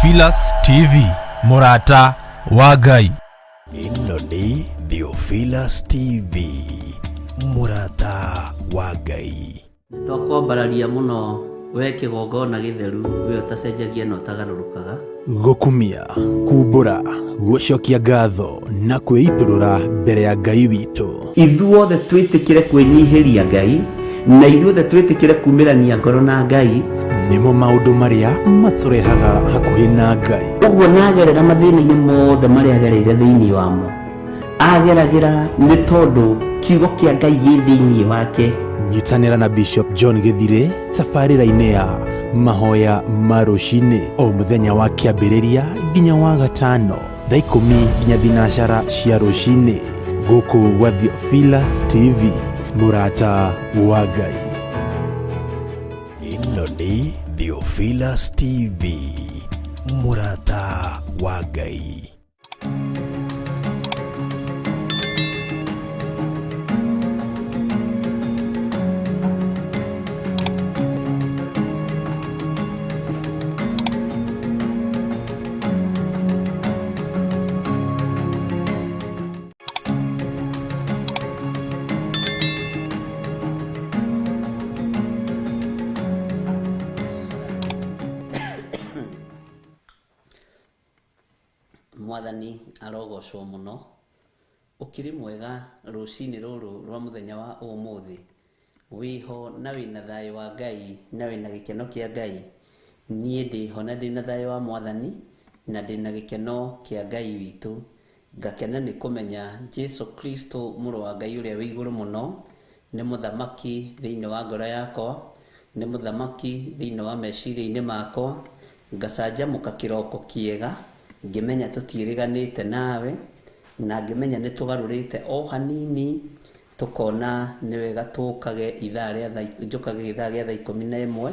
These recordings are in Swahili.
Theophilus TV, Murata wa Ngai. Ino ni Theophilus TV, Murata wa Ngai. Twakwambararia muno we kigongona githeru we utacenjagia no tagarurukaga gukumia kumbura gucokia ngatho na kwiiturura mbere ya Ngai witu. Ithuothe twitikire kwinyihiria Ngai na ithuothe twitikire kumirania ngoro na Ngai nimo maundu maria maturehaga hakuhi na Ngai. Uguo nagerera mathina-ini mothe maria agereire thiini wamo ageragira ni tondu kiugo kia Ngai gi thiini wake. Nyitanira na Bishop John Githire safarira-ini ya mahoya ma rucini o muthenya wa kiambiriria nginya wa gatano thaa 10 nginya thinacara cia rucini guku gwa Theophilus TV, Murata wa Ngai. Ino ni Theophilus TV, Murata wa Ngai. Mwathani arogocwo muno ukiri mwega rucini ruru rwa muthenya wa umuthi wiho na wina thayo wa Ngai na wina gikeno kia Ngai. Nie ndiho na ndina thayo wa Mwathani na ndina gikeno kia Ngai witu. Ngakena ni kumenya Jesu Kristo muru wa Ngai uria wi iguru muno ni muthamaki thiini wa ngoro yakwa, ni muthamaki thiini wa meciria-ini makwa. Ngacanjamuka kiroko kiega ngimenya tutiriganite nawe na ngimenya nitugarurite o hanini tukona ni wega tukage ithaa ria njukage ithaa ria thaa 11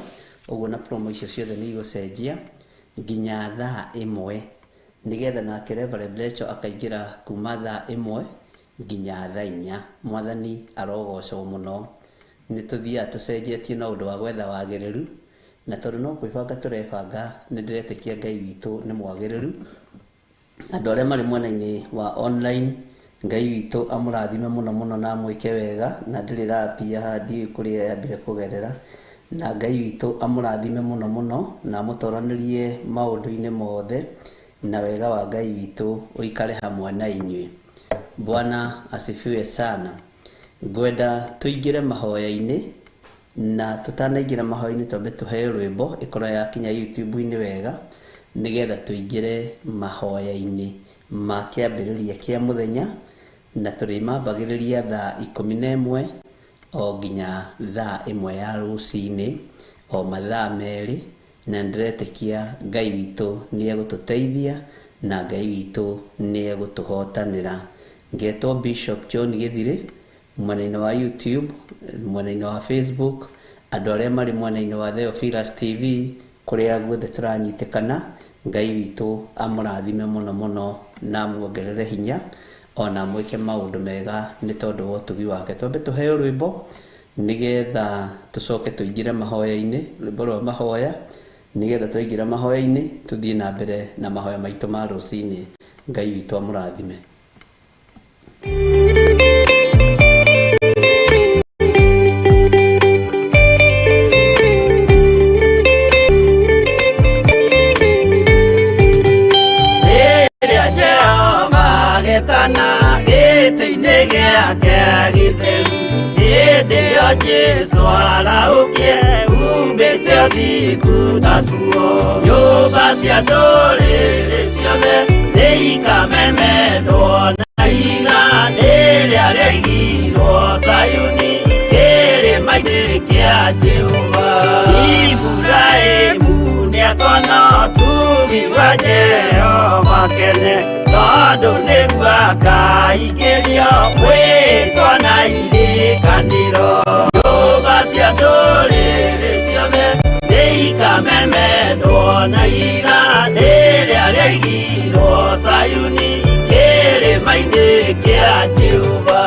uguo na promo icio ciothe ni igucenjia nginya thaa 1 nigetha nake Reverend Lecho akaingira kuma thaa 1 nginya thaa 4. Mwathani arogocwo muno ni tuthia tucenjetie na undu wa gwetha wagiriru na tondu no kwibanga turebanga ni ndiretekia Ngai witu ni mwagiriru. Andu aria mari mwena-ini wa online Ngai witu amurathime muno muno na mwike wega na ndirira pia hadi kuria yambire kugerera na Ngai witu amurathime muno muno na mutoranirie maundu-ini mothe na wega wa Ngai witu uikare hamwe na inyui. Bwana asifiwe sana. Ngwenda tuingire mahoya-ini na tutanaingira mahoya-ini twambe tuheo rwimbo ikora yakinya YouTube-ini wega nigetha tuingire mahoya-ini ma kiambiriria kia muthenya na turimambagiriria thaa 11 o nginya thaa 1 ya rucini o mathaa meri na ndiretekia Ngai witu ni egututeithia na Ngai witu ni egutuhotanira. Ngetwo Bishop John Githire mwena-ini wa YouTube, mwena-ini wa Facebook, andu aria mari mwena-ini wa Theophilus TV kuria guothe turanyitikana. Ngai witu amurathime muno muno na muongerere hinya ona mwike maundu mega ni tondu wa utugi wake. Twambe tuheo rwimbo nigetha tucoke tuingire mahoya-ini, rwimbo rwa mahoya nigetha tuingira mahoya-ini tuthie na mbere na mahoya maitu ma rucini. Ngai witu amurathime. Jesu araukie ubete thiku tatuo nyumba cia ndũrĩrĩ ciothe nĩikamemendwo na iga rĩrĩa rĩaigirwo Zayuni kĩrĩma-inĩ kĩa Jehova. Iburahĩmu nĩakona ũtugi wa Jehova kene tondũ nĩguo akaingĩrio gwĩtwo na irikanĩro. Nyũmba cia ndũrĩrĩ ciothe nĩikamemendwo na iga rĩrĩa rĩaigirwo Zayuni kĩrĩma-inĩ kĩa Jehova.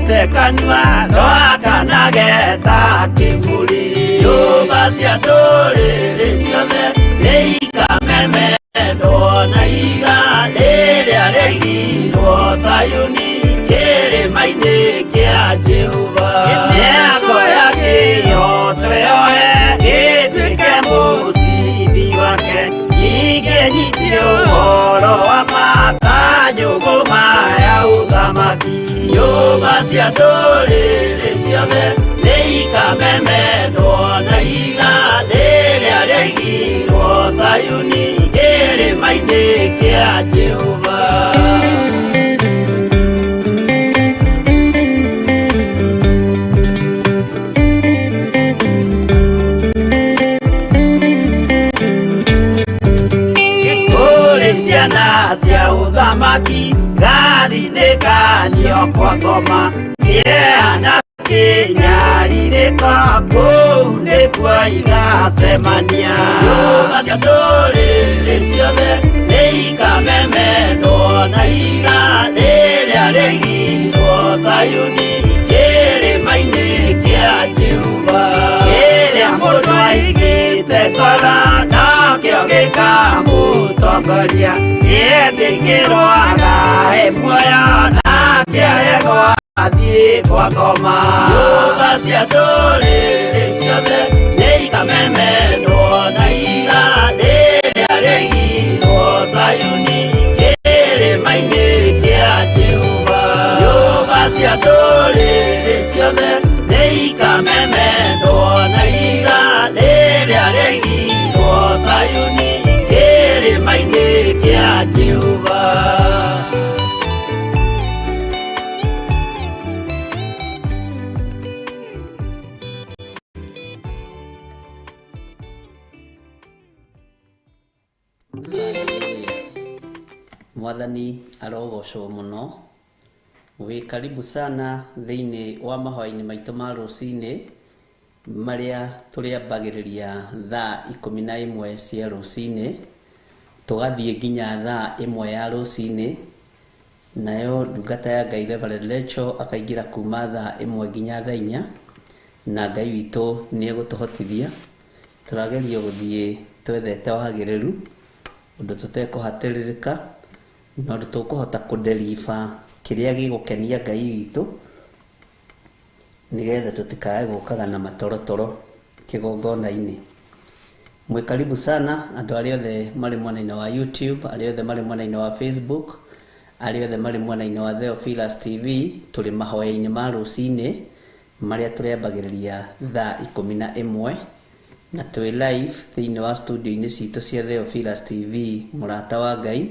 gite kanua Noakanageta kiburi Nyumba cia ndũrĩrĩ ciothe nĩikamemendwo na iga rĩrĩa rĩaigirwo Sayuni kĩrĩma-inĩ kĩa Jehova mĩako ya kĩhooto yoe gĩtuĩke mũcithi wake ningĩ nyitie ũhoro wa makanjũgũma ya ũthamaki nyũmba cia ndũrĩrĩ ciothe nĩikamemendwo na iga rĩrĩa rĩaigirwo Sayuni kĩrĩma-inĩ kĩa Jehova ciana cia ũthamaki gathinĩkanio kwa ngoma kĩeana kĩnyarirĩka kũu nĩkuo igacemania nyũmba cia ndũrĩrĩ ciothe nĩikamemendwo na iga rĩrĩa rĩaigirwo Sayuni kĩrĩma-inĩ kĩa Jehova kĩrĩa mũndũ aigĩte ngoro nakĩo gĩkamũtongoria gĩtĩkĩrwaga muoyo nake aregwo athiĩ kwa ngoma nyũmba cia ndũrĩrĩ ciothe nĩikamemendwo na iga rĩrĩa rĩaigirwo Sayuni kĩrĩma-inĩ kĩa Jehova nyũmba cia ndũrĩrĩ ciothe nĩikamemendwo na iga rĩrĩa rĩaigirwo Sayuni kĩrĩma-inĩ kĩa Jehova Mwathani arogocwo muno wi karibu sana thiini wa mahoya-inĩ maitũ ma rũcinĩ marĩa tũrĩambagĩrĩria thaa 11 cia rũcinĩ tũgathiĩ nginya thaa 1 ya rũcinĩ nayo ndungata ya Ngai Reverend Rachel akaingĩra kuma thaa 1 nginya thaa 4 na Ngai witũ nĩegũtũhotithia tũrageria gũthiĩ twethete wagĩrĩru ũndũ tũtekũhatĩrĩrĩka na ũndũ tũkũhota kũdeliver kĩrĩa gĩgũkenia Ngai witũ nĩgetha tũtikae gũkaga na matorotoro kĩgongona-inĩ. Mwĩ karibu sana andũ arĩa othe marĩ mwena-inĩ wa YouTube, arĩa othe marĩ mwena-inĩ wa Facebook, arĩa othe marĩ mwena-inĩ wa Theophilus TV. Tũrĩ mahoya-inĩ ma rũcinĩ marĩa tũrĩambagĩrĩria thaa 11 na twĩ live thĩinĩ wa studio-inĩ citũ cia Theophilus TV. Mũrata wa Ngai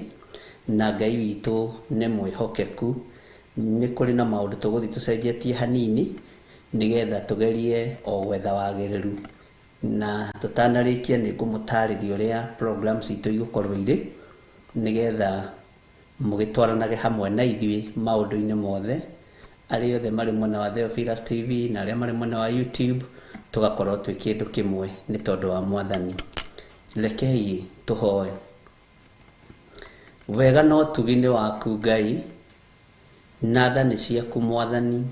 na Ngai witũ nĩ mwĩhokeku. Nĩ kũrĩ na maũndũ tũgũthiĩ tũcenjetie hanini nĩgetha tũgerie o gwetha wagĩrĩru, na tũtanarĩkia nĩ ngũmũtarĩria ũrĩa programs citũ igũkorwo irĩ nĩgetha mũgĩtwaranage hamwe na ithuĩ maũndũ-inĩ mothe, arĩa othe marĩ mwena wa Theophilus TV na arĩa marĩ mwena wa YouTube, tũgakorwo twĩ kĩndũ kĩmwe nĩ tondũ wa Mwathani. Rekei tũhoe. Wega no tugi-inĩ waku Ngai, na tha nĩ ciaku Mwathani,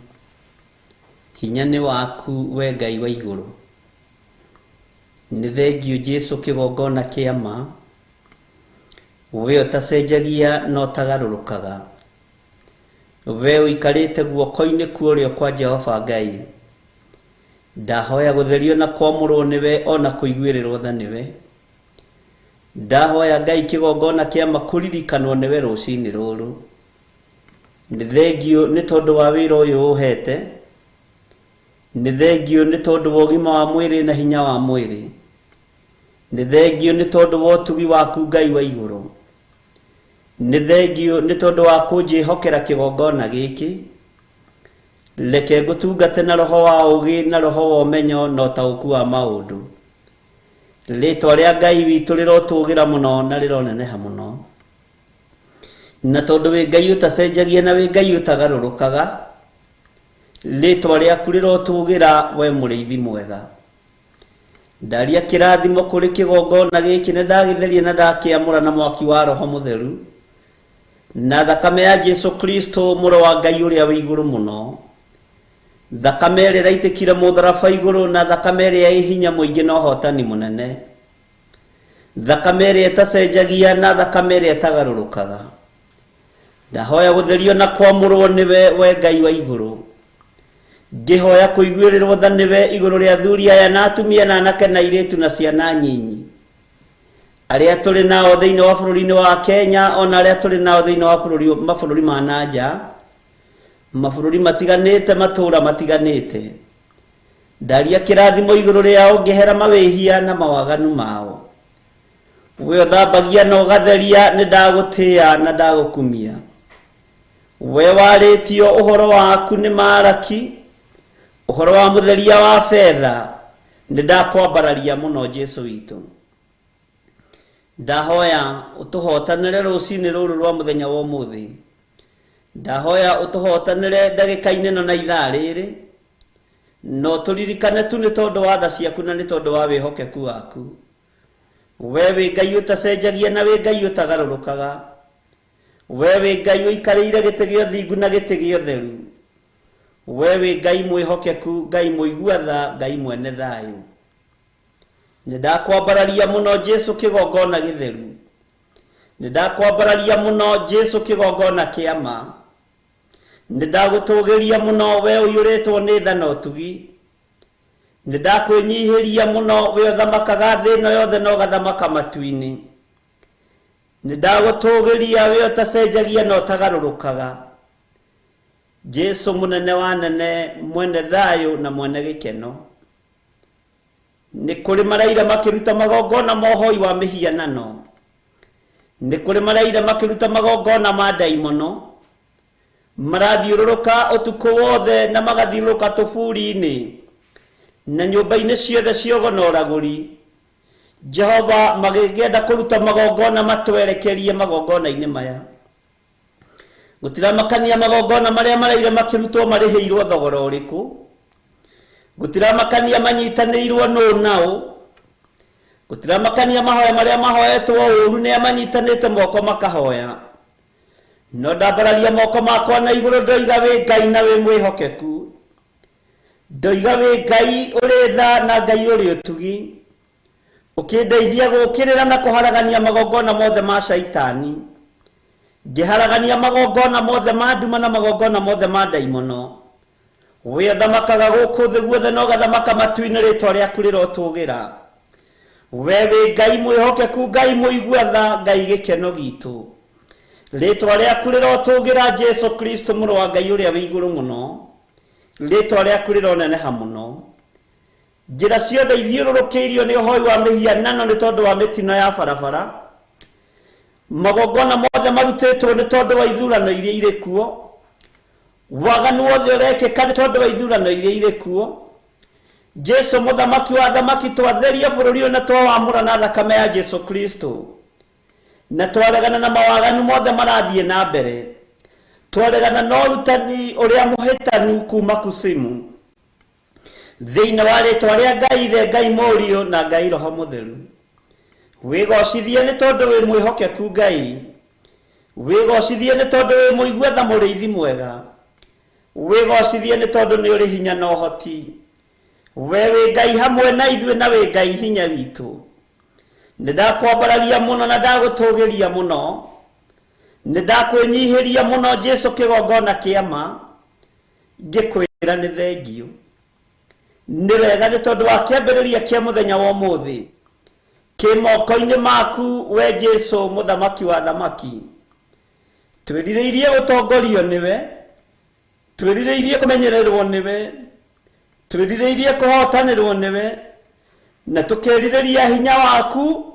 hinya nĩ waku we Ngai wa igũrũ. Nĩ thengiũ Jesũ kĩgongona kĩa ma, we ũtacenjagia na ũtagarũrũkaga, we ũikarĩte guoko-inĩ kuorĩo kwa Jehova Ngai. Ndahoya gũtherio na kwamũrwo nĩwe ona kũiguĩrĩrwo tha nĩwe. Ndahoya Ngai kĩgongona kĩa ma kũririkanwo nĩwe rũcinĩ rũrũ. Nĩ thengiũ nĩ tondũ wa wĩra ũyũ ũhete. Nĩ thengiũ nĩ tondũ wa ũgima wa mwĩrĩ na hinya wa mwĩrĩ. Nĩ thengiũ nĩ tondũ wa ũtugi waku Ngai wa igũrũ. Nĩ thengiũ nĩ tondũ wa kũnjĩhokera kĩgongona gĩkĩ. Reke ngũtungate na roho wa ũgĩ na roho wa ũmenyo na ũtaũku wa maũndũ. Rĩĩtwa rĩa Ngai witũ rĩrotũgĩra mũno na rĩroneneha mũno. Na tondũ wĩ Ngai ũtacenjagia na wĩ Ngai ũtagarũrũkaga, rĩĩtwa rĩaku rĩrotũgĩra we mũrĩithi mwega. Ndaria kĩrathimo kũrĩ kĩgongona gĩkĩ nĩ ndagĩtheria na ndakĩamũra na mwaki wa roho mũtheru na thakame ya Jesũ Kristo mũrũ wa Ngai ũrĩa wĩ igũrũ mũno, thakame ĩrĩa ĩraitĩkire mũtharaba igũrũ na thakame ĩrĩa ĩ hinya mũingĩ na ũhotani mũnene, thakame ĩrĩa ĩtacenjagia na thakame ĩrĩa ĩtagarũrũkaga. Ndahoya gũtherio na kwamũrwo nĩwe we Ngai wa igũrũ, ngĩhoya kũiguĩrĩrwo tha nĩwe igũrũ rĩa athuri aya na atumia na anake na airĩtu na ciana nyinyi arĩa tũrĩ nao thĩinĩ wa bũrũri-inĩ wa Kenya, ona arĩa tũrĩ nao thĩinĩ wa mabũrũri ma nanja, mabũrũri matiganĩte, matũũra matiganĩte. Ndaria kĩrathimo igũrũ rĩao, ngĩhera mawĩhia na mawaganu mao. We ũthambagia na ũgatheria, nĩ ndagũtĩĩa na ndagũkumia. We warĩtio ũhoro waku nĩ Maraki, ũhoro wa mũtheria wa betha, nĩ ndakwambararia mũno Jesũ witũ. Ndahoya ũtũhotanĩre rũcinĩ rũrũ rwa mũthenya wa ũmũthĩ. Ndahoya ũtũhotanĩre ndagĩka-inĩ ĩno na ithaa rĩrĩ, no tũririkane tu nĩ tondũ wa tha ciaku na nĩ tondũ wa wĩhokeku waku. We wĩ Ngai ũtacenjagia na wĩ Ngai ũtagarũrũkaga. We wĩ Ngai ũikarĩire gĩtĩ gĩa ũthingu na gĩtĩ gĩa ũtheru. We wĩ Ngai mwĩhokeku, Ngai mũigua tha, Ngai mwene thayũ. Nĩ ndakwambararia mũno Jesũ kĩgongona gĩtheru. Nĩ ndakwambararia mũno Jesũ kĩgongona kĩa ma. Nĩ ndagũtũgĩria mũno we ũiyũrĩtwo nĩ tha na ũtugi. Nĩ ndakwĩnyihĩria mũno we ũthamakaga thĩ ĩno yothe na ũgathamaka matu-inĩ. Nĩ ndagũtũgĩria we ũtacenjagia na ũtagarũrũkaga. Jesũ mũnene wa nene, mwene thayũ na mwene gĩkeno. Nĩ kũrĩ maraira makĩruta magongona ma ũhoi wa mĩhianano. Nĩ kũrĩ maraira makĩruta magongona ma ndaimono. Marathiũrũrũka ũtukũ wothe na magathiũrũrũka tũburi-inĩ na nyũmba-inĩ ciothe cia ũgona-ũragũri. Jehova magĩkĩenda kũruta magongona matwerekerie magongona-inĩ maya. Gũtiramakania magongona marĩa maraire makĩrutwo marĩhĩirwo thogora ũrĩkũ. Gũtiramakania manyitanĩirwo nũ naũ. Gũtiramakania mahoya marĩa mahoetwo ũũru nĩ amanyitanĩte moko makahoya. No ndambararia moko makwa na igũrũ, ndoiga wĩ Ngai na wĩ mwĩhokeku. Ndoiga wĩ Ngai ũrĩ tha na Ngai ũrĩ ũtugi, ũkĩndeithia gũkĩrĩra na kũharagania magongona mothe ma caitani. Ngĩharagania magongona mothe ma nduma na magongona mothe ma ndaimono. We ũthamakaga gũkũ thĩ guothe na ũgathamaka matu-inĩ, rĩĩtwa rĩaku rĩrotũgĩra. We wĩ Ngai mwĩhokeku, Ngai mũigua tha, Ngai gĩkeno gitũ. Rĩĩtwa rĩaku rĩrotũgĩra Jesũ Kristo mũrũ wa Ngai ũrĩa wĩ igũrũ mũno. Rĩĩtwa rĩaku rĩroneneha mũno. Njĩra ciothe ithiũrũrũkĩirio nĩ ũhoi wa mĩhianano nĩ tondũ wa mĩtino ya barabara. Magongona mothe marutĩtwo nĩ tondũ wa ithurano iria irĩ kuo. Waganu wothe ũrekĩka nĩ tondũ wa ithurano iria irĩ kuo. Jesũ mũthamaki wa thamaki, twatheria bũrũri ũyũ na twawamũra na thakame ya Jesũ Kristo. Na twaregana na mawaganu mothe marathiĩ na mbere. Twaregana na ũrutani ũrĩa mũhĩtanu kuma kuzimu. Thĩinĩ wa rĩĩtwa rĩa Ngai Ithe, Ngai Mũriũ na Ngai Roho Mũtheru. Wĩgocithie nĩ tondũ wĩ mwĩhokeku Ngai. Wĩgocithie nĩ tondũ wĩ mũigua tha, mũrĩithi mwega. Wĩgocithie nĩ tondũ nĩ ũrĩ hinya na ũhoti. We wĩ Ngai hamwe na ithuĩ na wĩ Ngai hinya witũ. Nĩ ndakwambararia mũno na ndagũtũgĩria mũno. Nĩ ndakwĩnyihĩria mũno Jesũ kĩgongona kĩa ma. Ngĩkwĩra nĩ thengio. Nĩ wega nĩ tondũ wa kĩambĩrĩria kĩa mũthenya wa ũmũthĩ kĩ moko-inĩ maku, we Jesũ mũthamaki wa thamaki. Twĩrirĩirie gũtongorio nĩwe. Twĩrirĩirie kũmenyererwo nĩwe. Twĩrirĩirie kũhotanĩrwo nĩwe. Na tũkĩrirĩria hinya waku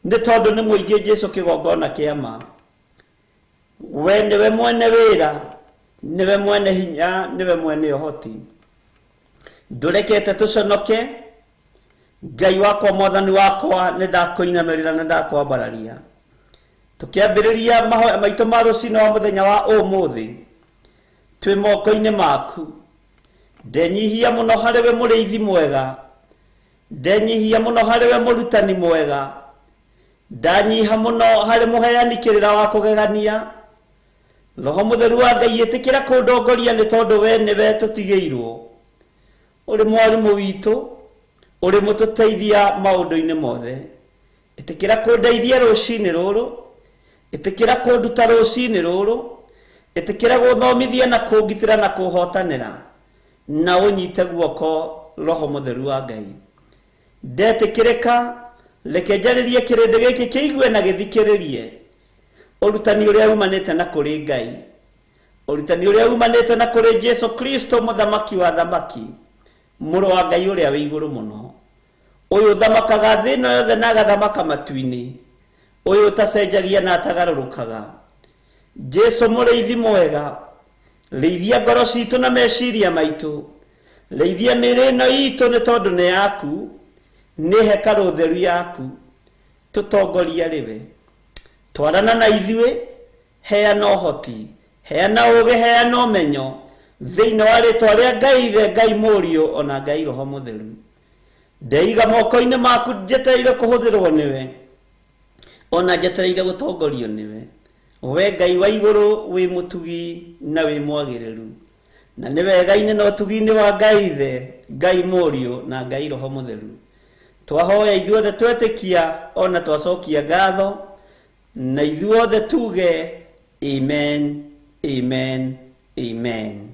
nĩ tondũ nĩ mũingĩ Jesũ kĩgongona kĩa ma. We nĩwe mwene wĩra, nĩwe mwene hinya, nĩwe mwene ũhoti. Ndũrekete tũconoke. Ngai wakwa, mwathani wakwa, nĩ ndakũinamĩrĩra na ndakwambararia. Tũkĩambĩrĩria mahoya maitũ ma rũcinĩ wa mũthenya wa ũmũthĩ twĩ moko-inĩ maku. Ndenyihia mũno harĩ we mũrĩithi mwega. Ndenyihia mũno harĩ we mũrutani mwega. Ndanyiha mũno harĩ mũheani kĩrĩra wa kũgegania. Roho Mũtheru wa Ngai, ĩtĩkĩra kũndongoria nĩ tondũ we nĩwe tũtigĩirwo. uri mwarimu witu, uri mututeithia maundu-ini mothe. Itikira kundeithia rucini ruru, itikira kunduta rucini ruru, itikira guthomithia na kungitira na kuhotanira, na unyite guoko Roho Mutheru wa Ngai. Ndetikirika reke njaririe kirindi giki kiigue na githikiririe urutani uria umanite na kuri Ngai, urutani uria umanite na kuri Jesu Kristo muthamaki wa thamaki, muru wa Ngai uria wi iguru muno, uyu thamakaga thi no yothe na gathamaka matu-ini, uyu tacenjagia na atagarurukaga. Jesu muriithi mwega, reithia ngoro citu na meciria maitu, reithia mĩĩrĩ ĩno itũ nĩ tondũ nĩ yaku, nĩ hekalu theru yaku, tũtongoria rĩwe, twarana na ithuĩ, heana ũhoti, heana ũũgĩ, heana ũmenyo thĩinĩ wa rĩĩtwa rĩa Ngai Ithe, Ngai Mũriũ ona Ngai Roho Mũtheru. Ndeiga moko-inĩ maku njetereire kũhũthĩrwo nĩwe, ona njetereire gũtongorio nĩwe. We Ngai wa igũrũ wĩ mũtugi na wĩ mwagĩrĩru, na nĩ wega-inĩ na ũtugi-inĩ wa Ngai Ithe, Ngai Mũriũ na Ngai Roho Mũtheru. Twahoya ithuothe twetĩkia ona twacokia ngatho, na ithuothe tuge amen, amen, amen.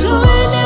When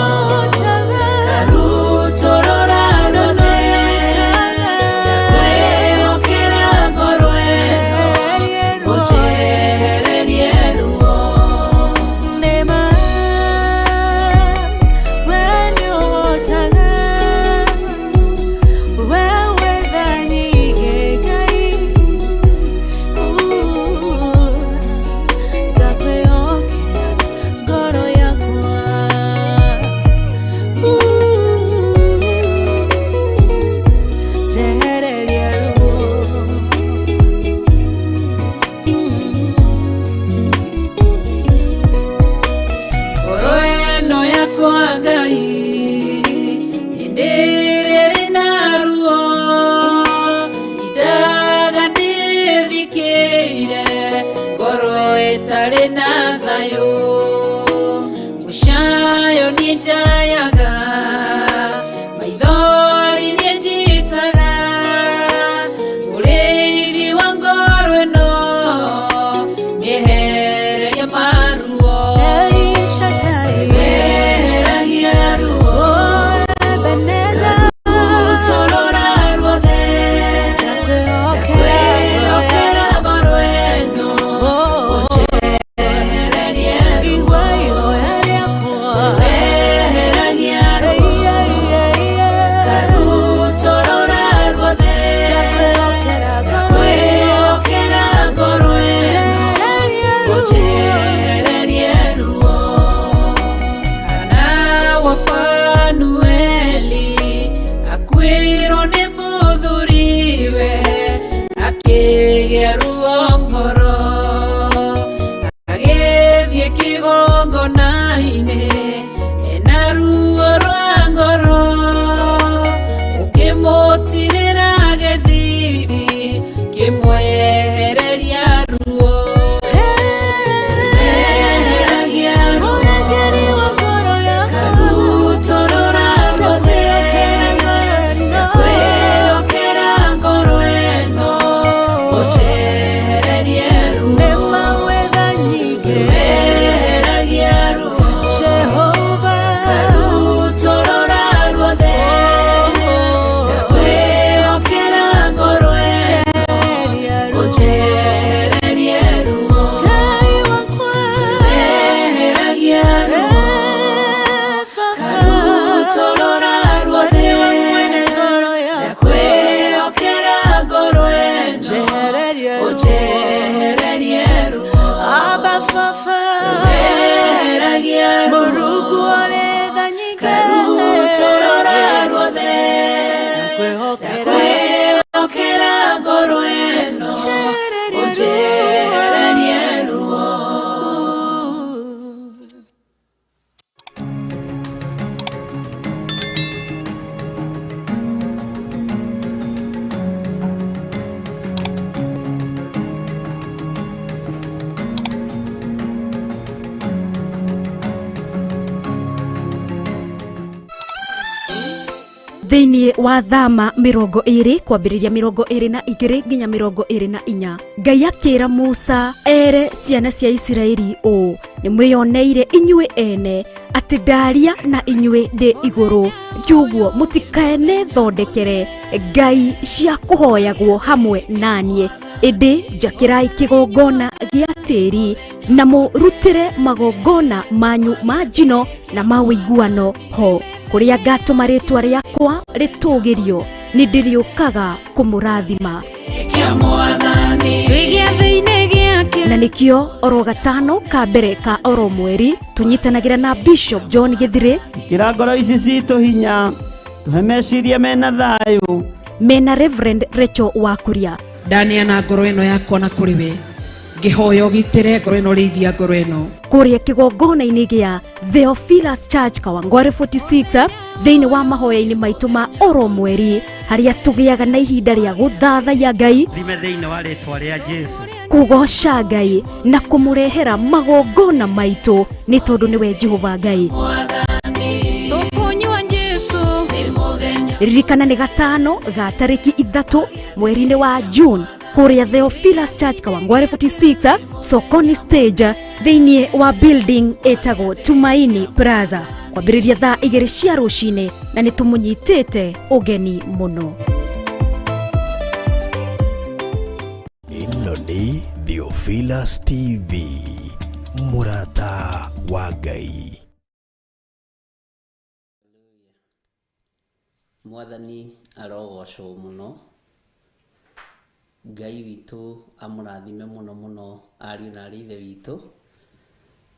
nijayaga maithori njitaga urithi wa ngoro ino niehereria maruo weheragia ruo Ebeneza utorora ruothe ndakwĩhokera ngoro ĩno ũnjehererie ruo weheragia ruo karutorora ruothe ndakwĩhokera ngoro ĩno ũnjehererie ruo Hana wa Panueli akwĩrwo nĩ mũthuriwe akĩgĩa ruo ngoro agĩthiĩ kĩgongona-inĩ ena ruo rwa ngoro ũkĩmũtirĩra gĩthithi kĩmwehereria ruo weheragia ruo karutorora ruothe ndakwĩhokera ngoro ĩno ũnjehererie ruo weheragia ruo karutorora ruothe ndakwĩhokera ngoro ĩno ũnjehererie ruo weheragia ruo karutorora ruothe ndakwĩhokera ngoro ĩno ũnjehererie ruo weheragia ruo karutorora ruothe ndakwĩhokera ngoro ĩno ũnjehererie ruo Thĩinĩ wa thama 20 kwambĩrĩria 22 nginya 24 Ngai akĩra Musa ere ciana cia Isiraeli ũũ nĩ mwĩoneire inyuĩ ene atĩ ndaria na inyuĩ ndĩ igũrũ kiuguo mũtikaene thondekere ngai cia kũhoyagwo hamwe naniĩ ĩndĩ njakĩrai kĩgongona gĩa tĩri na mũrutĩre magongona manyu ma njino na ma ũiguano ho kũrĩa ngatũma rĩtwa rĩakwa rĩtũgĩrio nĩ ndĩrĩũkaga kũmũrathima na nĩkĩo oro gatano ka mbere ka oro mweri tunyitanagĩra na Bishop John Githire kĩra ngoro ici citũ hinya tũhe meciria mena thayũ mena Reverend Rachel Wakuria ndaneana ngoro ĩno yakwa na kũrĩ we ngĩhoya ũgitĩre ngoro ĩno rĩithia ngoro ĩno kũrĩa kĩgongona-inĩ gĩa Theophilus Church Kawangware 46 thĩinĩ wa mahoya-inĩ maitũ ma oro mweri harĩa tũgĩaga na ihinda rĩa gũthathaiya Ngai rime thĩinĩ wa rĩtwa rĩa Jesu kũgoca Ngai na kũmũrehera magongona maitũ nĩ tondũ nĩwe Jehova Ngai ririkana nĩ gatano ga tarĩki 3 mweri-inĩ wa June kũrĩa Theophilus Church Kawangware 46 Sokoni Stage thĩinĩ wa building ĩtagwo Tumaini Plaza kwambĩrĩria thaa 2 cia rũcinĩ na nĩ tũmũnyitĩte ũgeni mũno. Ĩno nĩ Theophilus TV mũrata wa Ngai. Mwathani arogocwo mũno Ngai witũ amũrathime mũno mũno ariũ na arĩ ithe witũ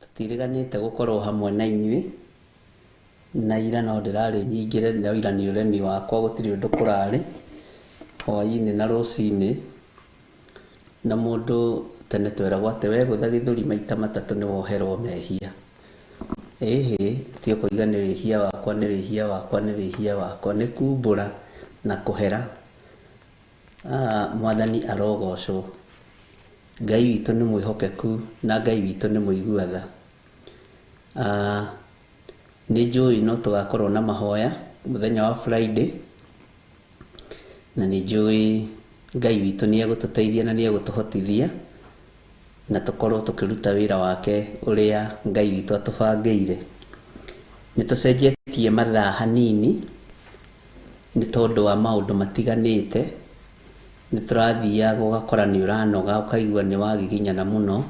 tũtiriganĩte gũkorwo hamwe na inyuĩ na ira no ndĩrarĩ nyingĩre na ira nĩ ũremi wakwa gũtirĩ ũndũ kũrarĩ hwaĩ-inĩ na rũcinĩ na mũndũ tene tweragwo atĩ wegũtha gĩthũri maita matatũ nĩ woherwo mehia ĩhĩ tio kũiga nĩ wĩhia wakwa nĩ wĩhia wakwa nĩ wĩhia wakwa nĩ kumbũra na kũhera Mwathani arogocwo Ngai witũ nĩ mwĩhokeku na Ngai witũ nĩ mũigua tha nĩ njũĩ no tũgakorwo na mahoya mũthenya wa Friday, na nĩ njũĩ Ngai witũ nĩ egũtũteithia na nĩ egũtũhotithia na tũkorwo tũkĩruta wĩra wake ũrĩa Ngai witũ atũbangĩire. Nĩ tũcenjetie mathaa hanini nĩ tondũ wa maũndũ matiganĩte. Nĩ tũrathiaga ũgakora nĩ ũranoga, ũkaigua nĩ wagiginyana mũno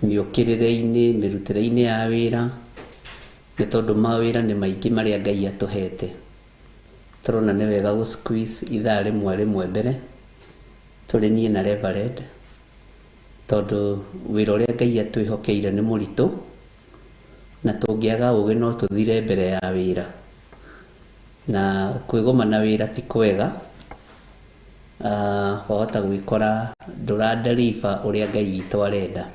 mĩũkĩrĩre-inĩ, mĩrutĩre-inĩ ya wĩra, nĩ tondũ mawĩra nĩ maingĩ marĩa Ngai atũhete. Tũrona nĩ wega gũ squeeze ithaa rĩmwe mbere tũrĩ niĩ na Reverend, tondũ wĩra ũrĩa Ngai atwĩhokeire nĩ mũritũ, na tũngĩaga ũgĩ no tũthire mbere ya wĩra, na kwĩgoma na wĩra ti kwega. Wahota gwĩkora ndũra-deliver ũrĩa Ngai witũ arenda.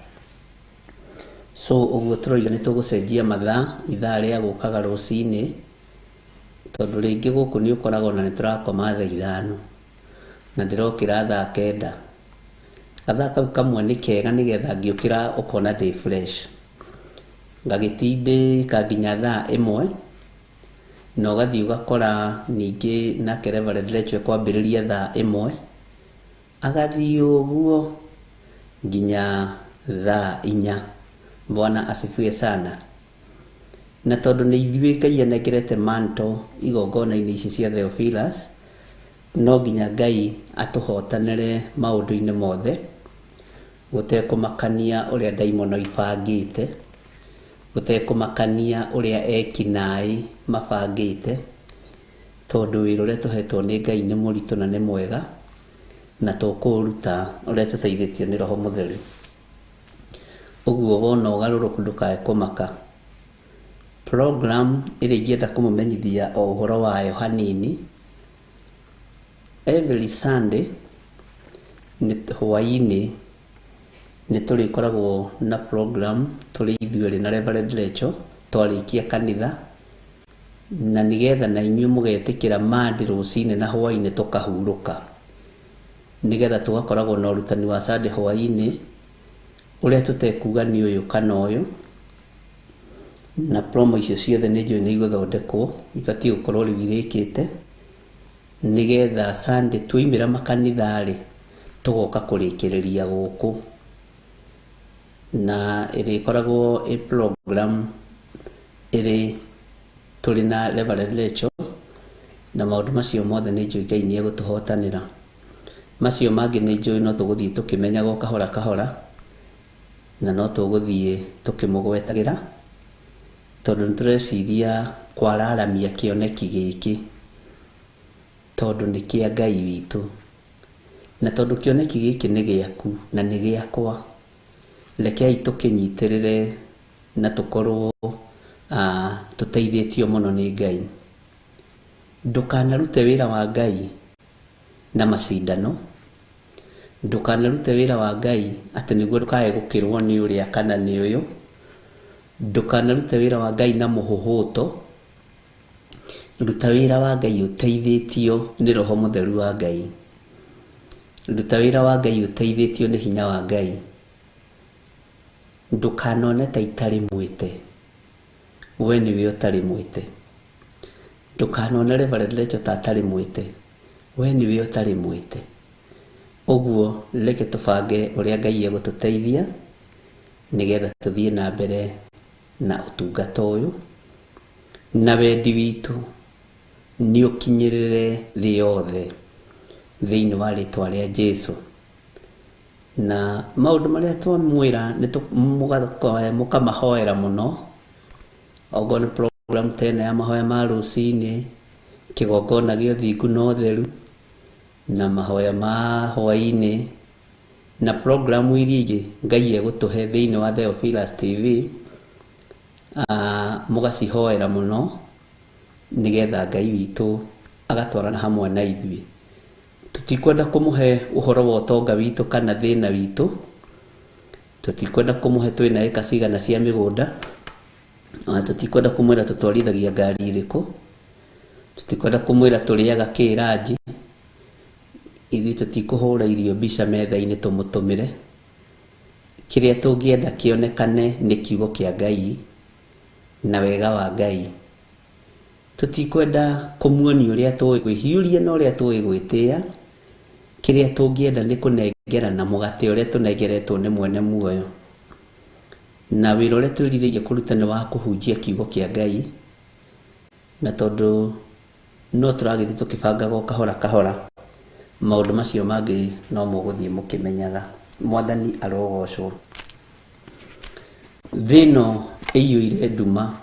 So ũguo tũroiga nĩ tũgũcenjia mathaa, ithaa rĩa gũkaga rũcinĩ, tondũ rĩngĩ gũkũ nĩ ũkoragwo na nĩ tũrakoma thaa 5 na ndĩrokĩra thaa 9. Gathaa kau kamwe nĩ kega nĩgetha ngĩũkĩra ũkona ndĩ fresh, ngagĩtindĩka nginya thaa 1, na ũgathiĩ ũgakora ningĩ nake Reverend Rachel kwambĩrĩria thaa 1, agathiĩ ũguo nginya thaa 4. Bwana asifiwe sana. Na tondũ nĩ ithuĩ Ngai anengerete manto igongona-inĩ ici cia Theophilus, no nginya Ngai atũhotanĩre maũndũ-inĩ mothe, gũtekũmakania ũrĩa ndaimono ibangĩte, gũtekũmakania ũrĩa ekinaĩ mabangĩte, tondũ wĩra ũrĩa tũhetwo nĩ Ngai nĩ mũritũ na nĩ mwega, na tũkũũruta ũrĩa tũteithĩtio nĩ Roho Mũtheru. Ũguo wona ũgarũrũku ndũkae kũmaka. Program ĩrĩa ingĩenda kũmũmenyithia o ũhoro wayo hanini, every Sunday hwaĩ-inĩ nĩ tũrĩkoragwo na program tũrĩ ithuerĩ na Reverend Rachel twarĩkia kanitha, na nĩgetha na inyuĩ mũgetĩkĩra Monday rũcinĩ na hwaĩ-inĩ tũkahurũka, nĩgetha tũgakoragwo na ũrutani wa Sunday hwaĩ-inĩ ũrĩa tũtekuga nĩ ũyũ kana ũyũ, na promo icio ciothe nĩ njũĩ nĩ igũthondekwo, ibatiĩ gũkorwo rĩu irĩkĩte, nĩgetha Sunday twaimĩra makanitha-rĩ tũgoka kũrĩkĩrĩria gũkũ. Na ĩrĩkoragwo ĩ program ĩrĩ tũrĩ na Reverend Rachel, na maũndũ macio mothe nĩ njũĩ Ngai nĩ egũtũhotanĩra. Macio mangĩ nĩ njũĩ no tũgũthiĩ tũkĩmenyaga o kahora kahora, na no tũgũthiĩ tũkĩmũgwetagĩra, tondũ nĩ tũreciria kwararamia kĩoneki gĩkĩ, tondũ nĩ kĩa Ngai witũ, na tondũ kĩoneki gĩkĩ nĩ gĩaku na nĩ gĩakwa, rekei tũkĩnyitĩrĩre na tũkorwo tũteithĩtio mũno nĩ Ngai. Ndũkanarute wĩra wa Ngai na macindano, ndũkanarute wĩra wa Ngai atĩ nĩguo ndũkae gũkĩrwo nĩ ũrĩa kana nĩ ũyũ, ndũkanarute wĩra wa Ngai na mũhũhũto. Ruta wĩra wa Ngai ũteithĩtio nĩ Roho Mũtheru wa Ngai, ruta wĩra wa Ngai ũteithĩtio nĩ hinya wa Ngai. Ndũkanone ta itarĩ mwĩte, we nĩwe ũtarĩ mwĩte. Ndũkanone Reverend Rachel ta atarĩ mwĩte, we nĩwe ũtarĩ mwĩte. Ũguo reke tũbange ũrĩa Ngai egũtũteithia nĩgetha tũthiĩ na mbere na ũtungata ũyũ, na wendi witũ nĩ ũkinyĩrĩre thĩ yothe thĩinĩ wa rĩtwa rĩa Jesũ. Na maũndũ marĩa twamwĩra nĩ mũkamahoera mũno, okorwo nĩ program tena ya mahoya ma rũcinĩ, kĩgongona gĩa ũthingu na ũtheru, na mahoya ma hwaĩ-inĩ, na program iria ingĩ Ngai egũtũhe thĩinĩ wa Theophilus TV, mũgacihoera mũno nĩgetha Ngai witũ agatwarana hamwe na ithuĩ. Tũtikwenda kũmũhe ũhoro wa ũtonga witũ kana thĩna witũ, tũtikwenda kũmũhe twĩna ĩka cigana cia mĩgũnda, tũtikwenda kũmwĩra tũtwarithagia ngari ĩrĩkũ, tũtikwenda kũmwĩra tũrĩaga kĩ ranji. Ithuĩ tũtikũhũra irio mbica metha-inĩ na wega wa Ngai. Tutikwenda kumuonia uria tuwi kwihiuria na uria tuwi gwitia. Kiria tungienda ni kunengerana mugate uria tunengeretwo ni mwene muoyo. Na wira uria twiririire kuruta ni wa kuhunjia kiugo kia Ngai. Na tondu no turagithi tukibangaga kahora kahora, maundu macio mangi no muguthie mukimenyaga. Mwathani arogocwo. Thino iyuire nduma,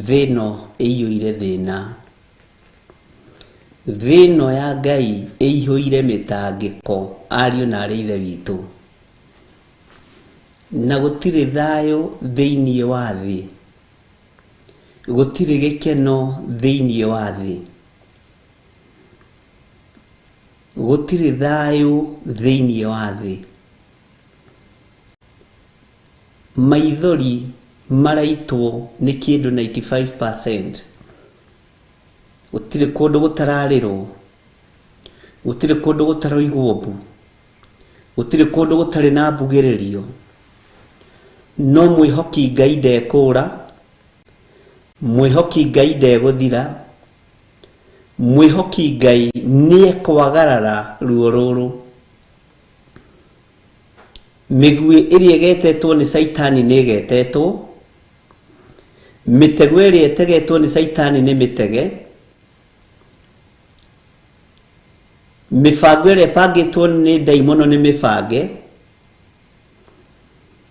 thino iyuire thina, thino ya Ngai iyuire mitangiko ariu na ari ithe witu, na gutire thayo thiini wa thi, gutire gikeno thiini wa thi, gutire thayo thiini wa thi. Maithori maraitwo ni kindu 95%. Gutire kundu gutarariro, gutire kundu gutaroigwo mbu, gutire kundu gutari na mbugiririo. No mwihoki Ngai ndekura, mwihoki Ngai ndeguthira, mwihoki Ngai niekwagarara ruo ruru. Migwi iria getetwo ni Saitani ni getetwo, mitego iria etegetwo ni Saitani ni mitege, mibango iria bangitwo ni daimono ni mibange,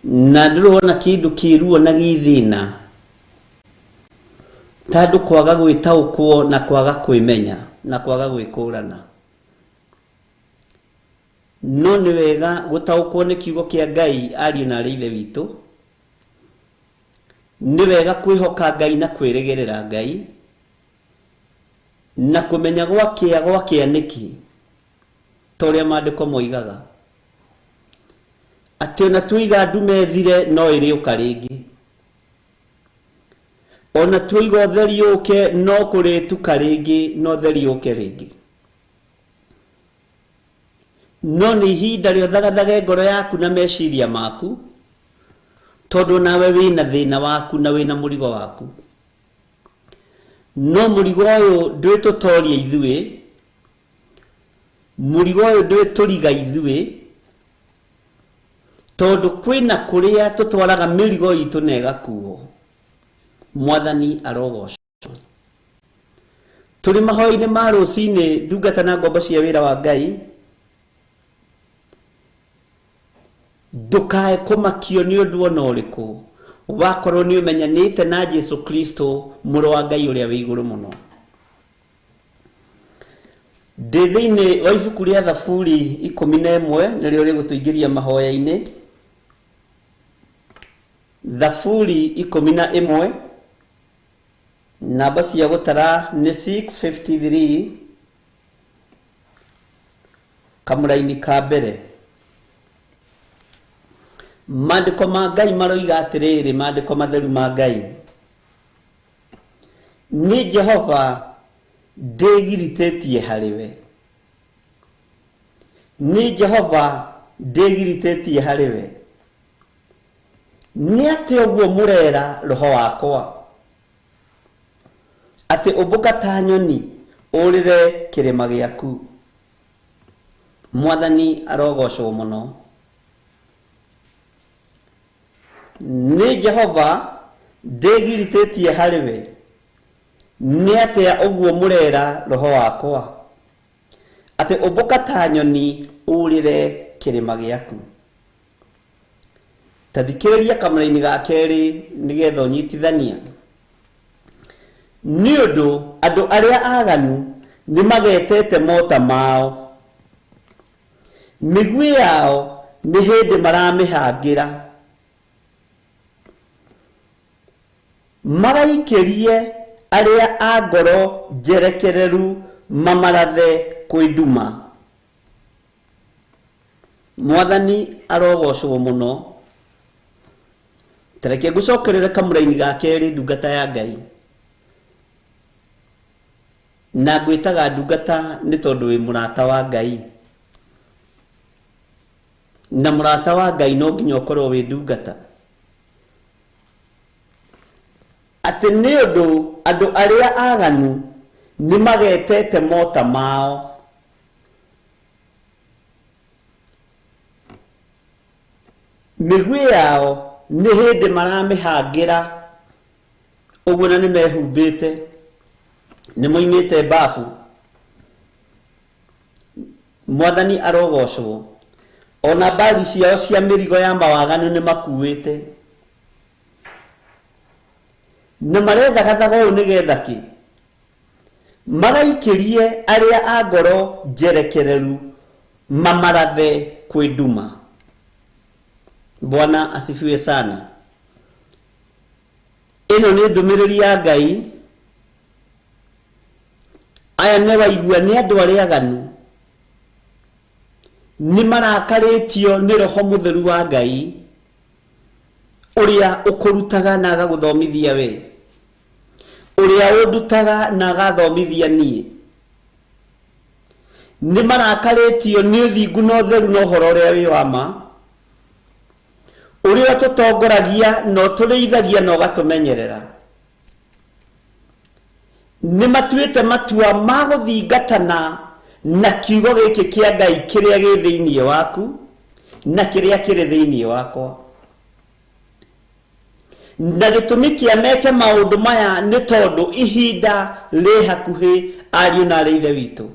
na ndirona kindu kiruo na githina tandu kwaga gwitaukwo na kwaga kwimenya na kwaga gwikurana. No ni wega gutaukwo ni kiugo kia Ngai ariu na ari ithe witu. Ni wega kwihoka Ngai na kwirigirira Ngai na kumenya gwakia niki toria maandiko moigaga ati ona tuiga ndume thire no iriuka ringi, ona tuiga theri yuke no kurituka ringi, no theri yuke ringi. No ni ihinda rio thagathage ngoro yaku na meciria maku, tondu nawe wina thina waku na wina murigo waku. No murigo uyu ndwitutoria ithui, murigo uyu ndwituriga ithui, tondu kwina kuria tutwaraga mirigo itu na igakuo. Mwathani arogocwo. Turi mahoi-ini ma rucini ndungata na ngombo cia wira wa Ngai. Ndukae kumakio ni undu ona uriku wakorwo ni umenyanite na Jesu Kristo muru wa Ngai uria wi iguru muno. Thiini wa ibuku ria Thaburi 11 nirio rigutuingiria mahoya-ini. Thaburi 11 namba cia gutara ni 653 kamuraini ka mbere. Maandiko ma Ngai maroiga atiriri, maandiko matheru ma Ngai: ni Jehova ndigiritetie hariwe, ni Jehova ndigiritetie hariwe, ni ati uguo murera roho wakwa, ati umbuka ta nyoni urire kirima giaku. Mwathani arogocwo muno. Ni Jehova ndigiritetie hariwe, ni ati uguo murera roho wakwa, ati umbuka ta nyoni urire kirima giaku. Tathikiriria kamuraini ga keri nigetha unyitithania. Ni undu andu aria aganu ni magetete mota mao, migwi yao ni hindi maramihangira, magaikirie aria a ngoro njerekereru mamarathe kwi nduma. Mwathani arogocwo muno. Tereke gucokerere kamuraini ga keri ndungata ya Ngai. Na gwitaga ndungata ni tondu wi murata wa Ngai, na murata wa Ngai no nginya ukorwo wi ndungata. atĩ nĩ ũndũ andũ arĩa aganu nĩ magetete mota mao. Mĩguĩ yao nĩ hĩndĩ maramĩhangĩra, ũguo na nĩ mehumbĩte, nĩ moimĩte mbabu. Mwathani arogocwo. Ona mbagi ciao cia mĩrigo ya mawaganu nĩ makuĩte. Na marethagathaga ũũ nĩgetha kĩ? Magaikĩrie arĩa a ngoro njerekereru mamarathe kwĩ nduma. Bwana asifiwe sana. Ĩno nĩ ndũmĩrĩri ya Ngai. Aya nĩ waigua nĩ andũ arĩa aganu. Nĩ marakarĩtio nĩ Roho Mũtheru wa Ngai ũrĩa ũkũrutaga na agagũthomithia we, ũrĩa ũndutaga na agathomithia niĩ. Nĩ marakarĩtio nĩ ũthingu na ũtheru na ũhoro ũrĩa wĩ wa ma, ũrĩa tũtongoragia na ũtũrĩithagia na ũgatũmenyerera. Nĩ matuĩte matua ma gũthingatana na kiugo gĩkĩ kĩa Ngai kĩrĩa gĩ thĩinĩ waku na kĩrĩa kĩrĩ thĩinĩ wakwa. Na gĩtũmi kĩa meke maũndũ maya nĩ tondũ ihinda rĩ hakuhĩ, ariũ na arĩ ithe witũ.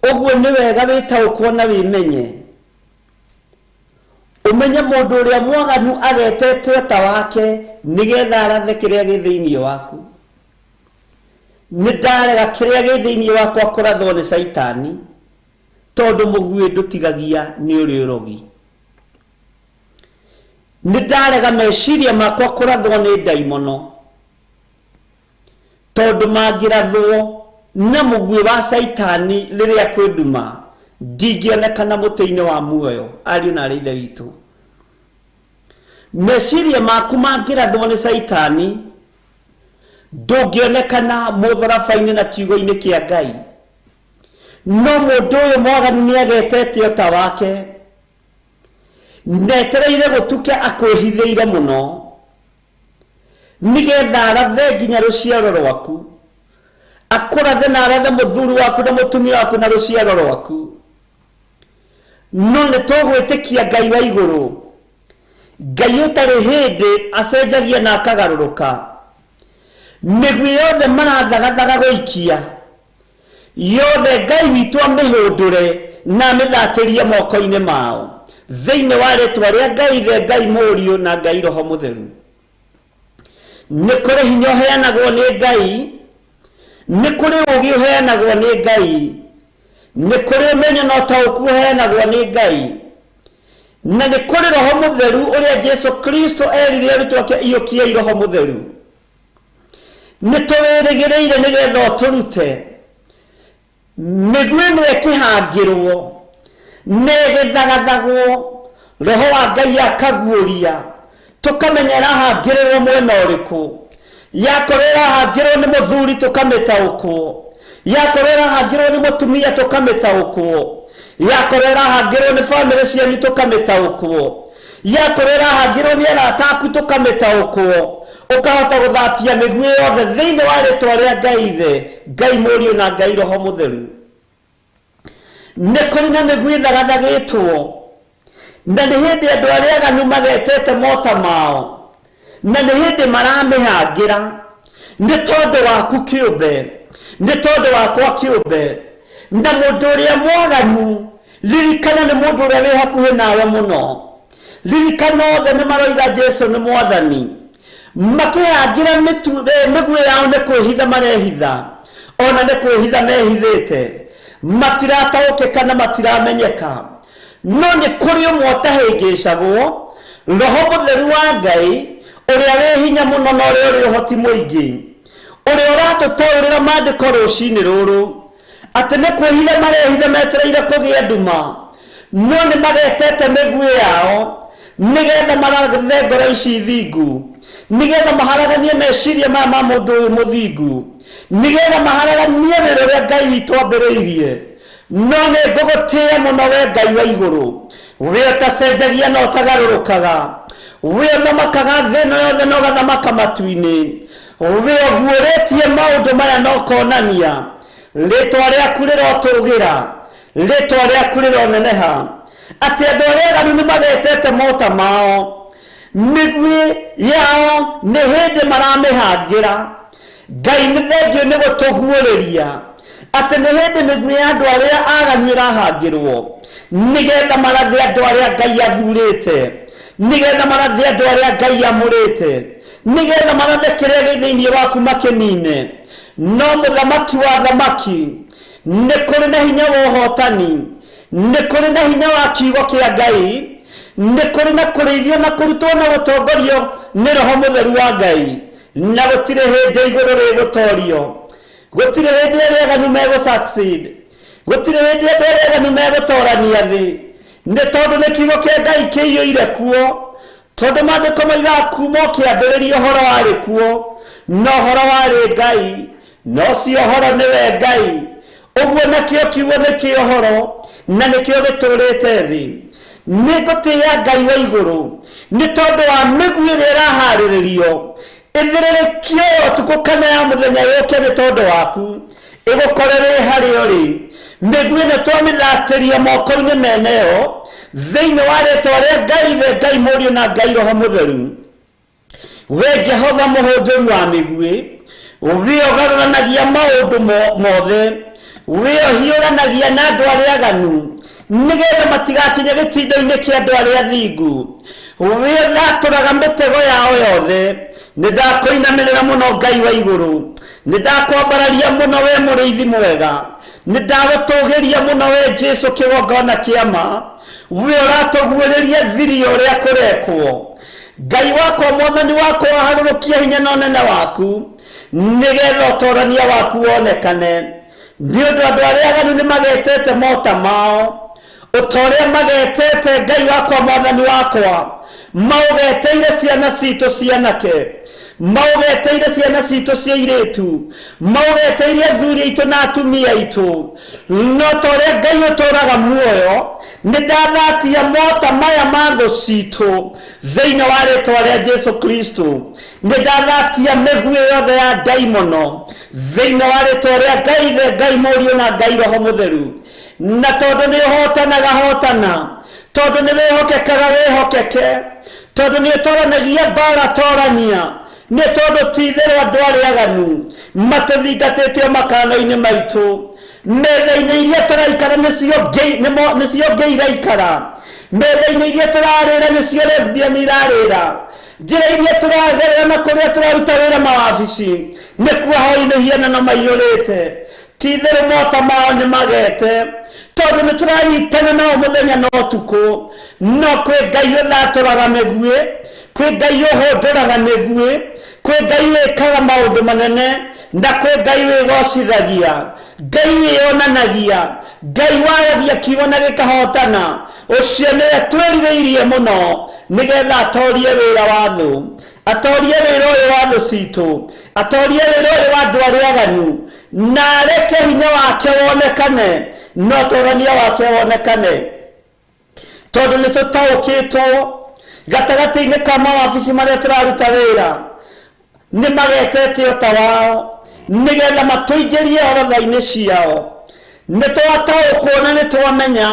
Ũguo nĩ wega wĩtaũkwo na wĩmenye. Ũmenye mũndũ ũrĩa mwaganu agetete ta wake nĩgetha arathe kĩrĩa gĩ thĩinĩ waku. Nĩ ndarega kĩrĩa gĩ thĩinĩ wakwa kũrathwo nĩ Saitani, tondũ mũguĩ ndũtigagia nĩ ũrĩ ũrogi. Nĩ ndarega meciria makwa kũrathwo nĩ ndaimono, tondũ mangĩrathwo na mũguĩ wa Saitani rĩrĩa kwĩ nduma, ndingĩonekana mũtĩ-inĩ wa muoyo, ariũ na arĩ ithe witũ. Meciria maku mangĩrathwo nĩ Saitani, ndũngĩonekana mũtharaba-inĩ na kiugo-inĩ kĩa Ngai. No mũndũ ũyũ mwaganu nĩ agetete ta wake, netereire gũtuke akwĩhithĩire mũno, nĩgetha arathe nginya rũciaro rwaku, akũrathe na arathe mũthuri waku na mũtumia waku na rũciaro rwaku. No nĩ tũgwĩtĩkia Ngai wa igũrũ, Ngai ũtarĩ hĩndĩ acenjagia na akagarũrũka. Mĩguĩ yothe marathagathaga gũikia, yothe Ngai witũ amĩhũndũre na amĩthatĩrie moko-inĩ mao, thĩinĩ wa rĩtwa rĩa Ngai Ithe, Ngai Mũriũ na Ngai Roho Mũtheru. Nĩ kũrĩ hinya ũheanagwo nĩ Ngai, nĩ kũrĩ ũũgĩ ũheanagwo nĩ Ngai, nĩ kũrĩ ũmenyo na ũtaũku ũheanagwo nĩ Ngai, na nĩ kũrĩ Roho Mũtheru ũrĩa Jesũ Kristo erire arutwo ake iyũkiei Roho Mũtheru. Nĩ tũwĩrĩgĩrĩire nĩgetha ũtũrute. Mĩguĩ ĩno ĩkĩhangĩrwo na ĩgĩthagathagwo, Roho wa Ngai akaguũria, tũkamenya ĩrahangĩrĩrwo mwena ũrĩkũ. Yakorwo ĩrahangĩrwo nĩ mũthuri tũkamĩtaũkwo, yakorwo ĩrahangĩrwo nĩ mũtumia tũkamĩtaũkwo, yakorwo ĩrahangĩrwo nĩ bamĩrĩ cianyu tũkamĩtaũkwo, yakorwo ĩrahangĩrwo nĩ arata aku tũkamĩtaũkwo, ũkahota gũthatia mĩguĩ yothe thĩinĩ wa rĩtwa rĩa Ngai Ithe, Ngai Mũriũ na Ngai Roho Mũtheru. Nĩ kũrĩ na mĩguĩ ĩthagathagĩtwo, na nĩ hĩndĩ andũ arĩa aganu magetete mota mao, na nĩ hĩndĩ maramĩhangĩra. Nĩ tondũ waku kĩũmbe, nĩ tondũ wakwa kĩũmbe, na mũndũ ũrĩa mwaganu, ririkana nĩ mũndũ ũrĩa wĩ hakuhĩ nawe mũno. Ririkana othe nĩ maroiga Jesũ nĩ Mwathani, makĩhangĩra mĩguĩ yao nĩ kwĩhitha marehitha, ona nĩ kwĩhitha mehithĩte, matirataũkĩka na matiramenyeka. No nĩ kũrĩ ũmwe ũtahĩngĩcagwo, Roho Mũtheru wa Ngai ũrĩa wĩ hinya mũno na ũrĩa ũrĩ ũhoti mũingĩ, ũrĩa ũratũtaũrĩra maandĩko rũcinĩ rũrũ atĩ nĩ kwĩhitha marehitha metereire kũgĩa nduma, no nĩ magetete mĩguĩ yao nĩgetha marathe ngoro ici thingu, nĩgetha maharaganie meciria maya ma mũndũ ũyũ mũthingu, nĩgetha maharaganie wĩra ũrĩa Ngai witũ ambĩrĩirie. No nĩ ngũgũtĩĩa mũno we Ngai wa igũrũ, we ũtacenjagia na ũtagarũrũkaga, we thamakaga thĩ ĩno yothe na ũgathamaka matu-inĩ, we ũguũrĩtie maũndũ maya na ũkonania rĩtwa rĩaku rĩrotũgĩra, rĩtwa rĩaku rĩroneneha, atĩ andũ arĩa aganu nĩ magetete mota mao, mĩguĩ yao nĩ hĩndĩ maramĩhangĩra. Ngai nĩ thengio nĩ gũtũguũrĩria atĩ nĩ hĩndĩ mĩguĩ ya andũ arĩa aganu ĩrahangĩrwo, nĩgetha marathe andũ arĩa Ngai athurĩte, nĩgetha marathe andũ arĩa Ngai amũrĩte, nĩgetha marathe kĩrĩa gĩ thĩinĩ waku makĩnine. No mũthamaki wa thamaki, nĩ kũrĩ na hinya wa ũhotani, nĩ kũrĩ na hinya wa kiugo kĩa Ngai, nĩ kũrĩ na kũrĩithio na kũrutwo na gũtongorio nĩ Roho Mũtheru wa Ngai, na gũtirĩ hĩndĩ igũrũ rĩgũtorio, gũtirĩ hĩndĩ arĩa aganu megũ-succeed, gũtirĩ hĩndĩ andũ arĩa aganu megũtorania thĩ, nĩ tondũ nĩ kiugo kĩa Ngai kĩiyũire kuo, tondũ maandĩko moigaga kuuma kĩambĩrĩria ũhoro warĩ kuo, na ũhoro warĩ Ngai, na ũcio ũhoro nĩwe Ngai. Ũguo nakĩo kiugo nĩkĩo ũhoro, na nĩkĩo gĩtũrĩte thĩ. Nĩ ngũtĩĩa Ngai wa igũrũ nĩ tondũ wa mĩguĩ ĩrĩa ĩraharĩrĩrio, ĩthĩrĩrĩkio ũtukũ kana ya mũthenya yũke nĩ tondũ waku, ĩgũkorere harĩa ũrĩ. Mĩguĩ ĩno twamĩthatĩria moko-inĩ meneyo thĩinĩ wa rĩtwa rĩa Ngai Ithe, Ngai Mũriũ na Ngai Roho Mũtheru. We Jehova mũhũnjũri wa mĩguĩ, we ũgarũranagia maũndũ mothe, we ũhiũranagia na andũ arĩa aganu, nĩgetha matigakinye gĩtinda-inĩ kĩa andũ arĩa athingu. We ũthatũraga mĩtego yao yothe. Nĩ ndakũinamĩrĩra mũno Ngai wa igũrũ, nĩ ndakwambararia mũno we mũrĩithi mwega, nĩ ndagũtũgĩria mũno we Jesũ kĩgongona kĩa ma, we ũratũguũrĩria thiri ũrĩa kũrekwo. Ngai wakwa Mwathani wakwa waharũrũkia hinya na ũnene waku, nĩgetha ũtorania waku wonekane. Nĩ ũndũ andũ arĩa aganu nĩ magetete mota mao, ũtorĩa magetete Ngai wakwa Mwathani wakwa, maũgeteire ciana citũ cianake, maũgeteire ciana citũ cia airĩtu, maũgeteire athuri aitũ na atumia aitũ. No torĩa Ngai ũtũraga muoyo, nĩ ndathatia mota maya ma thũ citũ thĩinĩ wa rĩtwa rĩa Jesũ Kristo. Nĩ ndathatia mĩguĩ yothe ya ndaimono thĩinĩ wa rĩtwa rĩa Ngai Ithe, Ngai Mũriũ na Ngai Roho Mũtheru. Na tondũ nĩ ũhotanaga hotana, tondũ nĩ wĩhokekaga wĩhokeke, tondũ nĩ ũtoranagia mbara torania, nĩ tondũ ti-itherũ andũ arĩa aganu matũthingatĩte makano-inĩ maitũ. Metha-inĩ iria tũraikara nĩcio ngei iraikara, metha-inĩ iria tũrarĩra nĩcio lesbian irarĩra, njĩra iria tũragerera na kũrĩa tũraruta wĩra mawabici nĩkuo hoi mĩhianano maiyũrĩte. Ti-itherũ mota mao nĩ magete, tondũ nĩ tũranyitana nao mũthenya na ũtukũ. No kwĩ Ngai ũthatũraga mĩguĩ, kwĩ Ngai ũhũndũraga mĩguĩ, kwĩ Ngai wĩkaga maũndũ manene, na kwĩ Ngai wĩgocithagia, Ngai wĩyonanagia, Ngai waragia kiugo na gĩkahotana. Ũcio nĩwe twĩrirĩirie mũno, nĩgetha atorie wĩra wa thũ, atorie wĩra ũyũ wa thũ citũ, atorie wĩra ũyũ wa andũ arĩa aganu, na areke hinya wake wonekane, no ũtorania wake wonekane. Tondũ nĩ tũtaũkĩtwo gatagatĩ-inĩ ka mawabici marĩa tũraruta wĩra, nĩ magetete ũta wao, nĩgetha matũingĩrie orodha-inĩ ciao. Nĩ twataũkwo na nĩ twamenya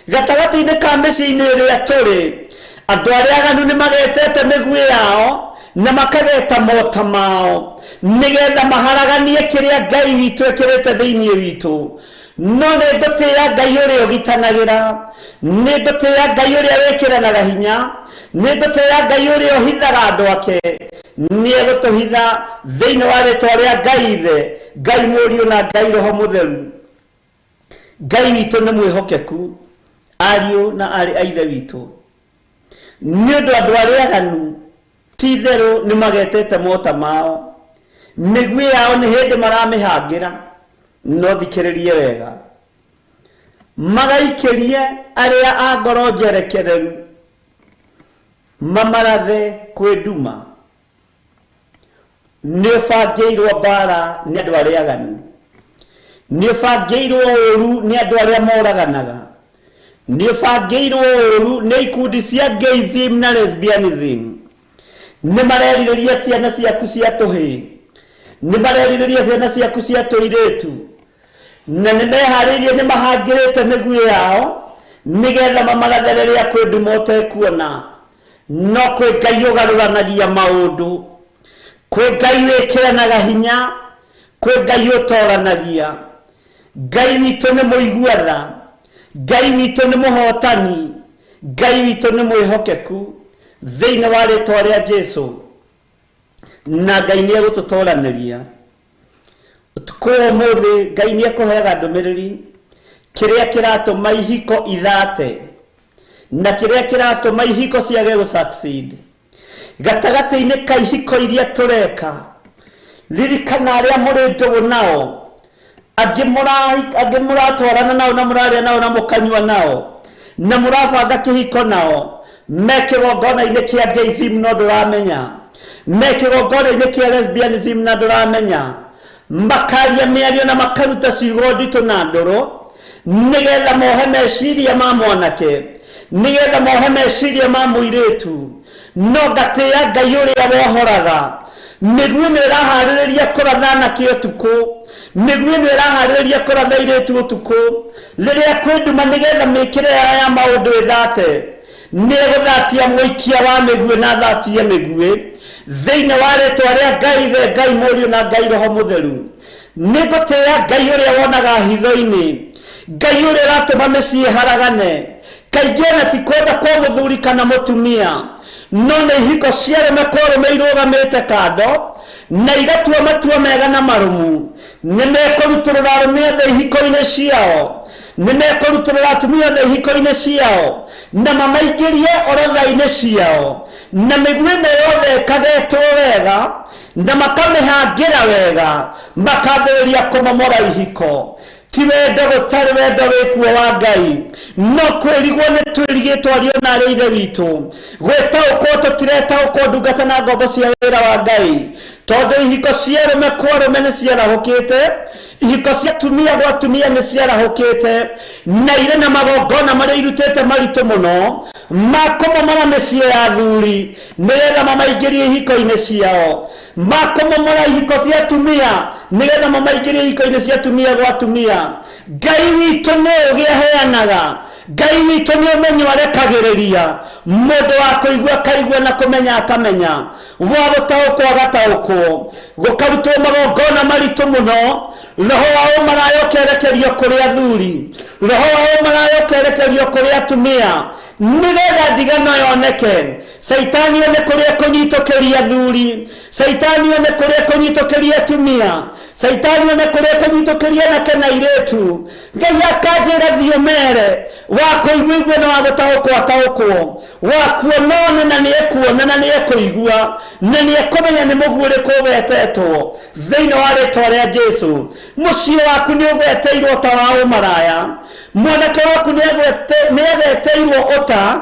gatagatĩ-inĩ ka mĩciĩ-inĩ ĩrĩa tũrĩ, andũ arĩa aganu nĩ magetete mĩguĩ yao na makageta mota mao, nĩgetha maharaganie kĩrĩa Ngai witũ ĩkĩrĩte thĩinĩ witũ. No nĩ ngũtĩĩa Ngai ũrĩa ũgitanagĩra, nĩ ngũtĩĩa Ngai ũrĩa wĩkĩranaga hinya, nĩ ngũtĩĩa Ngai ũrĩa ũhithaga andũ ake. Nĩ egũtũhitha thĩinĩ wa rĩtwa rĩa Ngai Ithe, Ngai Mũriũ na Ngai Roho Mũtheru. Ngai witũ nĩ mwĩhokeku, ariũ na arĩ a Ithe witũ, nĩ ũndũ andũ arĩa aganu ti-itherũ nĩ magetete mota mao, mĩguĩ yao nĩ hĩndĩ maramĩhangĩra. No thikĩrĩrie wega, magaikĩrie arĩa a ngoro njerekereru, mamarathe kwĩ nduma. Nĩ ũbangĩirwo mbara nĩ andũ arĩa aganu, nĩ ũbangĩirwo ũũru nĩ andũ arĩa moraganaga, nĩ ũbangĩirwo ũru nĩ ikundi cia gayism na lesbianism. Nĩ marerirĩria ciana ciaku cia tũhĩ, nĩ marerirĩria ciana ciaku cia tũirĩtu, na nĩ meharĩirie nĩ mahangĩrĩte mĩguĩ yao nĩgetha mamagathere rĩrĩa kwĩ nduma ũtekuona. No kwĩ Ngai ũgarũranagia maũndũ, kwĩ Ngai wĩkĩranaga hinya, kwĩ Ngai ũtoranagia. Ngai witũ nĩ mũigua tha, Ngai witũ nĩ mũhotani, Ngai witũ nĩ mwĩhokeku thĩinĩ wa rĩĩtwa rĩa Jesũ, na Ngai nĩ egũtũtoranĩria. Ũtukũ wa ũmũthĩ Ngai nĩ ekũheaga ndũmĩrĩri kĩrĩa kĩratũma ihiko ithate na kĩrĩa kĩratũma ihiko ciage gũ-succeed. Gatagatĩ-inĩ ka ihiko iria tũreka, ririkana arĩa mũrĩ ndũgũ nao, angĩ mũratwarana nao na mũrarĩa nao na mũkanyua nao na mũrabanga kĩhiko nao, me kĩgongona-inĩ kĩa gayism no ndũramenya, me kĩgongona-inĩ kĩa lesbianism na ndũramenya, makaria mĩario na makaruta ciugo nditũ na ndũrũ nĩgetha mohe meciria ma mwanake, nĩgetha mohe meciria ma mũirĩtu. No ngatĩĩa Ngai ũrĩa wohoraga. Mĩguĩ nĩ ĩraharĩrĩria kũratha anake ũtukũ, mĩguĩ nĩ ĩraharĩrĩria kũratha airĩtu ũtukũ rĩrĩa kwĩ nduma nĩgetha mĩkĩre ya maũndũ ĩthate. Nĩ egũthatia mũikia wa mĩguĩ na athatie mĩguĩ thĩinĩ wa rĩĩtwa rĩa Ngai Ithe, Ngai Mũriũ na Ngai Roho Mũtheru. Nĩ ngũtĩĩa Ngai ũrĩa wonaga hitho-inĩ, Ngai ũrĩa ũratũma mĩciĩ haragane. Kaingĩ ona ti kwenda kwa mũthuri kana mũtumia, no nĩ ihiko cia arũme kwa arũme irũgamĩte kando na igatua matua mega na marũmu. Nĩ mekũrutũrũra arũme othe ihiko-inĩ ciao, nĩ mekũrutũrũra atumia othe ihiko-inĩ ciao na mamaingĩrie orodha-inĩ ciao, na mĩguĩ yothe ĩkagetwo wega na makamĩhangĩra wega, makambĩrĩria kũmomora ihiko. Ti wendo gũtarĩ wendo wĩkuo wa Ngai, no kwĩrigwo nĩ twĩrigĩtwo arĩ ona arĩ ithe witũ. Gwĩtaũkwo tũtiretaũkwo ndungata na ngombo cia wĩra wa Ngai, tondũ ihiko cia arũme kwa arũme nĩ ciarahũkĩte, ihiko cia atumia gwa atumia nĩ ciarahũkĩte, na irĩ na magongona marĩa irutĩte maritũ mũno ma kũmomora mĩciĩ ya athuri nĩgetha mamaingĩrie ihiko-inĩ ciao, ma kũmomora ihiko cia atumia nĩgetha mamaingĩrie ihiko-inĩ cia atumia gwa atumia. Ngai witũ nĩ ũgĩ aheanaga, Ngai witũ nĩ ũmenyo arekagĩrĩria, mũndũ wa kũigua akaigua na kũmenya akamenya, wa gũtaũkwo agataũkwo, gũkarutwo magongona maritũ mũno. Roho wa ũmaraya ũkerekerio kũrĩ athuri, roho wa ũmaraya ũkerekerio kũrĩ atumia nĩgetha ndigano yoneke. Saitani nĩ kũrĩa kũnyitũkĩria athuri, Saitani nĩ kũrĩa kũnyitũkĩria atumia, Saitani nĩ kũrĩa kũnyitũkĩria anake na airĩtu. Ngai akanjĩra thiĩ mere wa kũigua na wa gũtaũkwo ataũkwo, wa kuona na nĩ ekuona na nĩ ekũigua na nĩ ekũmenya nĩ mũguĩ ũrĩkũ wetetwo thĩinĩ wa rĩĩtwa rĩa Jesũ. Mũciĩ waku nĩ ũgweteirwo ta wa ũmaraya, mwanake waku nĩ ageteirwo ũta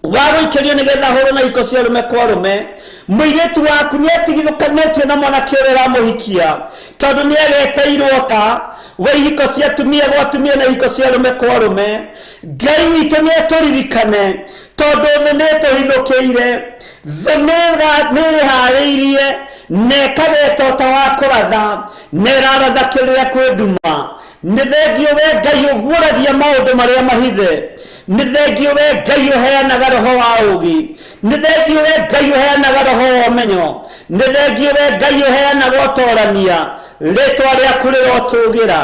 wa gũikĩrio nĩgetha hũrwo na ihiko cia arũme kwa arũme. Mũirĩtu waku nĩ atigithũkanĩtio na mwanake ũrĩa ũramũhikia, tondũ nĩ ageteirwo ta wa ihiko cia atumia gwa atumia na ihiko cia arũme kwa arũme. Ngai witũ nĩ etũririkane, tondũ thĩ nĩ tũhithũkĩire, thĩ nĩ ĩharĩirie na ĩkageta ta wa kũratha, na ĩraratha kĩrĩa kwĩ nduma. Nĩ thengio we Ngai ũguũragia maũndũ marĩa mahithe, nĩ thengio we Ngai ũheanaga roho wa ũũgĩ, nĩ thengio we Ngai ũheanaga roho wa ũmenyo, nĩ thengio we Ngai ũheanaga ũtorania. Rĩĩtwa rĩaku rĩrotũũgĩra,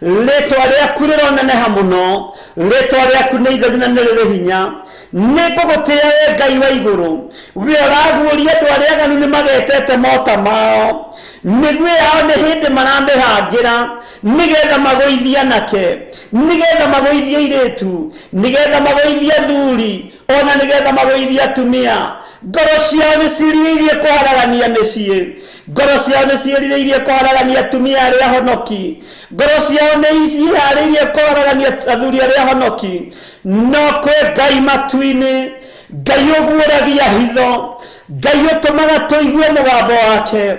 rĩĩtwa rĩaku rĩroneneha mũno, rĩĩtwa rĩaku nĩ itheru na nĩ rĩrĩ hinya. Nĩ ngũgũtĩĩa we Ngai wa igũrũ, we ũraguũria andũ arĩa aganu nĩ magetete mota mao, mĩguĩ yao nĩ hĩndĩ maramĩhangĩra nĩgetha magũithie anake, nĩgetha magũithie airĩtu, nĩgetha magũithie athuri, ona nĩgetha magũithie atumia. Ngoro ciao nĩ ciĩrirĩirie kũharagania mĩciĩ, ngoro ciao nĩ ciĩrirĩirie kũharagania atumia arĩa ahonoki, ngoro ciao nĩ ciĩharĩirie kũharagania athuri arĩa ahonoki. No kwĩ Ngai matu-inĩ, Ngai ũguũragia hitho, Ngai ũtũmaga tũigue mũgambo wake,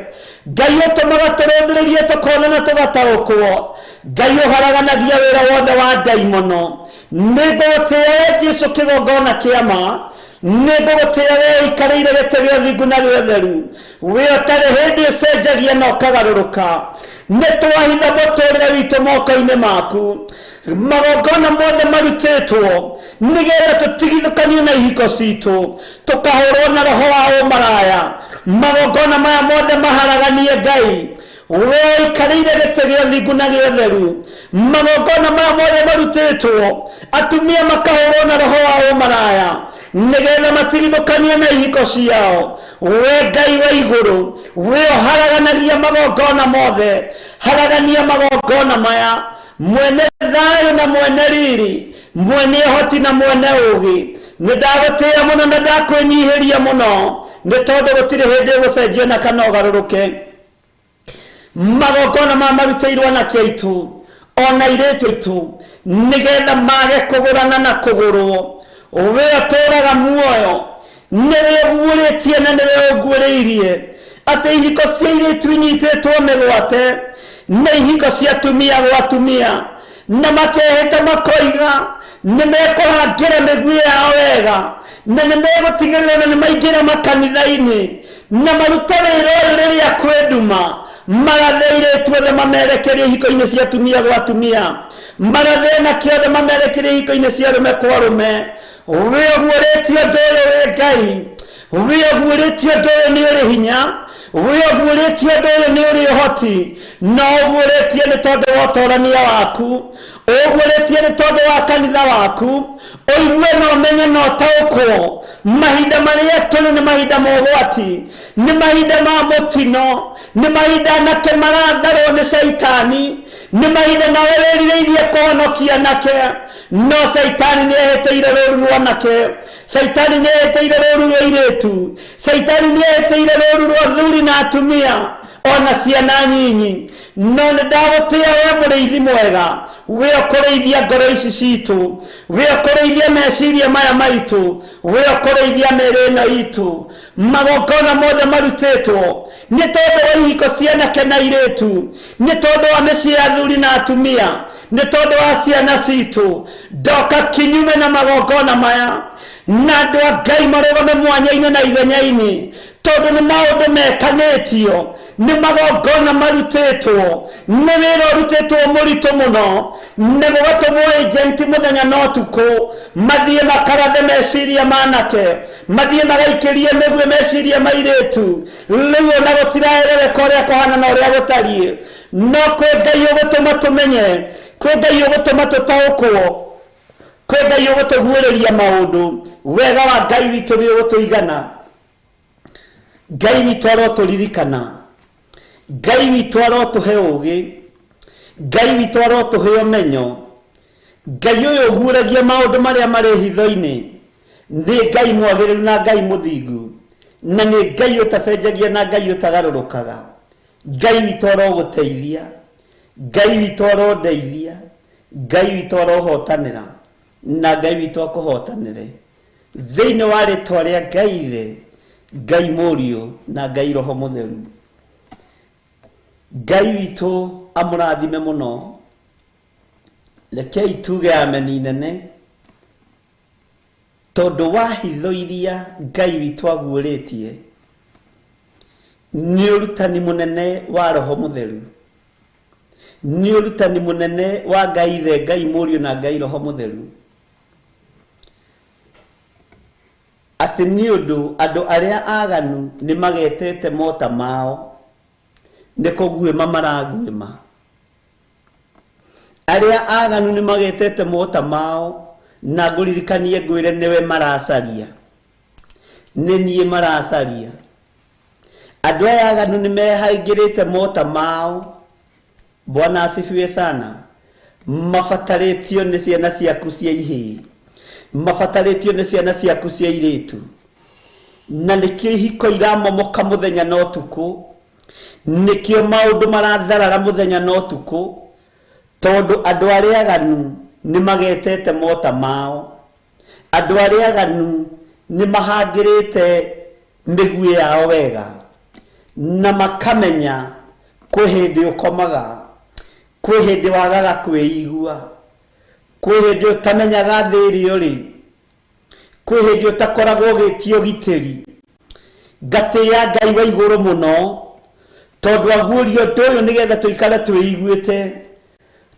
Ngai ũtũmaga tũrũthĩrĩrie tũkona na tũgataũkwo. Ngai ũharaganagia wĩra wothe wa ndaimono, nĩndũgũtĩĩa Jesũ kĩgongona kĩama, nĩndũgũtĩĩa we ikarĩire gĩtĩ gĩa thingu na gĩtheru, we ũtarĩ hĩndĩ ũcenjagia na ũkagarũrũka. Nĩtwahitha mũtũrĩre witũ moko-inĩ maku, magongona mothe marutĩtwo nĩgetha tũtigithũkanio na ihiko citũ, tũkahũrwo na roho wa ũmaraya. Magongona maya mothe maharaganie Ngai, we ikarĩire gĩtĩ gĩa thingu na gĩtheru. Magongona maya mothe marutĩtwo, atumia makahũrwo na roho wa ũmaraya nĩgetha matigithũkanio na ihiko ciao. We Ngai wa igũrũ, we ũharaganagia magongona mothe, haragania magongona maya, mwene thayũ na mwene riri, mwene ũhoti na mwene ũũgĩ. Nĩndagũtĩĩa mũno na ndakwĩnyihĩria mũno, nĩ tondũ gũtirĩ hĩndĩ ũgũcenjia na kana ũgarũrũke. Magongona maya marutĩirwo anake aitũ ona airĩtu aitũ nĩgetha mage kũgũrana na kũgũrwo. We ũtũũraga muoyo, nĩwe ũguũrĩtie na nĩwe ũguũrĩirie atĩ ihiko cia airĩtu inyitĩtwo mĩgwate na ihiko cia atumia gwa atumia, na makehĩta makoiga nĩmekũhangĩra mĩguĩ yao wega, na nĩmegũtigĩrĩra na nĩmaingĩra makanitha-inĩ na maruta wĩra ũyũ rĩrĩa kwĩ nduma, marathe airĩtu othe mamerekerie ihiko-inĩ cia atumia gwa atumia, marathe anake othe mamerekerie ihiko-inĩ cia arũme kwa arũme. We ũguũrĩtie ũndũ ũyũ wĩ Ngai, we ũguũrĩtie ũndũ ũyũ nĩ ũrĩ hinya, we ũguũrĩtie ũndũ ũyũ nĩ ũrĩ ũhoti, na ũguũrĩtie nĩ tondũ wa ũtorania waku, ũguũrĩtie nĩ tondũ wa kanitha waku. Ũigue na ũmenye na ũtaũkwo mahinda marĩa tũrĩ nĩ mahinda ma ũgwati, nĩ mahinda ma mũtino, nĩ mahinda anake maratharwo nĩ Saitani, nĩ mahinda nawe wĩrirĩirie kũhonokia anake, no Saitani nĩehĩtĩire rũũru rwa anake, Saitani nĩehĩtĩire rũũru rwa airĩtu, Saitani nĩehĩtĩire rũũru rwa athuri na atumia ona ciana nyinyi. No nĩndagũtĩĩa we mũrĩithi mwega, we ũkũrĩithia ngoro ici citũ, we ũkũrĩithia meciria maya maitũ, we ũkũrĩithia mĩĩrĩ ĩno itũ. Magongona mothe marutĩtwo nĩ tondũ wa ihiko cia anake na airĩtu, nĩ tondũ wa mĩciĩ ya athuri na atumia, nĩ tondũ wa ciana citũ. Ndoka kinyume na magongona maya, na andũ a Ngai marũgame mwanya-inĩ na ithenya-inĩ, tondũ nĩ maũndũ mekanĩtio, nĩ magongona marutĩtwo, nĩ wĩra ũrutĩtwo mũritũ mũno, nĩ gũgatũmwo agenti mũthenya na ũtukũ mathiĩ makarathe meciria ma anake, mathiĩ magaikĩrie mĩguĩ meciria ma airĩtu. Rĩu ona gũtiraerereka ũrĩa kũhana na ũrĩa gũtariĩ, no kwĩ Ngai ũgũtũma tũmenye, kwĩ Ngai ũgũtũma tũtaũkwo, kwĩ Ngai ũgũtũguũrĩria maũndũ. Wega wa Ngai witũ nĩ ũgũtũigana, Ngai witũ arotũririkana, Ngai witũ arotũhe ũũgĩ, Ngai witũ arotũhe ũmenyo. Ngai ũyũ ũguũragia maũndũ marĩa marĩ hitho-inĩ nĩ Ngai mwagĩrĩru na Ngai mũthingu, na nĩ Ngai ũtacenjagia na Ngai ũtagarũrũkaga. Ngai witũ arogũteithia, Ngai witũ arondeithia, Ngai witũ arohotanĩra, na Ngai witũ akũhotanĩre thĩinĩ wa rĩtwa rĩa Ngai Ithe, Ngai Mũriũ na Ngai Roho Mũtheru. Ngai witũ amũrathime mũno. Rekei tuge ameni nene, tondũ wa hitho iria Ngai witũ aguũrĩtie nĩ ũrutani mũnene wa Roho Mũtheru, nĩ ũrutani mũnene wa Ngai Ithe, Ngai Mũriũ na Ngai Roho Mũtheru, atĩ nĩ ũndũ andũ arĩa aganu nĩ magetete mota mao nĩ kũguĩma maraguĩma. Arĩa aganu nĩ magetete mota mao, na ngũririkanie ngwĩre nĩwe maracaria, nĩ niĩ maracaria. Andũ aya aganu nĩ mehaingĩrĩte mota mao. Bwana asifiwe sana. Mabatarĩtio nĩ ciana ciaku cia ihĩĩ, mabatarĩtio nĩ ciana ciaku cia airĩtu, na nĩkĩo ihiko iramomoka mũthenya na ũtukũ, nĩkĩo maũndũ maratharara mũthenya na ũtukũ, tondũ andũ arĩa aganu nĩ magetete mota mao. Andũ arĩa aganu nĩ mahangĩrĩte mĩguĩ yao wega, na makamenya kwĩ hĩndĩ ũkomaga, kwĩ hĩndĩ wagaga kwĩigua, kwĩ hĩndĩ ũtamenyaga thĩ ĩrĩ ũrĩ, kwĩ hĩndĩ ũtakoragwo ũgĩtio gitĩri. Ngatĩĩa Ngai wa igũrũ mũno tondũ aguũria ũndũ ũyũ nĩgetha tũikare twĩiguĩte,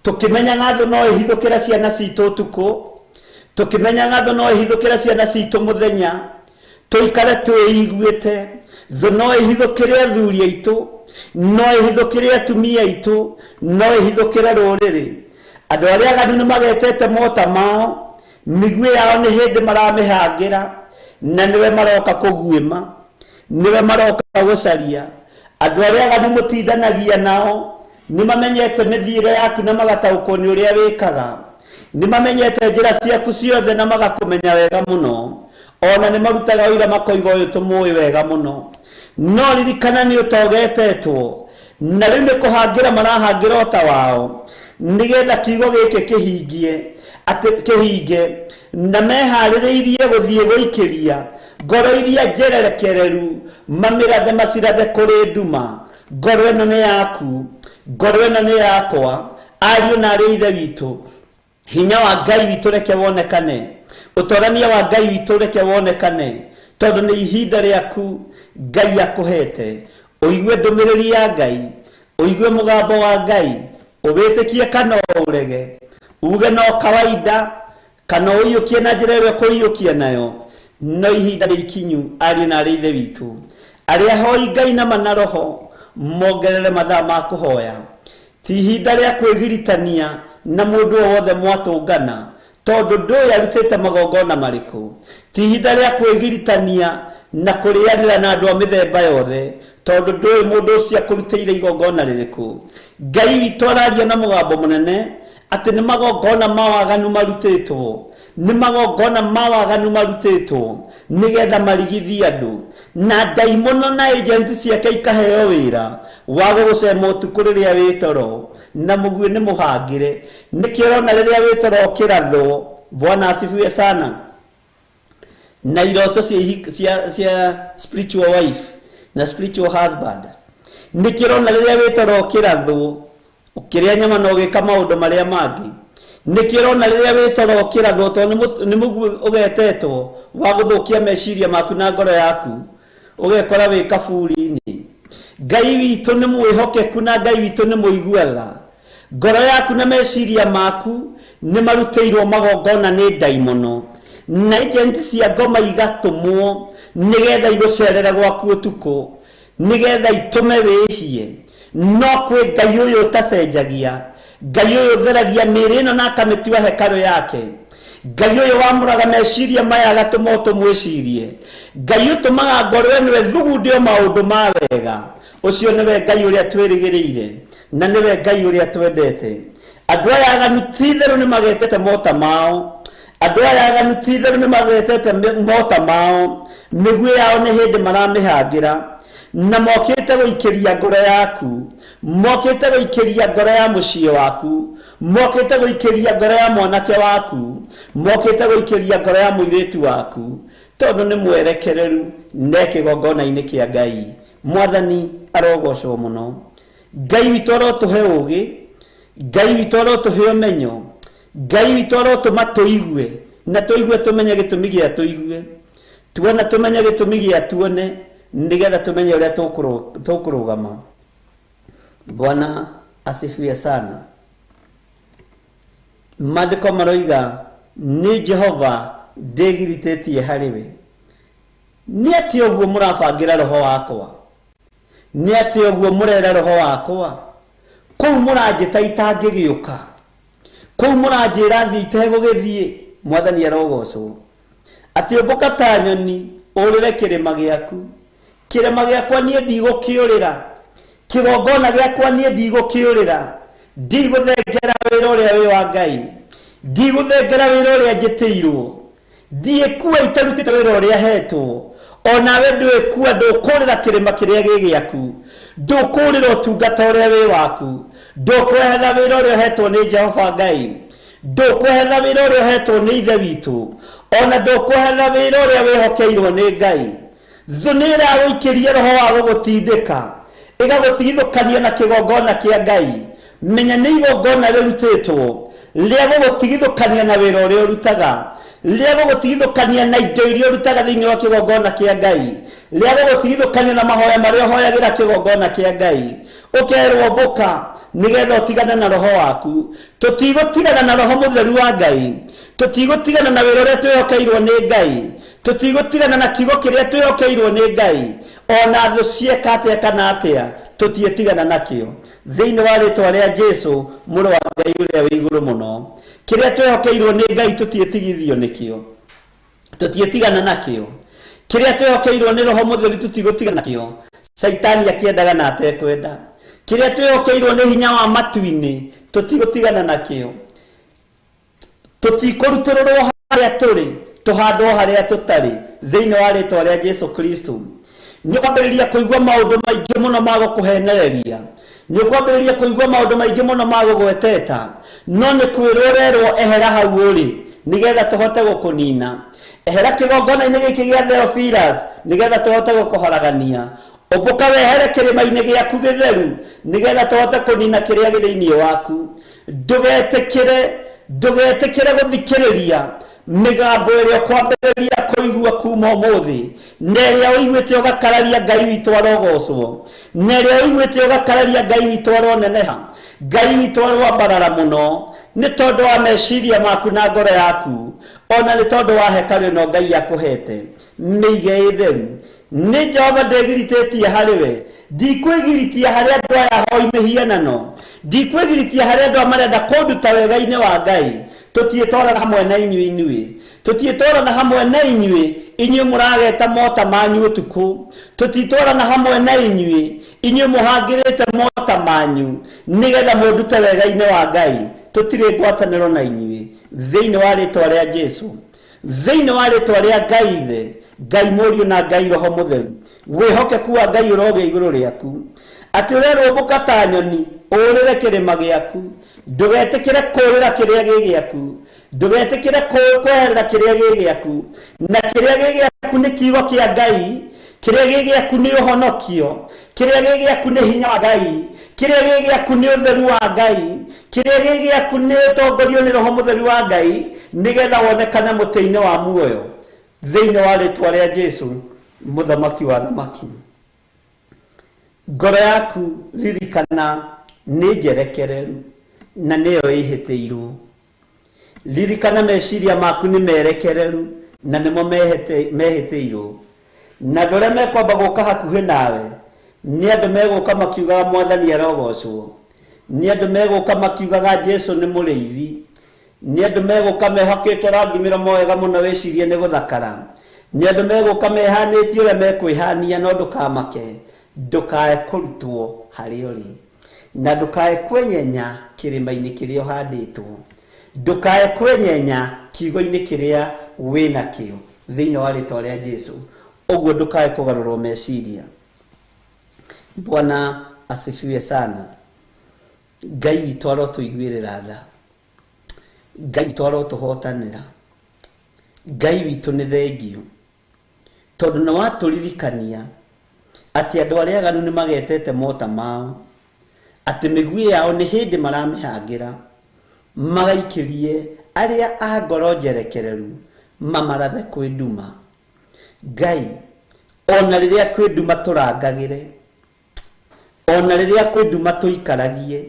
tũkĩmenyaga thũ no ĩhithũkĩra ciana citũ ũtukũ, tũkĩmenyaga thũ no ĩhithũkĩra ciana citũ mũthenya, tũikare twĩiguĩte. Thũ no ĩhithũkĩre athuri aitũ, no ĩhithũkĩre atumia aitũ, no ĩhithũkĩre rũrĩrĩ. Andũ arĩa aganu nĩ magetete mota mao, mĩguĩ yao nĩ hĩndĩ maramĩhangĩra, na nĩwe maroka kũguĩma, nĩwe maroka gũcaria. Andũ arĩa aganu mũtindanagia nao, nĩ mamenyete mĩthiĩre yaku na magataũkwo nĩ ũrĩa wĩkaga, nĩ mamenyete njĩra ciaku ciothe na magakũmenya wega mũno, ona nĩ marutaga ũira makoiga ũyũ tũmũĩ wega mũno. No ririkana nĩ ũtogetetwo, na rĩu nĩ kũhangĩra marahangĩra ota wao, nĩgetha kiugo gĩkĩ kĩhinge, na meharĩrĩirie gũthiĩ gũikĩria ngoro iria njererekereru, mamĩrathe macirathe kũrĩ nduma. Ngoro ĩno nĩ yaku, ngoro ĩno nĩ yakwa, ariũ na arĩ ithe witũ. Hinya wa Ngai witũ reke wonekane, ũtorania wa Ngai witũ reke wonekane, tondũ nĩ ihinda rĩaku Ngai akũhete. Ũigue ndũmĩrĩri ya Ngai, ũigue mũgambo wa Ngai, ũwĩtĩkie kana ũrege, uge no kawaida kana ũiyũkie na njĩra ĩrĩa ũkũiyũkia nayo. No ihinda rĩikinyu ariũ na arĩ ithe witũ, arĩa hoi Ngai na manaroho mongerere mathaa ma kũhoya. Ti ihinda rĩa kwĩgiritania na mũndũ o wothe mwatũngana, tondũ ndũĩ arutĩte magongona marĩkũ. Ti ihinda rĩa kwĩgiritania na kũrĩanĩra na andũ a mĩthemba yothe, tondũ ndũĩ mũndũ ũcio akũrutĩire igongona rĩrĩkũ. Ngai witũ araria na mũgambo mũnene atĩ nĩ magongona ma waganu marutĩtwo, nĩ magongona ma waganu marutĩtwo nĩgetha marigithie andũ, na ndaimono na agenti ciake ikaheo wĩra wa gũgũcema ũtukũ rĩrĩa wĩ toro, na mũguĩ nĩ mũhangĩre. Nĩkĩo ũrona rĩrĩa wĩ toro ũkĩrathwo, Bwana asifiwe sana, na iroto cia spiritual wife na spiritual husband. Nĩkĩo ũrona rĩrĩa wĩ toro ũkĩrathwo, ũkĩrĩa nyama na ũgĩka maũndũ marĩa mangĩ. Nĩkĩo ũrona rĩrĩa wĩ toro ũkĩrathwo tondũ nĩ mũguĩ ũgetetwo wa gũthũkia meciria maku na ngoro yaku, ũgekora wĩ kaburi-inĩ. Ngai witũ nĩ mwĩhokeku na Ngai witũ nĩ mũiguatha. Ngoro yaku na meciria maku nĩ marutĩirwo magongona nĩ ndaimono, na agenti cia ngoma igatũmwo nĩgetha igũcerere gwaku ũtukũ, nĩgetha itũme wĩhie. No kwĩ Ngai ũyũ ũtacenjagia, Ngai ũyũ ũtheragia mĩĩrĩ ĩno na akamĩtua hekarũ yake. Ngai ũyũ wamũraga meciria maya agatũma ũtũmwĩcirie. Ngai ũtũmaga ngoro ĩno ĩthugundio maũndũ ma wega. Ũcio nĩwe Ngai ũrĩa twĩrĩgĩrĩire, na nĩwe Ngai ũrĩa twendete. Andũ aya aganu ti-itherũ nĩ magetete mota mao, andũ aya aganu ti-itherũ nĩ magetete mota mao, mĩguĩ yao nĩ hĩndĩ maramĩhangĩra, na mokĩte gũikĩria ngoro yaku, mokĩte gũikĩria ngoro ya mũciĩ waku, mokĩte gũikĩria ngoro ya mwanake waku, mokĩte gũikĩria ngoro ya mũirĩtu waku, tondũ nĩ mwerekereru na kĩgongona-inĩ kĩa Ngai. Mwathani arogocwo mũno. Ngai witũ arotũhe ũũgĩ, Ngai witũ arotũhe ũmenyo, Ngai witũ arotũma tũigue, na tũigue tũmenye gĩtũmi gĩa tũigue, tuona tũmenye gĩtũmi gĩa tuone, nĩgetha tũmenye ũrĩa tũkũrũgama. Bwana asifiwe sana. Maandĩko maroiga nĩ Jehova ndĩgiritĩtie harĩwe. Nĩ atĩ ũguo mũrabangĩra roho wakwa, nĩ atĩ ũguo mũrera roho wakwa, kũu mũranjĩta itangĩgĩũka, kũu mũranjĩra thiĩ itegũgĩthiĩ. Mwathani arogocwo. Atĩ ũmbũka ta nyoni ũrĩre kĩrĩma gĩaku, kĩrĩma gĩakwa niĩ ndigũkĩũrĩra, kĩgongona gĩakwa niĩ ndigũkĩũrĩra, ndigũthengera wĩra ũrĩa wĩ wa Ngai, ndigũthengera wĩra ũrĩa njĩtĩirwo, ndiĩkua itarutĩte wĩra ũrĩa hetwo. Onawe ndwĩkua, ndũkũrĩra kĩrĩma kĩrĩa gĩ gĩaku, ndũkũrĩra ũtungata ũrĩa wĩ waku, ndũkweherera wĩra ũrĩa ũhetwo nĩ Jehova Ngai, ndũkweherera wĩra ũrĩa ũhetwo nĩ ithe witũ, ona ndũkweherera wĩra ũrĩa wĩhokeirwo nĩ Ngai. Thũ nĩ ĩragũikĩria roho wa gũgũtindĩka, ĩgagũtigithũkania na kĩgongona kĩa Ngai. Menya nĩ igongona rĩrutĩtwo rĩa gũgũtigithũkania na wĩra ũrĩa ũrutaga, rĩa gũgũtigithũkania na indo iria ũrutaga thĩinĩ wa kĩgongona kĩa Ngai, rĩa gũgũtigithũkania na mahoya marĩa ũhoyagĩra kĩgongona kĩa Ngai. Ũkerwo mbũka nĩgetha ũtigane na roho waku. Tũtigũtigana na roho mũtheru wa Ngai, tũtigũtigana na wĩra ũrĩa twĩhokeirwo nĩ Ngai, tũtigũtigana na kiugo kĩrĩa twĩhokeirwo nĩ Ngai, ona thũ cieka atĩa kana atĩa tũtiĩtigana nakĩo thĩinĩ wa rĩtwa rĩa Jesũ mũrũ wa Ngai ũrĩa wĩ igũrũ mũno. Kĩrĩa twĩhokeirwo nĩ Ngai tũtiĩtigithio nĩkĩo, tũtiĩtigana nakĩo. Kĩrĩa twĩhokeirwo nĩ roho mũtheru tũtigũtigana nakĩo, Saitani akĩendaga na atekwenda. Kĩrĩa twĩhokeirwo nĩ hinya wa matu-inĩ tũtigũtigana nakĩo. Tũtikũrutũrũrwo harĩa tũrĩ, tũhandwo harĩa tũtarĩ thĩinĩ wa rĩtwa rĩa Jesũ Kristo. Nĩ kwambĩrĩria kũigua maũndũ maingĩ mũno ma gũkũhenereria, nĩ kwambĩrĩria kũigua maũndũ maingĩ mũno ma gũgweteta, no nĩ kwĩrwo ũrerwo ehera hau ũrĩ nĩgetha tũhote gũkũnina. Ehera kĩgongona-inĩ gĩkĩ gĩa Theophilus nĩgetha tũhote gũkũharagania. Ũmbũka wehere kĩrĩma-inĩ gĩaku gĩtheru nĩgetha tũhote kũnina kĩrĩa gĩ thĩinĩ waku. Ndũgetĩkĩre gũthikĩrĩria mĩgambo ĩrĩa kwambĩrĩria kũigua kuma ũmũthĩ, na ĩrĩa ũiguĩte ũgakararia Ngai witũ arogocwo, na ĩrĩa ũiguĩte ũgakararia Ngai witũ aroneneha, Ngai witũ arwambarara mũno nĩ tondũ wa meciria maku na ngoro yaku, ona nĩ tondũ wa hekarũ ĩno Ngai akũhete. Mĩige ĩtheru. Nĩ Jehova ndĩgiritĩtie harĩwe, ndikwĩgiritia harĩ andũ aya hoi mĩhianano, ndikwĩgiritia harĩ andũ marenda kũnduta wega-inĩ wa Ngai. Tũtiĩtwarana hamwe na inyuĩ, tũtiĩtwarana hamwe na inyuĩ mũrageta mota manyu ũtukũ, tũtiĩtwarana hamwe na inyuĩ mũhangĩrĩte mota manyu nĩgetha mũndute wega-inĩ wa Ngai. Tũtirĩ ngwatanĩro na inyuĩ thĩinĩ wa rĩtwa rĩa Jesũ, thĩinĩ wa rĩtwa rĩa Ngai Ithe, Ngai Mũriũ na Ngai Roho Mũtheru. Wĩhokeku wa Ngai ũrogĩa igũrũ rĩaku, atĩ ũrerwo mbũka ta nyoni ũrĩre kĩrĩma gĩaku. Ndũgetĩkĩre kũrĩra kĩrĩa gĩ gĩaku, ndũgetĩkĩre kweherera kĩrĩa gĩ gĩaku, na kĩrĩa gĩ gĩaku nĩ kiugo kĩa Ngai, kĩrĩa gĩ gĩaku nĩ ũhonokio, kĩrĩa gĩ gĩaku nĩ hinya wa Ngai, kĩrĩa gĩ gĩaku nĩ ũtheru wa Ngai, kĩrĩa gĩ gĩaku nĩ ũtongorio nĩ Roho Mũtheru wa Ngai, nĩgetha wonekane mũtĩ-inĩ wa muoyo thĩinĩ wa rĩtwa rĩa Jesũ mũthamaki wa thamaki. Ngoro yaku ririkana nĩ njerekereru na nĩyo ĩhĩtĩirwo. Ririkana meciria maku nĩ merekereru na nĩmo mehĩtĩirwo. Na andũ arĩa mekwamba gũka hakuhĩ nawe nĩ andũ megũka makiugaga Mwathani arogocwo, nĩ andũ megũka makiugaga Jesũ nĩ mũrĩithi, nĩ andũ megũka mehokĩtwo rangi mĩromo wega mũno wĩcirie nĩ gũthakara, nĩ andũ megũka mehanĩtie ũrĩa mekwĩhania. No ndũkamake, ndũkae kũrutwo harĩa ũrĩ, na ndũkae kwenyenya kĩrĩma-inĩ kĩrĩa ũhandĩtwo, ndũkae kwenyenya kiugo-inĩ kĩrĩa wĩnakĩo thĩinĩ wa rĩtwa rĩa Jesũ. Ũguo ndũkae kũgarũrwo meciria. Bwana asifiwe sana. Ngai witũ arotũiguĩrĩra tha, Ngai witũ arotũhotanĩra, Ngai witũ nĩ thengio tondũ nĩ watũririkania atĩ andũ arĩa aganu nĩ magetete mota mao, atĩ mĩguĩ yao nĩ hĩndĩ maramĩhangĩra magaikĩrie arĩa a ngoro njerekereru mamarathe kwĩ nduma. Ngai, ona rĩrĩa kwĩ nduma tũrangagĩre, ona rĩrĩa kwĩ nduma tũikaragie,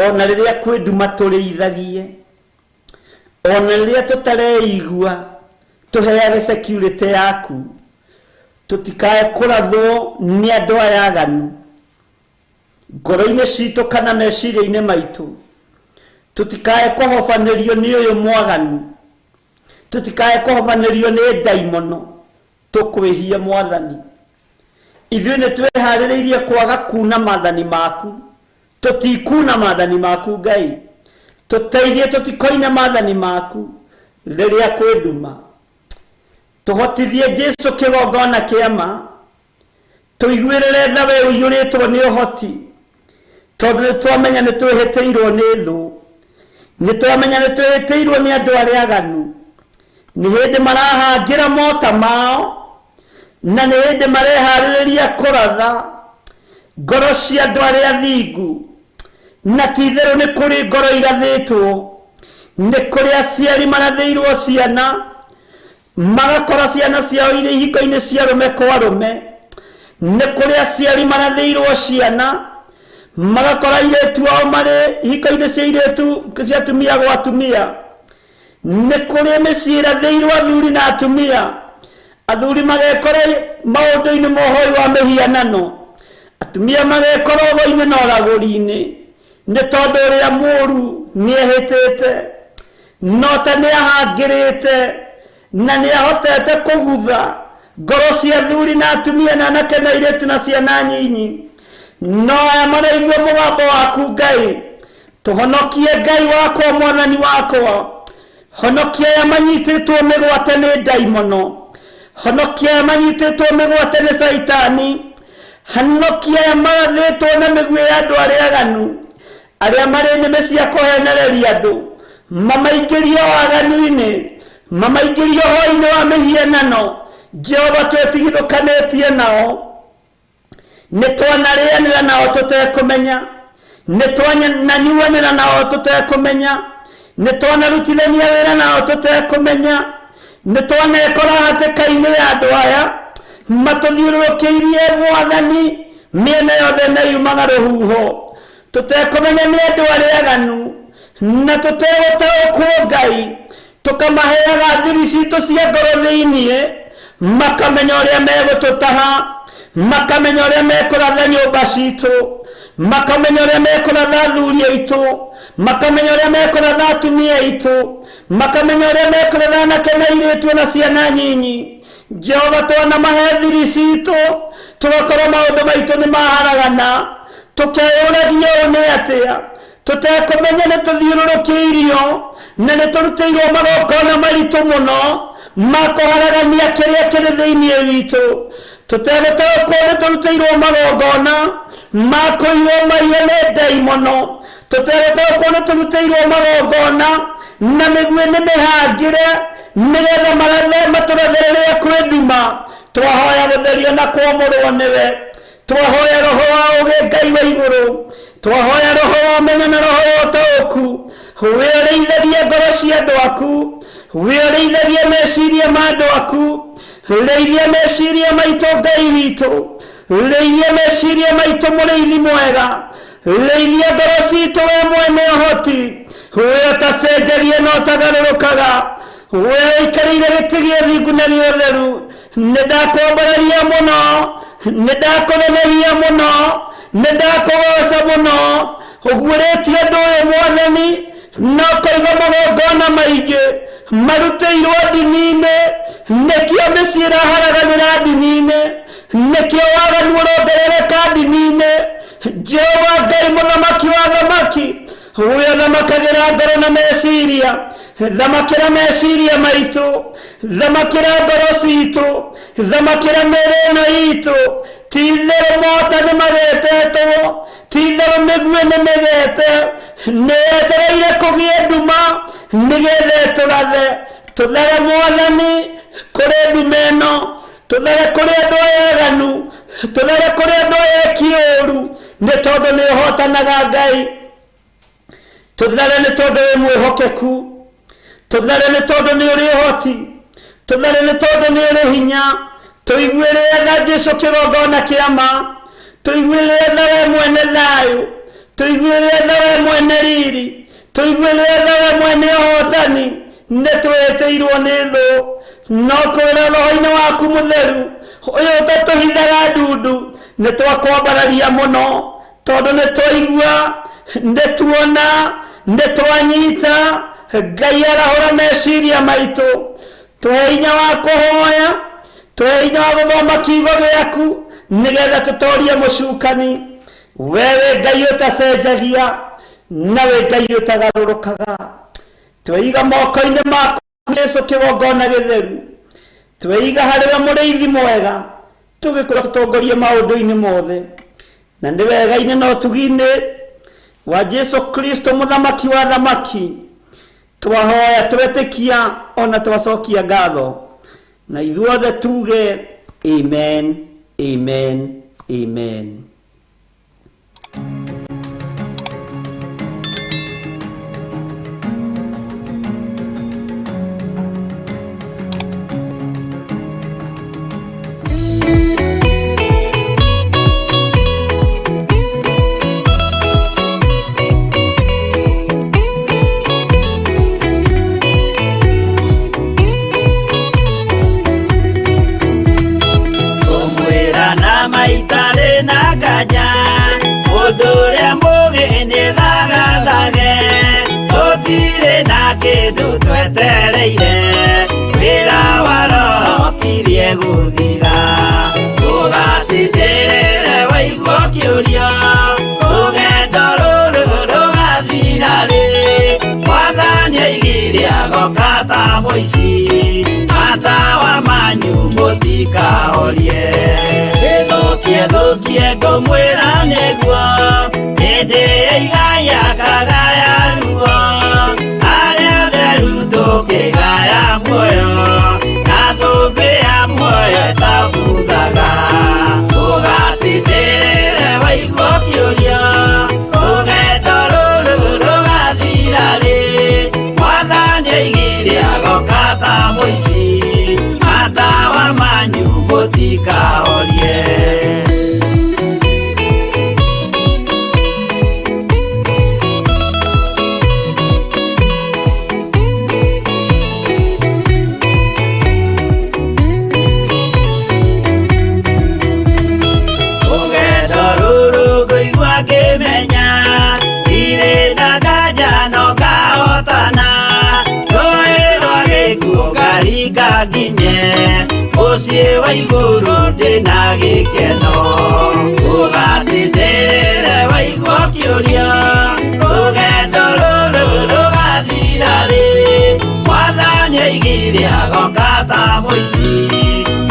ona rĩrĩa kwĩ nduma tũrĩithagie, ona rĩrĩa tũtareigua tũheage security yaku, tũtikae kũrathwo nĩ andũ aya aganu ngoro-inĩ citũ kana meciria-inĩ maitũ. Tũtikae kũhobanĩrio nĩ ũyũ mwaganu, tũtikae kũhobanĩrio nĩ ndaimono. Tũkwĩhie Mwathani, ithuĩ nĩ twĩharĩrĩirie kwaga kuna maathani maku, tũtikuna maathani maku Ngai. Tũteithie tũtikoine maathani maku rĩrĩa kwĩ nduma. Tũhotithie Jesũ kĩgongona kĩama, tũiguĩrĩre tha we ũiyũrĩtwo nĩ ũhoti, tondũ nĩ twamenya nĩ twĩhĩtĩirwo nĩ thũ, nĩ twamenya nĩ twĩhĩtĩirwo nĩ andũ arĩa aganu. Nĩ hĩndĩ marahangĩra mota mao, na nĩ hĩndĩ mareharĩrĩria kũratha ngoro cia andũ arĩa athingu. na titherũ nĩ kũrĩ ngoro irathĩtwo, nĩ kũrĩ aciari marathĩirwo ciana magakora ciana ciao irĩ ihingo-inĩ cia rũme kwa rũme, nĩ kũrĩ aciari marathĩirwo ciana magakora airĩtu ao marĩ ihingo-inĩ cia airĩtu cia atumia gwa atumia, nĩ kũrĩ mĩciĩ ĩrathĩirwo athuri na atumia, athuri magekora maũndũ-inĩ ma ũhoi wa mĩhianano, atumia magekora ũhoi-inĩ na ũragũri-inĩ, nĩ tondũ ũrĩa mũũru nĩehĩtĩte no ta nĩahangĩrĩte na nĩahotete kũgutha ngoro cia athuri na atumia na anake na airĩtu na ciana nyinyi. No aya maraigua mũgambo waku Ngai, tũhonokie Ngai wakwa, Mwathani wakwa, honokia aya manyitĩtwo mĩgwate nĩ ndaimono, honokia aya manyitĩtwo mĩgwate nĩ Saitani, honokia aya marathĩtwo na mĩguĩ ya andũ arĩa aganu, arĩa marĩ nĩmĩ cia kũhenereria andũ, mamaingĩrie waganu-inĩ, mamaingĩrie ũhoi-inĩ wa mĩhianano. Jehova twĩtigithũkanĩtie nao, nĩtwanarĩanĩra nao tũtekũmenya, nĩtwananyuanĩra nao tũtekũmenya, nĩtwanarutithania wĩra nao tũtekũmenya, nĩtwanekora hatĩka-inĩ ya andũ aya matũthiũrũrũkĩirie Mwathani mĩena yothe na yumaga rũhuho, tũtekũmenya nĩ andũ arĩa aganu na tũtegũtaũkwo Ngai, tũkamaheaga thiri citũ cia ngoro thĩiniĩ, makamenya ũrĩa megũtũtaha, makamenya ũrĩa mekũratha nyũmba citũ, makamenya ũrĩa mekũratha athuri aitũ, makamenya ũrĩa mekũratha atumia aitũ, makamenya ũrĩa mekũratha anake na airĩtu na ciana nyinyi. Jehova twanamahe thiri citũ, tũgakorwo maũndũ maitũ nĩ maharagana, tũkeyũragia ũũ nĩ atĩa, tũtekũmenya nĩ tũthiũrũrũkĩirio na nĩ tũrutĩirwo magongona maritũ mũno ma kũharagania kĩrĩa kĩrĩ thĩiniĩ witũ, tũtegũtaũkwo nĩ tũrutĩirwo magongona ma kũiywo maiya nĩ ndaimono, tũtegũtaũkwo nĩ tũrutĩirwo magongona na mĩguĩ nĩ mĩhangĩre nĩgetha matũratherere kwĩ nduma. Twahoya gũtherio na kwamũrwo nĩwe, twahoya roho wa ũgĩ Ngai wa igũrũ, twahoya roho wa ũmenyo na roho wa ũtaũku, wĩrĩitharie ngoro cia andũ aku, wĩrĩitharie meciria ma andũ aku, rĩithia meciria maitũ Ngai witũ, rĩithia meciria maitũ mũrĩithi mwega, rĩithia ngoro citũ we mwene ũhoti, we ũtacenjagia na ũtagarũrũkaga, we ũikarĩire gĩtĩ gĩa thingu na gĩa ũtheru. Nĩndakwambararia mũno, nĩndakũnenehia mũno, nĩndakũgoca mũno, ũguũrĩtie andũ ũyũ Mwathani na ũkaiga magongona maingĩ marutĩirwo ndini-inĩ, nĩkĩo mĩciĩ ĩraharaganĩra ndini-inĩ, nĩkĩo waganu ũrongerereka ndini-inĩ. Jehova Ngai mũthamaki wa thamaki, we ũthamakagĩra ngoro na meciria, thamakĩra meciria maitũ, thamakĩra ngoro citũ, thamakĩra mĩĩrĩ ĩno itũ. Ti-itherũ mota nĩ magetetwo, ti-itherũ mĩguĩ nĩ mĩgete, nĩyetereire kũgĩe nduma nĩgetha ĩtũrathe. Tũthere Mwathani kũrĩ nduma ĩno, tũthere kũrĩ andũ aya aganu, tũthere kũrĩ andũ aya eki ũũru, nĩ tondũ nĩ ũhotanaga Ngai. Tũthere nĩ tondũ wĩ mwĩhokeku, tũthere nĩ tondũ nĩ ũrĩ ũhoti, tũthere nĩ tondũ nĩ ũrĩ hinya. Tũiguĩrĩre tha Jesũ kĩgongona kĩa ma, tũiguĩrĩre tha we mwene thayũ, tũiguĩrĩre tha we mwene riri, tũiguĩrĩre tha we mwene ũhotani. Nĩ twĩtĩirwo nĩ thũ, no kwĩra roho-inĩ waku mũtheru ũyũ ũtatũhithaga ndundu, nĩ twakwambararia mũno, tondũ nĩ twaigua, nĩ tuona, nĩ twanyita. Ngai arahũra meciria maitũ, tũhe hinya wa kũhoya, tũhe hinya wa gũthoma kiugo gĩaku nĩgetha tũtorie mũcukani. Wewe Ngai ũtacenjagia, nawe Ngai ũtagarũrũkaga. Tweiga moko-inĩ maku Jesũ kĩgongona gĩtheru, tweiga harĩwe mũrĩithi mwega, tũgĩkũra tũtongorie maũndũ-inĩ mothe, na nĩ wega-inĩ na ũtugi-inĩ wa Jesũ Kristo mũthamaki wa thamaki. Twahoya twetĩkia ona twacokia ngatho, na ithuothe tuge amen, amen, amen. kindu twetereire wira wa roho kirie guthira ugatindĩrĩre waigua kiũria rũgendo rũrũ rũgathira rĩ mwathani aigire agoka ta mũici matawa manyu mũtikahorie gĩthũkie ngũmwĩra nĩguo hĩndĩ ĩigaya kagaya ruo arĩa theru tũkĩgaya muoyo na thũmbĩ ya muoyo ĩtabuthaga ũgatindĩrĩre waigua kĩũria rũgendo rũrũ rũgathira rĩ mwathani aigire agoka ta mũici matawa manyu mũtikahorie ngĩmenya irĩ na nganja no ngahotana rũĩ rwa gĩkuũ ngaringa nginye mũciĩ wa igũrũ ndĩna gĩkeno ũgatindĩrĩre waigua kĩũria rũgendo rũrũ rũgathira rĩ mwathani aigire agoka ta mũici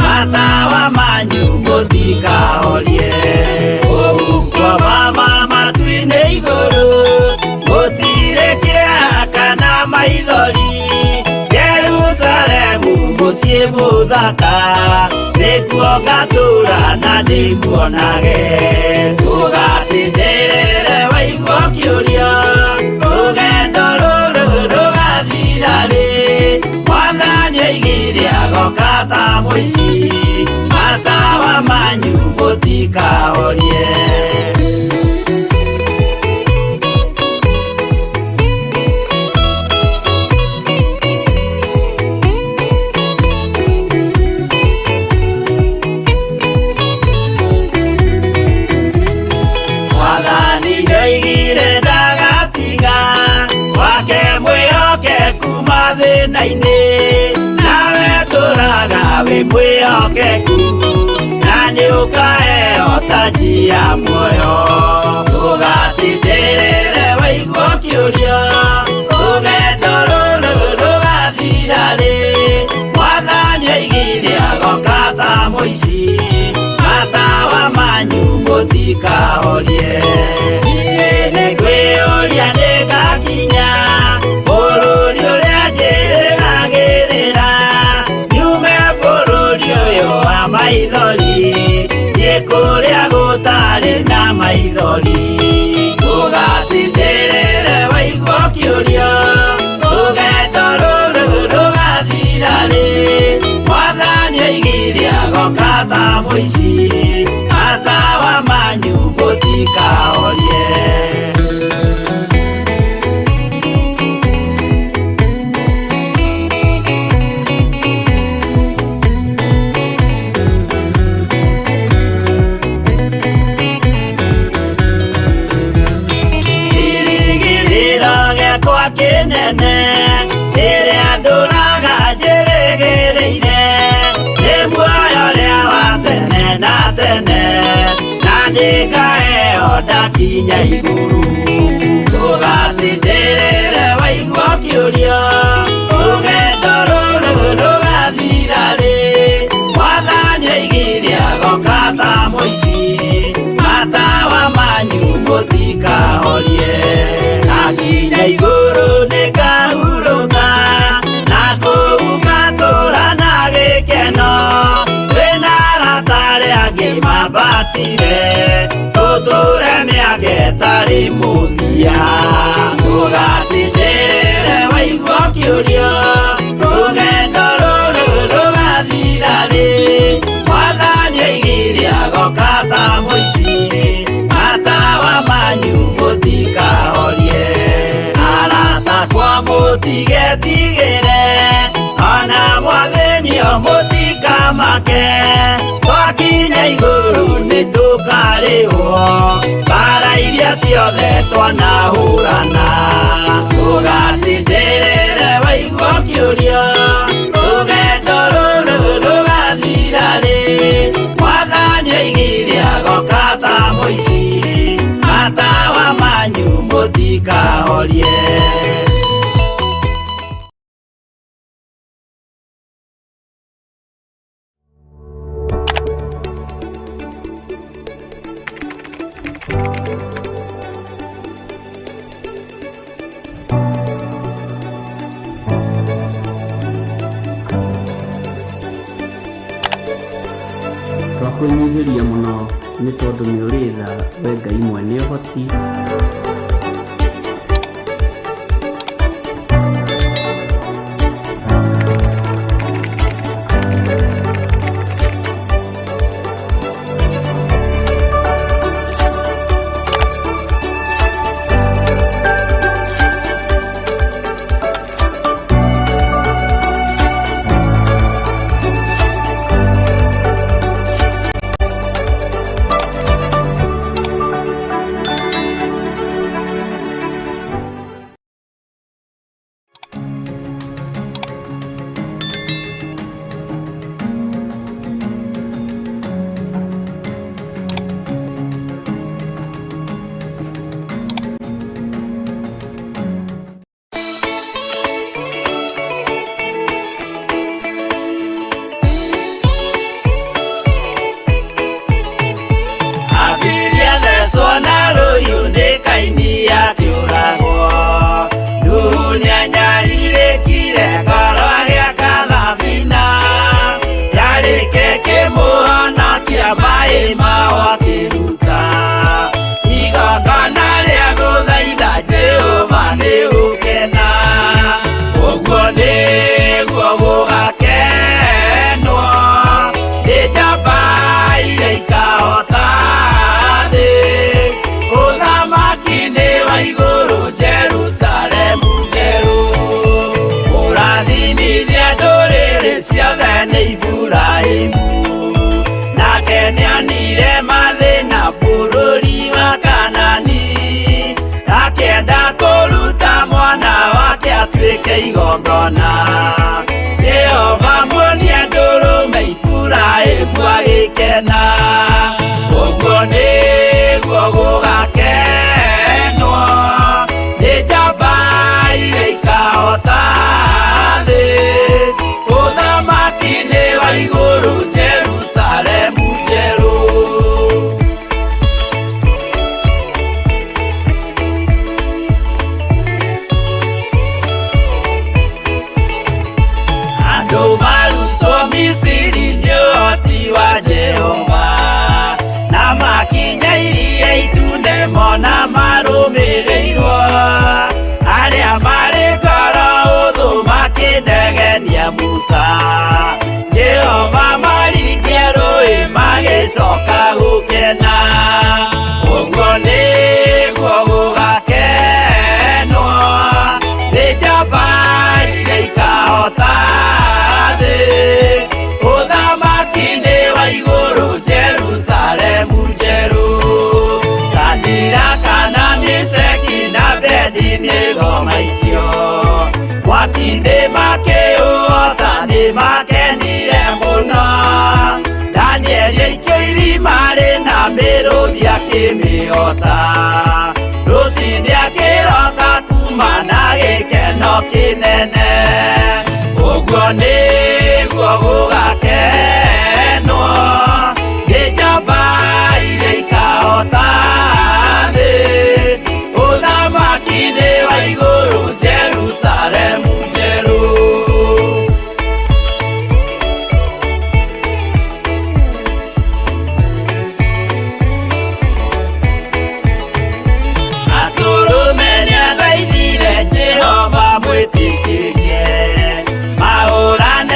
matawa manyu mũtikahorie mama matu-inĩ igũrũ gũtirĩ kĩeha kana maithori Jerusalemu mũciĩ mũthaka nĩkuo ngatũũra na ndĩmuonage ũgatindĩrĩre waigua kĩũria rũgendo rũrũ rũgathira rĩ mwathani aigire agoka ta mũici matawa manyu mũtikahorie thĩna-inĩ nawe tũraga wĩ mwĩhokeku na nĩ ũkaheo taji ya muoyo ũgatindĩrĩre waigua kĩũria rũgendo rũrũ rũgathira rĩ mwathani aigire agoka ta mũici matawa manyu mũtikahorie niĩ nĩ kwĩyũria nĩngakinya bũrũri ũrĩa njĩrĩgagĩrĩra nyume bũrũri ũyũ wa maithori thiĩ kũrĩa gũtarĩ na maithori ũgatindĩrĩre waigua kĩũria rũgendo rũrũ rũgathira rĩ mwathani aigire agoka ta mũici matawa manyu mũtikahorie kĩnene rĩrĩa ndũraga njĩrĩgĩrĩire nĩ muoyo rĩa wa tene na tene na nĩngaheo ndakinya igũrũ ũgatindĩrĩre waigua kĩũria rũgendo rũrũ rũgathira rĩ mwathani aigire agoka ta mũici matawa manyu mũtikahorie ngakinya igũrũ nĩngahurũka na kũu ngatũũra na gĩkeno twĩna arata arĩa angĩ mambatire tũtũũre mĩaka ĩtarĩ mũthia ũgatindĩrĩre waigua kĩũria rũgendo rũrũ rũgathira rĩ mwathani aigire agoka ta mũici matawa manyu mũtikahorie arata kwa mũtigetigĩre ona mwathenio mũtikamake twakinya igũrũ nĩtũkarĩhwo bara iria ciothe twanahũrana ũgatindĩrĩre ciũria rũgendo rũrũ rũgathira rĩ mwathani oigire agoka ta mũici matawa manyu mũtikahorie. Twakwĩnyihĩria mũno nĩ tondũ nĩ ũrĩ tha we Ngai mwene ũhoti. Igongona Jehova muonia ndũrũme Iburahĩmu agĩkena ũguo nĩguo gũgakenwo nĩ njamba iria ikahota thĩ ũthamaki-inĩ wa igũrũ Jerusalemu njerũ. Mona marũmĩrĩirwo arĩa marĩ ngoro ũthũ makĩnegenia Musa Jehova maringie rũĩ magĩcoka gũkena ũguo nĩguo gũgakenwo nĩ njamba iria ikahota thĩ ũthamaki-inĩ wa igũrũ Jerusalemu njerũ. Kana Meshaki na Abedinego maikio mwaki-inĩ makĩũhota nĩ makenire mũno. Danieli aikio irima rĩna mĩrũthi akĩmĩhota rũcinĩ akĩroka kuma na gĩkeno kĩnene ũguo nĩguo gũgakenwo nĩ njamba iria ikahota ũthamaki-inĩ wa igũrũ Jerusalemu njerũ. Atũrũme nĩathaithire Jehova mwĩtĩkĩrie mahũrane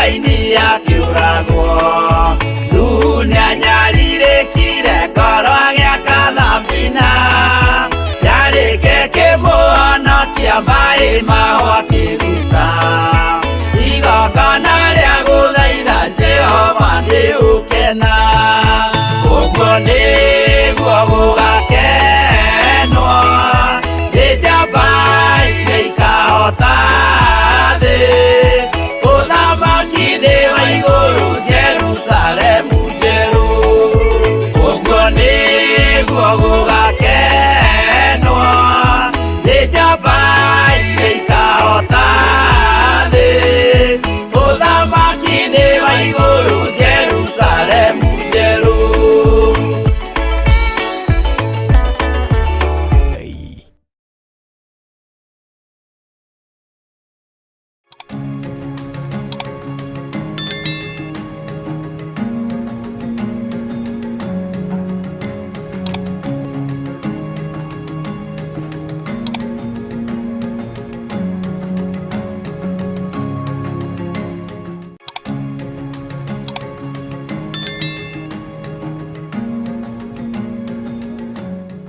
thutha-inĩ akiũragwo. Nuhu nĩanyarirĩkire ngoro agĩaka thabina, yarĩke kĩmũhonokia maĩ maho akĩruta. Igongona rĩa gũthaitha Jehova nĩ ũkena, ũguo nĩguo gũgakenwo nĩ njamba iria ikahota thĩ. Ũthamaki nĩ wa igũrũ Jerusalemu njerũ, ũguo nĩguo gũgakenwo nĩ njamba iria ikahota thĩ. Ũthamaki nĩ wa igũrũ Jerusalemu njerũ.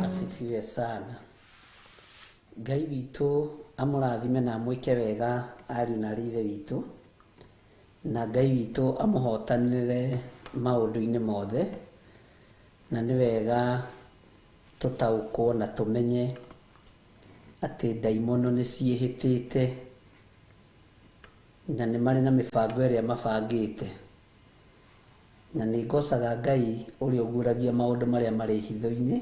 Asifiwe sana. Ngai witũ amũrathime na amwĩke wega ariũ na aarĩ a Ithe witũ, na Ngai witũ amũhotanĩre maũndũ-inĩ mothe, na nĩ wega tũtaũkwo na tũmenye atĩ ndaimono nĩ ciĩhĩtĩte na nĩ marĩ na mĩbango ĩrĩa mabangĩte, na nĩ ngocaga Ngai ũrĩa ũguũragia maũndũ marĩa marĩ hitho-inĩ,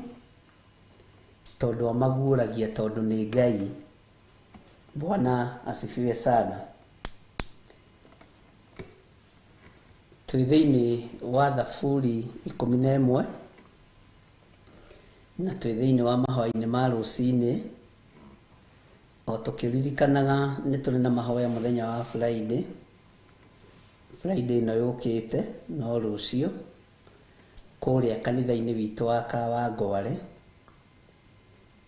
tondũ amaguũragia tondũ nĩ Ngai. Bwana asifiwe sana. Twĩ thĩinĩ wa Thaburi 11 na twĩ thĩinĩ wa mahoya-inĩ ma rũcinĩ, o tũkĩririkanaga nĩ tũrĩ na mahoya mũthenya wa Friday. Friday ĩno yũkĩte no rũciũ kũrĩa kanitha-inĩ witũ wa Kawangware,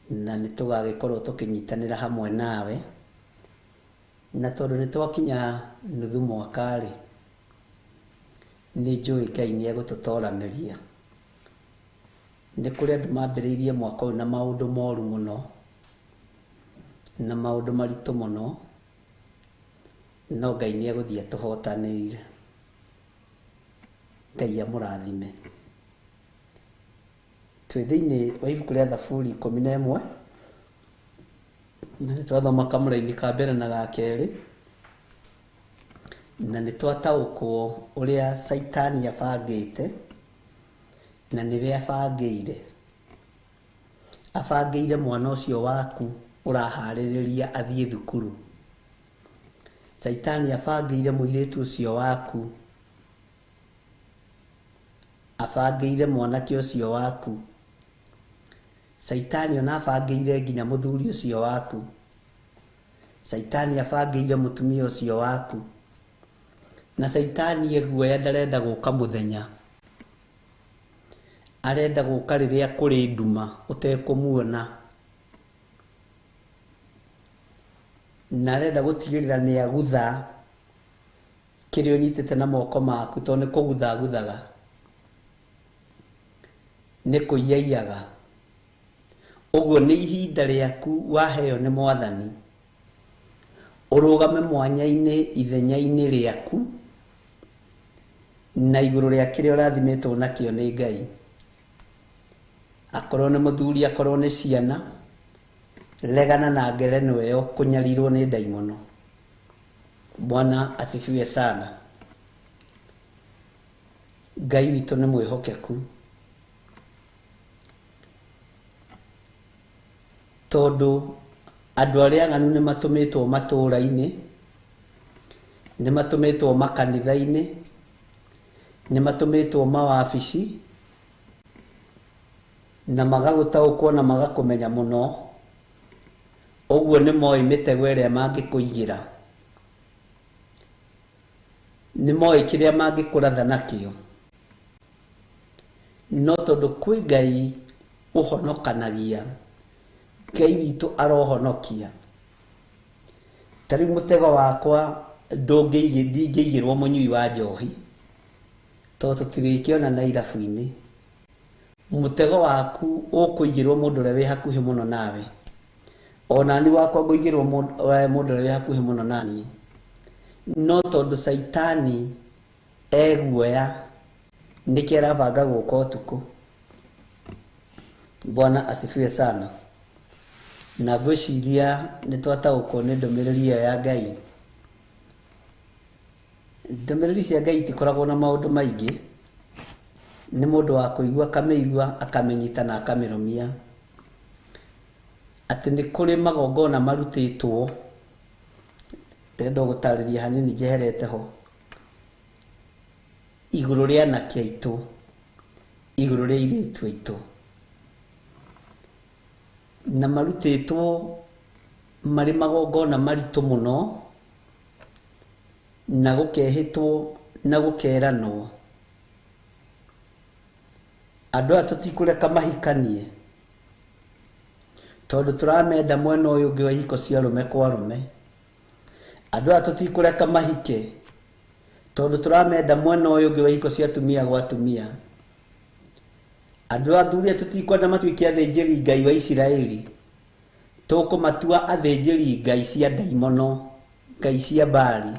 na nĩ tũgagĩkorwo tũkĩnyitanĩra hamwe nawe, na tondũ nĩ twakinya nuthu mwaka-rĩ, nĩ njũĩ Ngai nĩ egũtũtoranĩria. Nĩ kũrĩ andũ mambĩrĩirie mwaka ũyũ na maũndũ moru mũno na maũndũ maritũ mũno, no Ngai nĩ egũthiĩ atũhotanĩire. Ngai amũrathime. Twĩ thĩinĩ wa ibuku rĩa Thaburi 11 na nĩ twathoma kamũra-inĩ ka mbere na ga kerĩ, na nĩ twataũkwo ũrĩa Saitani abangĩte na nĩwe abangĩire. Abangĩire mwana ũcio waku ũraharĩrĩria athiĩ thukuru. Saitani abangĩire mũirĩtu ũcio waku, abangĩire mwanake ũcio waku. Saitani ona abangĩire nginya mũthuri ũcio waku. Saitani abangĩire mũtumia ũcio waku, na Saitani eguoya ndarenda gũka mũthenya, arenda gũka rĩrĩa kũrĩ nduma ũtekũmuona, na arenda gũtigĩrĩra nĩ agutha kĩrĩa ũnyitĩte na moko maku, tondũ nĩ kũguthaguthaga, nĩ kũiyaiyaga. Ũguo nĩ ihinda rĩaku waheo nĩ Mwathani, ũrũgame mwanya-inĩ ithenya-inĩ rĩaku na igũrũ rĩa kĩrĩa ũrathimĩtwo nakĩo nĩ Ngai. Akorwo nĩ mũthuri, akorwo nĩ ciana, regana na ngerenwa ĩyo kũnyarirwo nĩ ndaimono. Bwana asifiwe sana. Ngai witũ nĩ mwĩhokeku, tondũ andũ arĩa aganu nĩ matũmĩtwo matũũra-inĩ, nĩ matũmĩtwo makanitha-inĩ, nĩ matũmĩtwo mawabici, na magagũtaũkwo na magakũmenya mũno. Ũguo nĩ moĩ mĩtego ĩrĩa mangĩkũigĩra, nĩ moĩ kĩrĩa mangĩkũratha nakĩo. No tondũ kwĩ Ngai ũhonokanagia, Ngai witũ arohonokia. Tarĩ mũtego wakwa ndingĩigĩrwo mũnyui wa njohi tondũ tũtirĩkĩona na irabu-inĩ. Mũtego waku ũkũigĩrwo mũndũ ũrĩa wĩ hakuhĩ mũno nawe, ona ni wakwa ngũigĩrwo mũndũ ũrĩa wĩ hakuhĩ mũno naniĩ, no tondũ Saitani eguoya nĩkĩo arabanga gũka ũtukũ. Bwana asifiwe sana. Na ngwĩciria nĩtwataũkwo nĩ ndũmĩrĩri ĩyo ya Ngai. Ndũmĩrĩri cia Ngai itikoragwo na maũndũ maingĩ, nĩ mũndũ wa kũigua akamĩigua akamĩnyita na akamĩrũmia. Atĩ nĩ kũrĩ magongona marutĩtwo, ndĩrenda gũtarĩria hanini njeherete ho, igũrũ rĩa anake aitũ, igũrũ rĩa airĩtu aitũ, na marutĩtwo marĩ magongona maritũ mũno, na gũkehĩtwo na gũkeranwo. Andũ aya tũtikũreka mahikanie tondũ tũramenda mwena ũyũ ũngĩ wa ihiko cia arũme kwa arũme. Andũ aya tũtikũreka mahike tondũ tũramenda mwena ũyũ ũngĩ wa ihiko cia atumia gwa atumia. Andũ athuri aya tũtikwenda matuĩke athĩnjĩri Ngai wa Isiraeli, tũkũmatua athĩnjĩri Ngai cia ndaimono, Ngai cia Baali.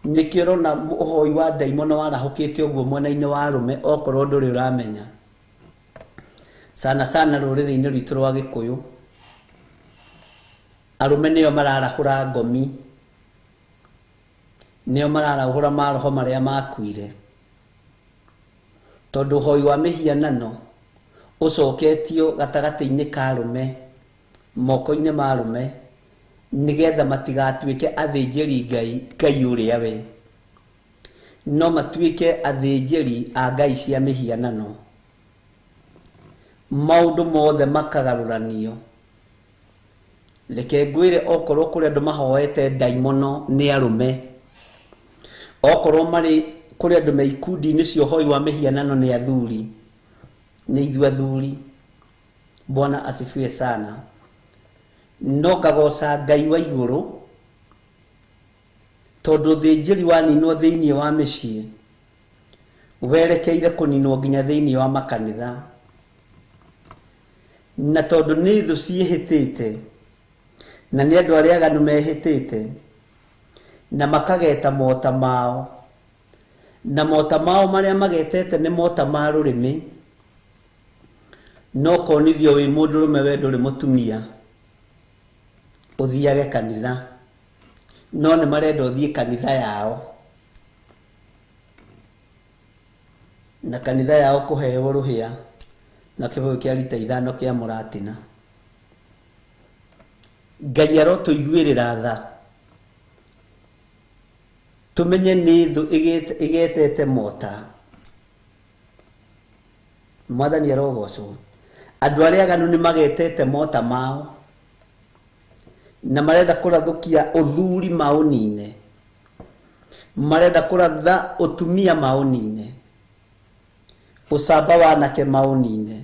Nĩkĩo ũrona ũhoi wa ndaimono warahũkĩte ũguo mwena-inĩ wa arũme, okorwo ndũrĩ ũramenya. Sana sana rũrĩrĩ-inĩ rwitũ rwa Gĩkũyũ, arũme nĩo mararahũra ngomi, nĩo mararahũra maroho marĩa makuire, tondũ ũhoi wa mĩhianano ũcoketio gatagatĩ-inĩ ka arũme, moko-inĩ ma arũme, nĩgetha matigatuĩke athĩnjĩri Ngai ũrĩa we, no matuĩke athĩnjĩri a ngai cia mĩhianano. Maũndũ mothe makagarũranio. Reke ngwĩre, okorwo kũrĩ andũ mahoete ndaimono nĩ arũme, okorwo marĩ kũrĩ andũ me ikundi-inĩ cia ũhoi wa mĩhianano nĩ athuri, nĩ ithuĩ athuri. Bwana asifiwe sana. No ngagoca Ngai wa igũrũ tondũ thĩnjĩri waninwo thĩinĩ wa mĩciĩ werekeire kũninwo nginya thĩinĩ wa makanitha, na tondũ nĩ thũ ciĩhĩtĩte na nĩ andũ arĩa aganu mehĩtĩte na makageta mota mao, na mota mao marĩa magetete nĩ mota ma rũrĩmĩ, no konithio wĩ mũndũ rũme we ndũrĩ mũtumia ũthiage kanitha, no nĩ marenda ũthiĩ kanitha yao, na kanitha yao kũheo rũhĩa na kĩbũyũ kĩa lita 5 kĩa mũratina. Ngai arotũiguĩrĩra tha, tũmenye nĩ thũ ĩgetete mota. Mwathani arogocwo. Andũ arĩa aganu nĩ magetete mota mao na marenda kũrathũkia ũthuri maũnine, marenda kũratha ũtumia maũnine, ũcamba wa anake maũnine,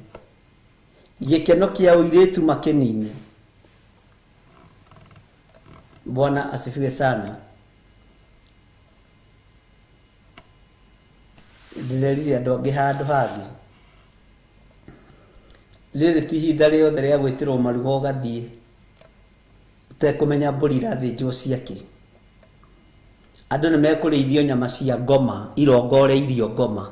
gĩkeno kĩa ũirĩtu makĩnine. Bwana asifiwe sana. Ndĩrerire andũ angĩ handũ hangĩ, rĩrĩ ti ihinda rĩothe rĩa gwĩtĩrwo maruga ũgathiĩ ũtekũmenya mbũri irathĩnjwo ciake. Andũ nĩ mekũrĩithio nyama cia ngoma, irongoreirio ngoma.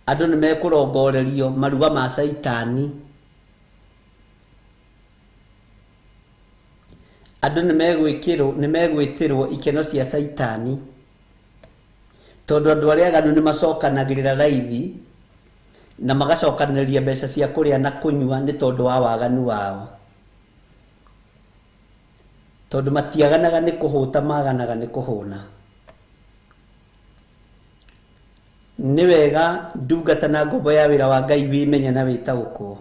Andũ nĩ mekũrongorerio maruga ma Saitani. Andũ nĩ megwĩtĩrwo ikeno cia Saitani, tondũ andũ arĩa aganu nĩ macokanagĩrĩra raithi na magacokanĩrĩria mbeca cia kũrĩa na kũnyua nĩ tondũ wa waganu wao, tondũ matiaganaga nĩ kũhũta, maganaga nĩ kũhũna. Nĩ wega ndungata na ngombo ya wĩra wa Ngai wĩmenye na wĩtaũkwo,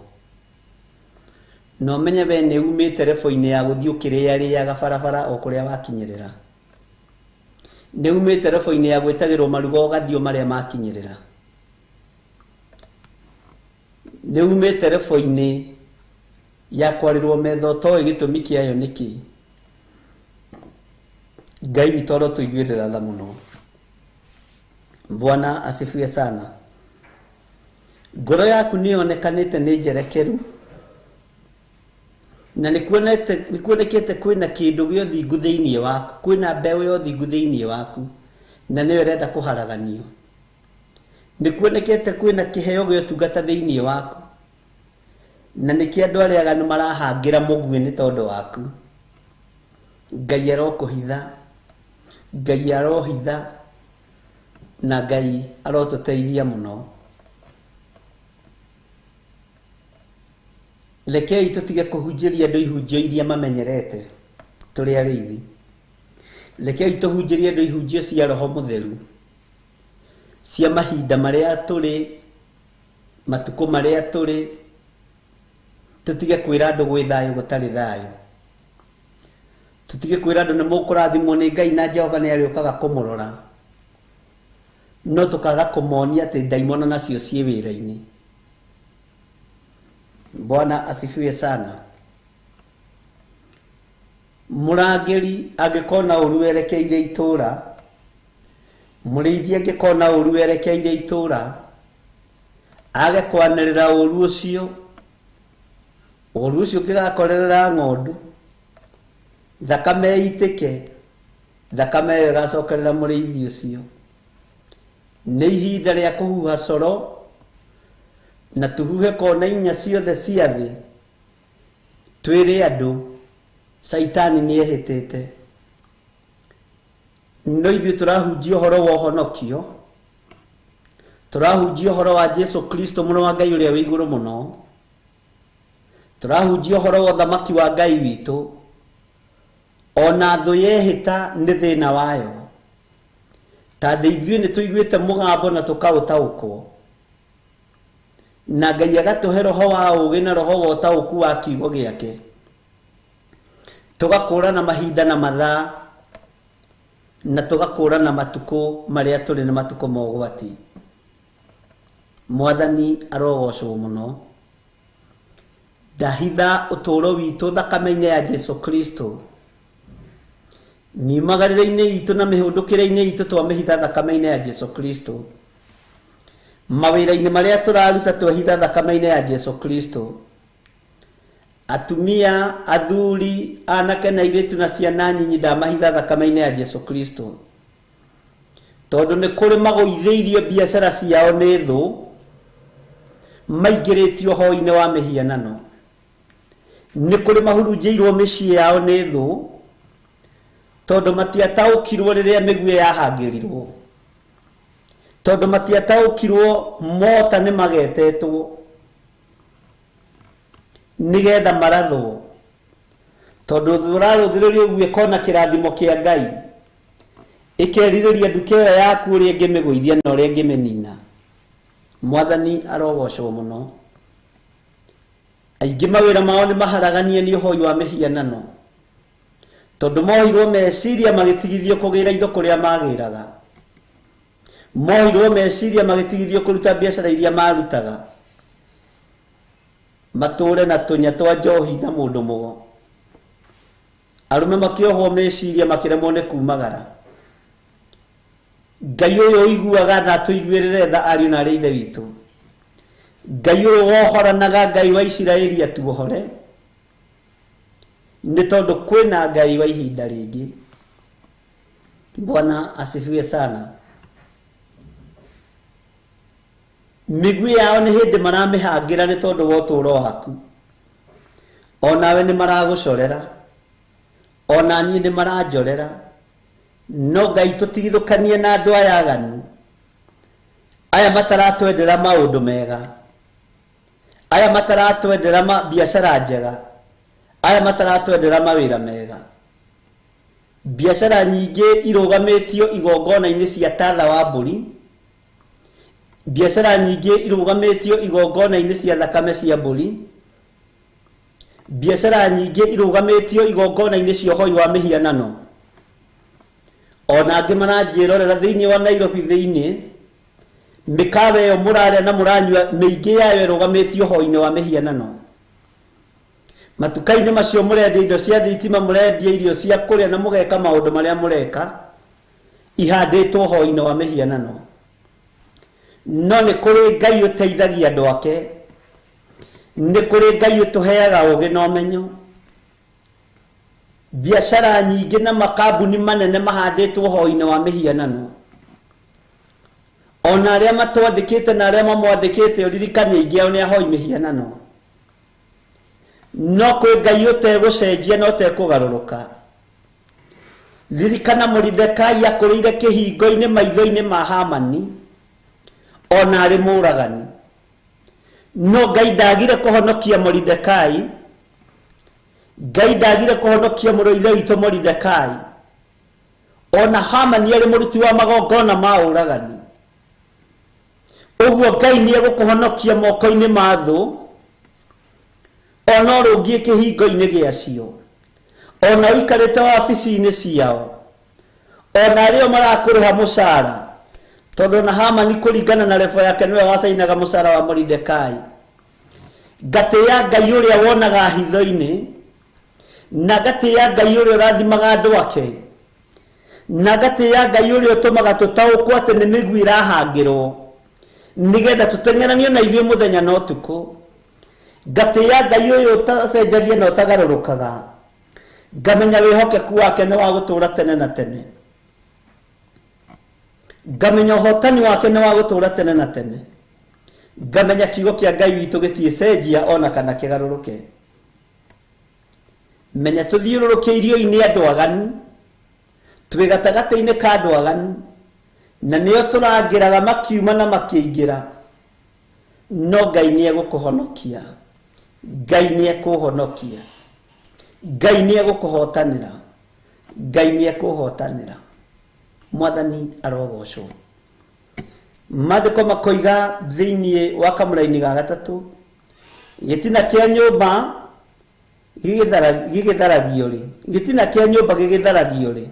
no menye we nĩ umĩte rebo-inĩ ya gũthiĩ ũkĩrĩarĩaga barabara o kũrĩa wakinyĩrĩra, nĩ umĩte rebo-inĩ ya gwĩtagĩrwo maruga ũgathiĩ marĩa makinyĩrĩra, nĩ umĩte rebo-inĩ ya kwarĩrwo metha ũtoĩ gĩtũmi kĩayo nĩkĩ. Ngai witũ arotuiguĩrĩra tha mũno. Bwana asifiwe sana. Ngoro yaku nĩyonekanĩte nĩ njerekeru, na nĩkuonekete kwĩna kĩndũ gĩa ũthingu thĩinĩ waku, kwĩna mbeũ ya ũthingu thĩinĩ waku, na nĩyo ĩrenda kũharaganio. Nĩkuonekete kwĩna kĩheo gĩa ũtungata thĩinĩ waku, na nĩkĩo andũ arĩa aganu marahangĩra mũguĩ nĩ tondũ waku. Ngai arokũhitha, Ngai arohitha, na Ngai arotũteithia mũno. Rekei tũtige kũhunjĩria andũ ihunjio iria mamenyerete tũrĩ arĩithi. Rekei tũhunjĩrie andũ ihunjio cia Roho Mũtheru, cia mahinda marĩa tũrĩ, matukũ marĩa tũrĩ. Tũtige kwĩra andũ gwĩ thayũ gũtarĩ thayũ. Tũtige kwĩra andũ nĩ mũkũrathimwo nĩ Ngai na Jehova nĩ arĩũkaga kũmũrora, no tũkaga kũmonia atĩ ndaimono nacio ciĩ wĩra-inĩ. Bwana asifiwe sana. Mũrangĩri angĩkona ũru werekeire itũũra, mũrĩithi angĩkona ũru werekeire itũũra, age kwanĩrĩra ũru ũcio, ũru ũcio ũngĩgakorerera ng'ondu, thakame itĩke, thakame ĩyo ĩgacokerera mũrĩithi ũcio. Nĩ ihinda rĩa kũhuha coro, na tuhuhe kona inya ciothe cia thĩ, twĩre andũ Saitani nĩehĩtĩte. No ithuĩ tũrahunjia ũhoro wa ũhonokio, tũrahunjia ũhoro wa Jesu Kristo mũno wa Ngai ũrĩa wĩ igũrũ mũno, tũrahunjia ũhoro wa ũthamaki wa Ngai witũ. Ona thũ yehĩta nĩ thĩna wayo, tondũ ithuĩ nĩ tũiguĩte mũgambo na tũkaũtaũkwo, na Ngai agatũhe roho wa ũũgĩ na roho wa ũtaũku wa kiugo gĩake, tũgakũũrana mahinda na mathaa, na tũgakũũrana matukũ marĩa tũrĩ nĩ matukũ ma ũgwati. Mwathani arogocwo mũno. Ndahitha ũtũũro witũ thakame-inĩ ya Jesu Kristo, miumagarĩre-inĩ itũ na mĩhũndũkĩre-inĩ itũ twamĩhitha thakame-inĩ ya Jesu Kristo. Mawĩra-inĩ marĩa tũraruta twehitha thakame-inĩ ya Jesu Kristo. Atumia, athuri, anake na airĩtu na ciana nyinyi ndamahitha thakame-inĩ ya Jesu Kristo. Tondũ nĩ kũrĩ magũithĩirio biacara ciao nĩ thũ, maingĩrĩtio ũhoro-inĩ wa mĩhianano. Nĩ kũrĩ mahurunjĩirwo mĩciĩ yao nĩ thũ, tondũ matiataũkirwo rĩrĩa mĩguĩ yahangĩrirwo, tondũ matiataũkirwo mota nĩ magetetwo nĩgetha marathwo. Tondũ ũrarũthĩrĩria ũguo ĩkona kĩrathimo kĩa Ngai, ĩkerirĩria nduka ĩyo yaku ũrĩa ĩngĩmĩgũithia na ũrĩa ĩngĩmĩnina. Mwathani arogocwo mũno. Aingĩ mawĩra mao nĩ maharaganie nĩ ũhoi wa mĩhianano, tondũ mohirwo meciria magĩtigithio kũgĩra indo kũrĩa magĩraga, mohirwo meciria magĩtigithio kũruta biacara iria marutaga, matũũre na tũnya twa njohi na mũndũ mũgo. Arũme makĩohwo meciria makĩremwo nĩ kumagara. Ngai ũyũ ũiguaga tha tũiguĩrĩre tha ariũ na arĩ ithe witũ. Ngai ũyũ wohoranaga, Ngai wa Isiraeli atuohore, nĩ tondũ kwĩna Ngai wa ihinda rĩngĩ. Bwana asifiwe sana. Mĩguĩ yao nĩ hĩndĩ maramĩhangĩra nĩ tondũ wa ũtũũro waku. Onawe nĩ maragũcorera, ona niĩ nĩ maranjorera, no Ngai tũtigithũkanie na andũ aya aganu, aya mataratwendera maũndũ mega, aya mataratwendera biacara njega, aya mataratwendera mawĩra mega. Biacara nyingĩ irũgamĩtio igongona-inĩ cia tatha wa mbũri, biacara nyingĩ irũgamĩtio igongona-inĩ cia thakame cia mbũri, biacara nyingĩ irũgamĩtio igongona-inĩ cia ũhoi wa mĩhianano. Ona angĩ maranjĩrorera thĩinĩ wa Nairobi thĩinĩ, mĩkawa ĩyo mũrarĩa na mũranyua mĩingĩ yayo ĩrũgamĩtio ũhoi-inĩ wa mĩhianano. matuka-inĩ macio mũrendia indo cia thitima, mũrendia irio cia kũrĩa na mũgeka maũndũ marĩa mũreka ihandĩtwo ho-inĩ wa mĩhianano. No nĩ kũrĩ Ngai ũteithagia andũ ake, nĩ kũrĩ Ngai ũtũheaga ũũgĩ na ũmenyo. Biacara nyingĩ na makambuni manene mahandĩtwo ho-inĩ wa mĩhianano. Ona arĩa matwandĩkĩte na arĩa mamwandĩkĩte ũririkanie aingĩ ao nĩ ahoi mĩhianano. No kwĩ Ngai ũtegũcenjia na ũtekũgarũrũka. Ririkana Moridekai akũrĩire kĩhingo-inĩ maitho-inĩ ma Hamani, ona arĩ mũũragani. No Ngai ndagire kũhonokia Moridekai, Ngai ndagire kũhonokia mũrũithe witũ Moridekai, ona Hamani arĩ mũruti wa magongona ma ũragani. Ũguo Ngai nĩ egũkũhonokia moko-inĩ ma thũ, ona ũrũngie kĩhingo-inĩ gĩacio, ona ũikarĩte wabici-inĩ ciao, ona arĩo marakũrĩha mũcara, tondũ na Hamani kũringana na rebo yake nĩwe wacainaga mũcara wa Moridekai. Ngatĩ ya Ngai ũrĩa wonaga hitho-inĩ, na ngatĩ ya Ngai ũrĩa ũrathimaga andũ ake, na ngatĩ ya Ngai ũrĩa ũtũmaga tũtaũkwo atĩ nĩ mĩguĩ ĩrahangĩrwo nĩgetha tũteng'eranio na ithuĩ mũthenya na ũtukũ. Ngatĩ ya Ngai ũyũ ũtacenjagia na ũtagarũrũkaga, ngamenya wĩhokeku wake nĩ wa gũtũũra tene na tene, ngamenya ũhotani wake nĩ wa gũtũũra tene na tene, ngamenya kiugo kĩa Ngai witũ gĩtiĩcenjia ona kana kĩgarũrũke. Menya tũthiũrũrũkĩirio-inĩ andũ aganu, twĩ gatagatĩ-inĩ ka andũ aganu, na nĩo tũrangĩraga makiuma na makĩingĩra. No Ngai nĩ egũkũhonokia, Ngai nĩ ekũhonokia, Ngai nĩ egũkũhotanĩra, Ngai nĩ ekũhotanĩra. Mwathani arogocwo. Maandĩko makoiga thĩinĩ wa kamũra-inĩ ga gatatũ, gĩtina kĩa nyũmba gĩgĩtharagio rĩ, gĩtina kĩa nyũmba gĩgĩtharagio rĩ.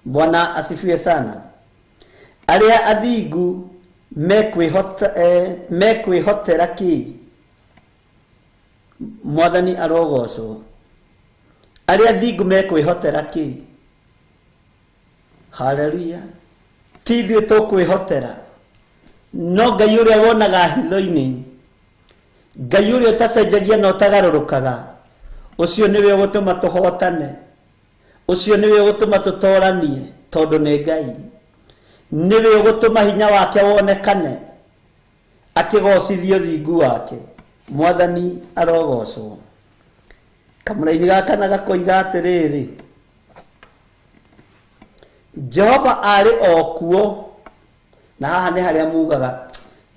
Bwana asifiwe sana. Arĩa athingu mekwĩhotera kĩ? Mwathani arogocwo. Arĩa athingu mekwĩhotera kĩ? Haleluya. Ti ithuĩ tũkwĩhotera, no Ngai ũrĩa wonaga hitho-inĩ, Ngai ũrĩa ũtacenjagia na ũtagarũrũkaga, ũcio nĩwe ũgũtũma tũhotane, ũcio nĩwe ũgũtũma tũtooranie, tondũ nĩ Ngai. Nĩwe ũgũtũma hinya wake wonekane, akĩgocithio thingu wake. Mwathani arogocwo. Kamũra-inĩ gaka na gakoiga atĩrĩrĩ, Jehova arĩ o kuo, na haha nĩ harĩa mugaga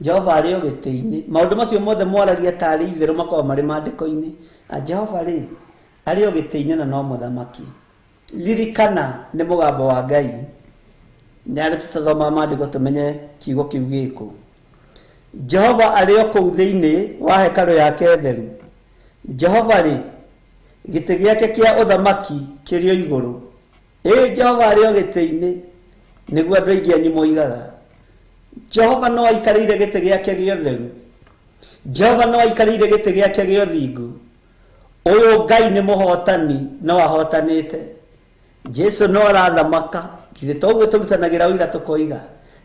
Jehova arĩ o gĩtĩ-inĩ. Maũndũ macio mothe mwaragia tarĩ itherũ makoragwo marĩ maandĩko-inĩ. Jehova arĩ o gĩtĩ-inĩ na no mũthamaki. Ririkana nĩ mũgambo wa Ngai. Nĩ arĩ tũtathoma maandĩko tũmenye kiugo kĩu gĩkũ. Jehova arĩ o kũu thĩinĩ wa hekarũ yake theru. Jehova gĩtĩ gĩake kĩa ũthamaki kĩrĩ o igũrũ. Jehova arĩ o gĩtĩ-inĩ, nĩguo andũ aingĩ anyu moigaga. Jehova no aikarĩire gĩtĩ gĩake gĩa ũtheru. Jehova no aikarĩire gĩtĩ gĩake gĩa ũthingu. Ũyũ Ngai nĩ mũhotani, no ahotanĩte. Jesu no arathamaka. Githĩ toguo tũrutanagĩra ũira tũkoiga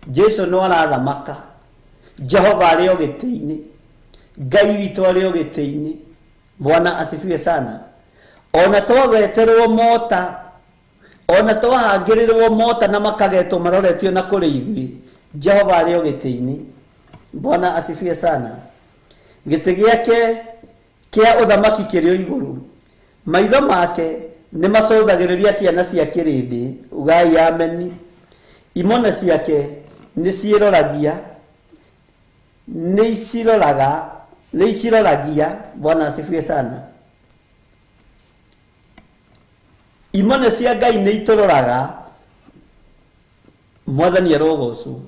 Jesu no arathamaka. Jehova arĩ o gĩtĩ-inĩ, Ngai witũ arĩ o gĩtĩ-inĩ. Bwana asifiwe sana. Ona twageterwo mota, ona twahangĩrĩrwo mota na makagetwo maroretio na kũrĩ ithuĩ, Jehova arĩ o gĩtĩ-inĩ. Bwana asifiwe sana. Gĩtĩ gĩake kĩa ũthamaki kĩrĩ o igũrũ. Maitho make nĩ macũthagĩrĩria ciana cia kĩrĩndĩ. Ugai ameni. Imone ciake nĩ ciĩroragia, nĩ iciroragia. Bwana asifiwe sana. Imone cia Ngai nĩ itũroraga. Mwathani arogocwo.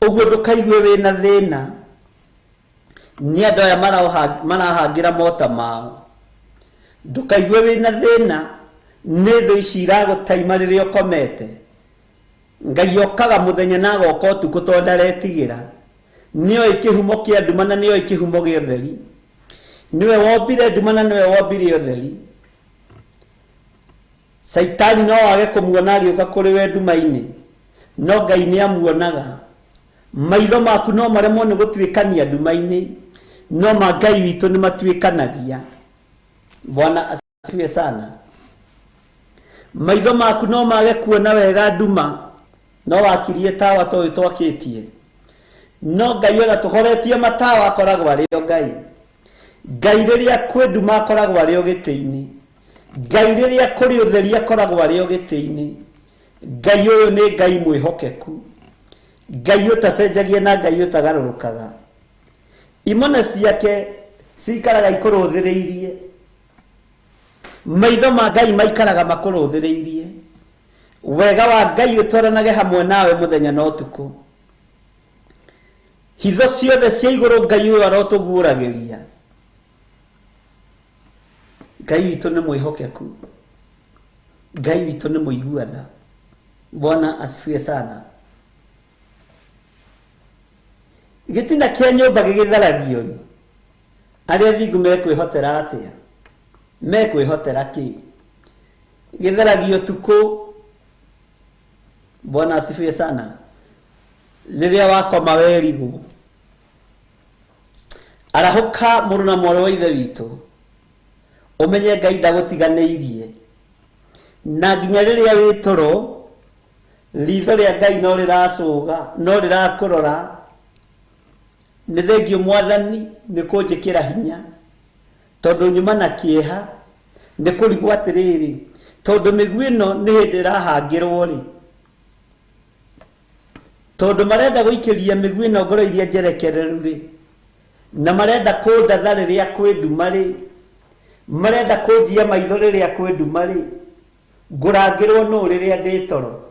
Ũguo ndũkaigue wĩna thĩna nĩ andũ aya marahangĩra mota mao. Ndũkaigue wĩna thĩna nĩ thũ ici iragũtaima rĩrĩa ũkomete. Ngai okaga mũthenya na agoka ũtukũ tondũ ndaretigĩra. Nĩoĩ kĩhumo kĩa nduma na nĩoĩ kĩhumo gĩa ũtheri. niwe wombire nduma na niwe wombire utheri. Saitani no age kumuona agĩũka kũrĩ we nduma-inĩ, no Ngai nĩ amuonaga. Maitho maku no maremwo nĩ gũtuĩkania nduma-inĩ, no ma Ngai witũ nĩ matuĩkanagia. Bwana asifiwe sana. Maitho maku no mage kuona wega nduma, no wakirie tawa tũĩ twakĩtie, no Ngai ona tũhoretie matawa akoragwo arĩ o Ngai. Ngai rĩrĩa kwĩ nduma akoragwo arĩ o gĩtĩ-inĩ, Ngai rĩrĩa kũrĩ ũtheri akoragwo arĩ o gĩtĩ-inĩ. Ngai ũyũ nĩ Ngai mwĩhokeku, Ngai ũtacenjagia na Ngai ũtagarũrũkaga. Imone ciake cikaraga ikũrũthĩrĩirie, maitho ma Ngai maikaraga makũrũthĩrĩirie. Wega wa Ngai ũtwaranage hamwe nawe mũthenya na ũtukũ. Hitho ciothe cia igũrũ Ngai ũyũ arotũguũragĩria. Ngai witũ nĩ mwĩhokeku, Ngai witũ nĩ mũiguana. Bwana asifiwe sana. Gĩtina kĩa nyũmba gĩgĩtharagio rĩ, arĩa athingu mekwĩhotera atĩa? Mekwĩhotera kĩ? Gĩtharagio tukũ. Bwana asifiwe sana. Rĩrĩa wakoma werigũ, arahũka mũrũ na mwarĩ wa ithe witũ, ũmenye Ngai ndagũtiganĩirie. Na nginya rĩrĩa wĩ toro, ritho rĩa Ngai no rĩracũga, no rĩrakũrora. Nĩ thengio Mwathani nĩ kũnjĩkĩra hinya, tondũ nyuma na kĩeha nĩ kũrigwo atĩrĩrĩ, tondũ mĩguĩ ĩno nĩ hĩndĩ ĩrahangĩrwo rĩ, tondũ marenda gũikĩria mĩguĩ ĩno ngoro iria njerekereru rĩ, na marenda kũndatha rĩrĩa kwĩ nduma rĩ, marenda kũnjia maitho rĩrĩa kwĩ nduma rĩ, ngũrangĩrwo nũ rĩrĩa ndĩ toro?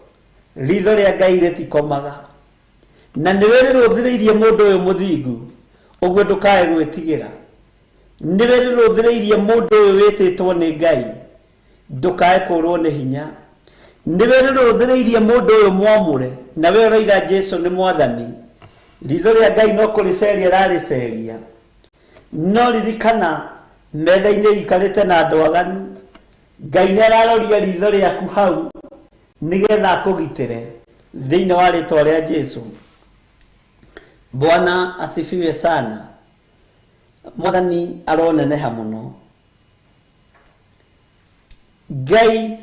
Ritho rĩa Ngai rĩtikomaga. Na nĩwe rĩrũthĩrĩirie mũndũ ũyũ mũthingu, ũguo ndũkae gwĩtigĩra. Nĩwe rĩrũthĩrĩirie mũndũ ũyũ wĩtĩtwo nĩ Ngai, ndũkae kũrwo nĩ hinya. Nĩwe rĩrũthĩrĩirie mũndũ ũyũ mwamũre, nawe ũroiga Jesũ nĩ Mwathani. Ritho rĩa Ngai no kũrĩceria rarĩceria, no ririkana metha-inĩ ikarĩte na andũ aganu. Ngai nĩ araroria ritho rĩaku hau nĩgetha akũgitĩre thĩinĩ wa rĩtwa rĩa Jesũ. Bwana asifiwe sana. Mwathani aroneneha mũno. Ngai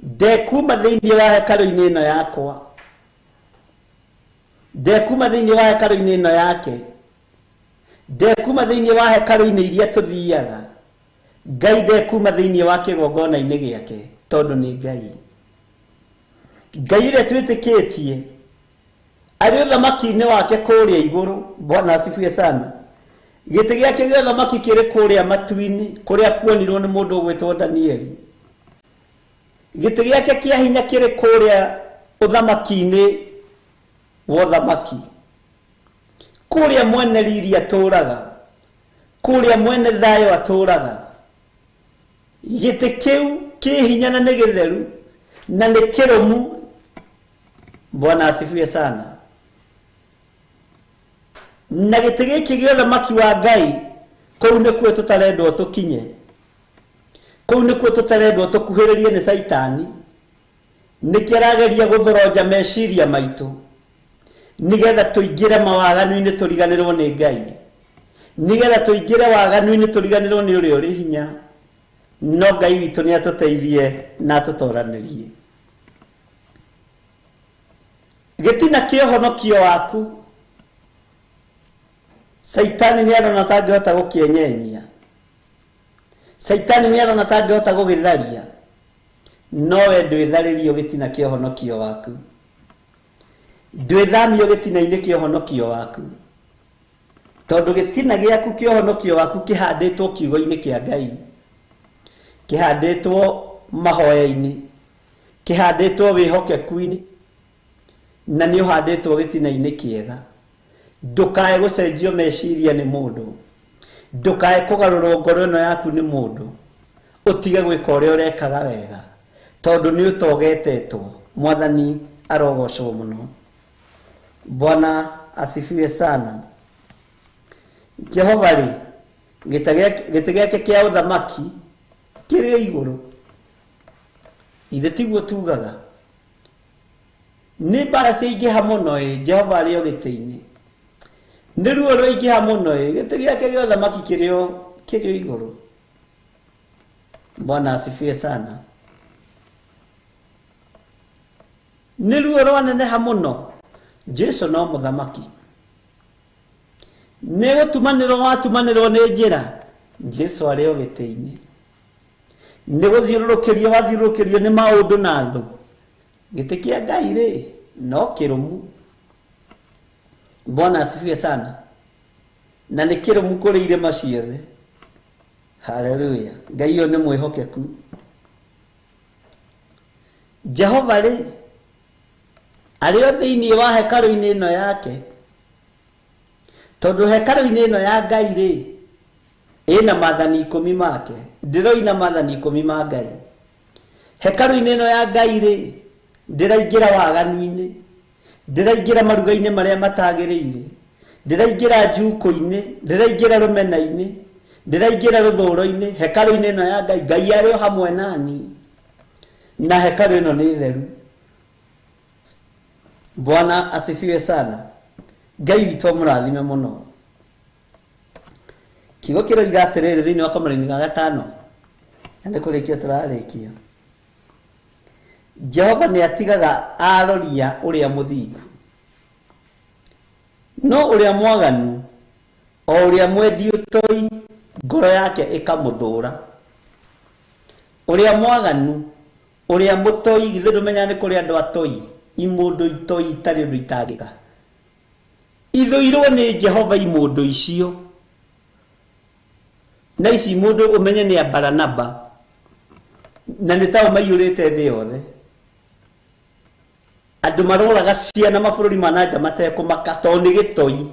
ndekuma thĩinĩ wa hekarũ-inĩ ĩno yakwa, ndekuma thĩinĩ wa hekarũ-inĩ ĩno yake, ndekuma thĩinĩ wa hekarũ-inĩ iria tũthiaga. Ngai ndekuma thĩinĩ wa kĩgongona-inĩ gĩake, tondũ nĩ Ngai. Ngai ũrĩa twĩtĩkĩtie arĩ ũthamaki-inĩ wake kũrĩa igũrũ. Bwana asifiwe sana. Gĩtĩ gĩake gĩa ũthamaki kĩrĩ kũrĩa matu-inĩ, kũrĩa kuonirwo nĩ mũndũ ũgwĩtwo Danieli. Gĩtĩ gĩake kĩa hinya kĩrĩ kũrĩa ũthamaki-inĩ wa ũthamaki, kũrĩa mwene riri atũraga, kũrĩa mwene thayũ atũraga. Gĩtĩ kĩu kĩ hinya na nĩ gĩtheru na nĩ kĩrũmu. Bwana asifiwe sana. Na gĩtĩ gĩkĩ gĩa ũthamaki wa Ngai, kũu nĩkuo tũtarendwo tũkinye, kũu nĩkuo tũtarendwo tũkuhĩrĩrie nĩ Saitani. Nĩkĩo arageria gũthoroja meciria maitũ, nĩgetha tũingĩre mawaganu-inĩ tũriganĩrwo nĩ Ngai, nĩgetha tũingĩre waganu-inĩ tũriganĩrwo nĩ ũrĩa ũrĩ hinya. No Ngai witũ nĩ atũteithie na atũtoranĩrie. Gĩtina kĩa ũhonokio waku, Saitani nĩ arona tangĩhota gũkĩenyenyia, Saitani nĩ arona tangĩhota gũgĩtharia, no we ndwĩtharĩrio gĩtina kĩa ũhonokio waku, ndwĩthamio gĩtina-inĩ kĩa ũhonokio waku, tondũ gĩtina gĩaku kĩa ũhonokio waku kĩhandĩtwo kiugo-inĩ kĩa Ngai, kĩhandĩtwo mahoya-inĩ, kĩhandĩtwo wĩhokeku-inĩ, na nĩ ũhandĩtwo gĩtina-inĩ kĩega. Ndũkae gũcenjio meciria nĩ mũndũ, ndũkae kũgarũrwo ngoro ĩno yaku nĩ mũndũ, ũtige gwĩka ũrĩa ũrekaga wega, tondũ nĩ ũtogetetwo. Mwathani arogocwo mũno. Bwana asifiwe sana. Jehova rĩ, gĩtĩ gĩake kĩa ũthamaki kĩrĩ igũrũ. Ithe tiguo tugaga nĩ mbara ciaingĩha mũno Jehova arĩ o gĩtĩ-inĩ, nĩ ruo rũingĩha mũno gĩtĩ gĩake gĩa ũthamaki kĩrĩ o igũrũ. Bwana asifiwe sana. Nĩ ruo rwaneneha mũno. Jesu no mũthamaki. Nĩ gũtumanĩrwo watumanĩrwo nĩ njĩra, Jesu arĩ o gĩtĩ-inĩ. Nĩ gũthiũrũrũkĩrio wathiũrũrũkĩrio nĩ maũndũ na thũ, gĩtĩ kĩa Ngai rĩ no kĩrũmu. Bwana asifiwe sana. Na nĩ kĩrũmu kũrĩ irĩma ciothe. Haleluya. Ngai ũyũ nĩ mwĩhokeku. Jehova rĩ arĩ o thĩinĩ wa hekarũ-inĩ ĩno yake, tondũ hekarũ-inĩ ĩno ya Ngai rĩ ĩna maathani 10 make. Ndĩroina maathani 10 ma Ngai. Hekarũ-inĩ ĩno ya Ngai rĩ ndĩraingĩra waganu-inĩ, ndĩraingĩra maruga-inĩ marĩa matagĩrĩire, ndĩraingĩra njukũ-inĩ, ndĩraingĩra rũmena-inĩ, ndĩraingĩra rũthũũro-inĩ. Hekarũ-inĩ ĩno ya Ngai, Ngai arĩ o hamwe nani, na hekarũ ĩno nĩ theru. Bwana asifiwe sana. Ngai witũ mũrathime mũno. Kiugo kĩroiga atĩrĩrĩ thĩinĩ wa Korinitho ga 5, na nĩ kũrĩkia tũrarĩkia. Jehova nĩ atigaga aroria ũrĩa mũthingu, no ũrĩa mwaganu o ũrĩa mwendi ũtoi ngoro yake ĩkamũthũra. Ũrĩa mwaganu ũrĩa mũtoi, githĩ ndũmenya nĩ kũrĩ andũ atoi, imũndũ itoi itarĩ ũndũ itangĩka. Ithũirwo nĩ Jehova imũndũ icio, na ici mũndũ ũmenye nĩ a Baranaba, na nĩ tao maiyũrĩte thĩ yothe. Andũ maroraga ciana mabũrũri ma nanja matekũmaka tondũ nĩ gĩtoi.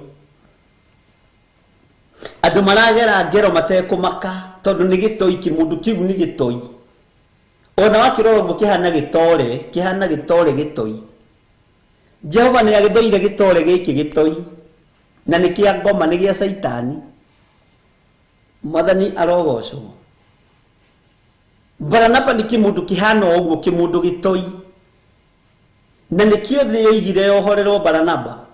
Andũ maragera ngero matekũmaka tondũ nĩ gĩtoi, kĩmũndũ kĩu nĩ gĩtoi. Ona wakĩrora ũguo kĩhana gĩtore gĩtoi. Jehova nĩ agĩthũire gĩtore gĩkĩ gĩtoi, na nĩ kĩa ngoma, nĩ gĩa Saitani. Mwathani arogocwo. Baranaba nĩ kĩmũndũ kĩhana ũguo, kĩmũndũ gĩtoi, na nĩkĩo thĩ yoigire yohorerwo Baranaba.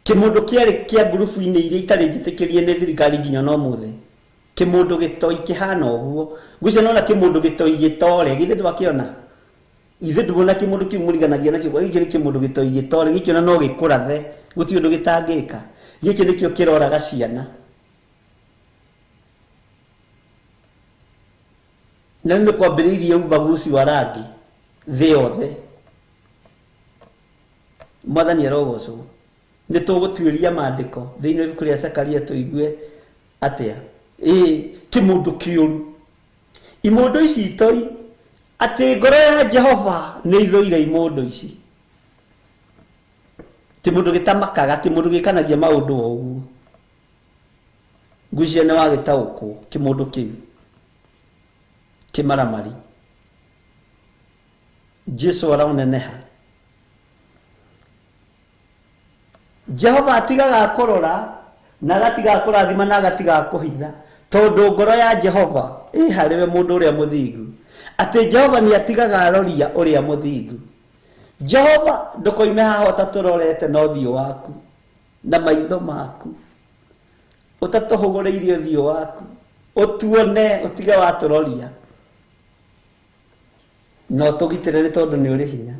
Kĩmũndũ kĩarĩ kĩa ngurubu-inĩ iria itarĩ njĩtĩkĩrie nĩ thirikari nginya no mũthĩ. Kĩmũndũ gĩtoi kĩhana ũguo. Ngwĩciria nona kĩmũndũ gĩtoi gĩtore, githĩ ndwakĩona? Githĩ ndũmona kĩmũndũ kĩu mũriganagia nakĩo? Gĩkĩ nĩ kĩmũndũ gĩtoi gĩtore, gĩkĩona no gĩkũrathe, gũtirĩ ũndũ gĩtangĩka. Gĩkĩ nĩkĩo kĩroraga ciana. Na nĩ kwambĩrĩirie ubaguzi wa rangi thĩ yothe. Mwathani arogocwo. Nĩ tũgũtuĩria maandĩko thĩinĩ wa ibuku rĩa Zekaria tũigue atĩa. Kĩmũndũ kĩũru. Imũndũ ici itoi, atĩ ngoro ya Jehova nĩ ithũire imũndũ ici. Kĩmũndũ gĩtamakaga, kĩmũndũ gĩkanagia maũndũ o ũguo. Ngwĩciria nĩ wagĩtaũkwo kĩmũndũ kĩu. Kĩmaramari. Jesu araũneneha. Jehova atigaga kũrora na agatiga kũrathima na agatiga kũhitha, tondũ ngoro ya Jehova harĩwe mũndũ ũrĩa mũthingu. Atĩ Jehova nĩ atigaga aroria ũrĩa mũthingu. Jehova ndũkoime haha ũtatũrorete na ũthiũ waku na maitho maku, ũtatũhũgũrĩirie ũthiũ waku, ũtuone ũtige watũroria, no tũgitĩre nĩ tondũ nĩ ũrĩ hinya.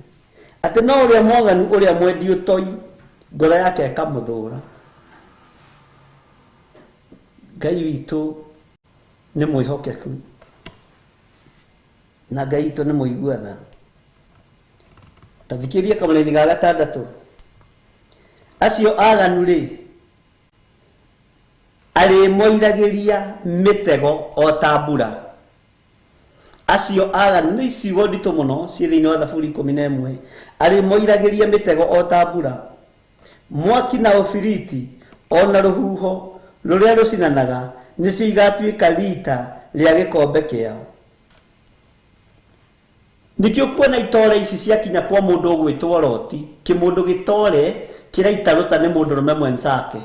Atĩ no ũrĩa mwaganu ũrĩa mwendi ũtoi ngoro yake ĩkamũthũra. Ngai witũ nĩ mwĩhokeku, na Ngai witũ nĩ mũigua-tha. Ta thikĩria Kamũrani ga 6. Acio aganu rĩ arĩmoiragĩria mĩtego o ta mbura. Acio aganu nĩ icigo nditũ mũno ciĩ thĩinĩ wa Thaburi 11. Arĩmoiragĩria mĩtego o ta mbura. Mwaki na ũbiriti o na rũhuho rũrĩa rũcinanaga nĩcio igatuĩka rita rĩa gĩkombe kĩao. Nĩkĩo kuona itore ici ciakinya kwa mũndũ ũgwĩtwo Loti, kĩmũndũ gĩtore kĩraita rũta nĩ mũndũ rũme mwenzake.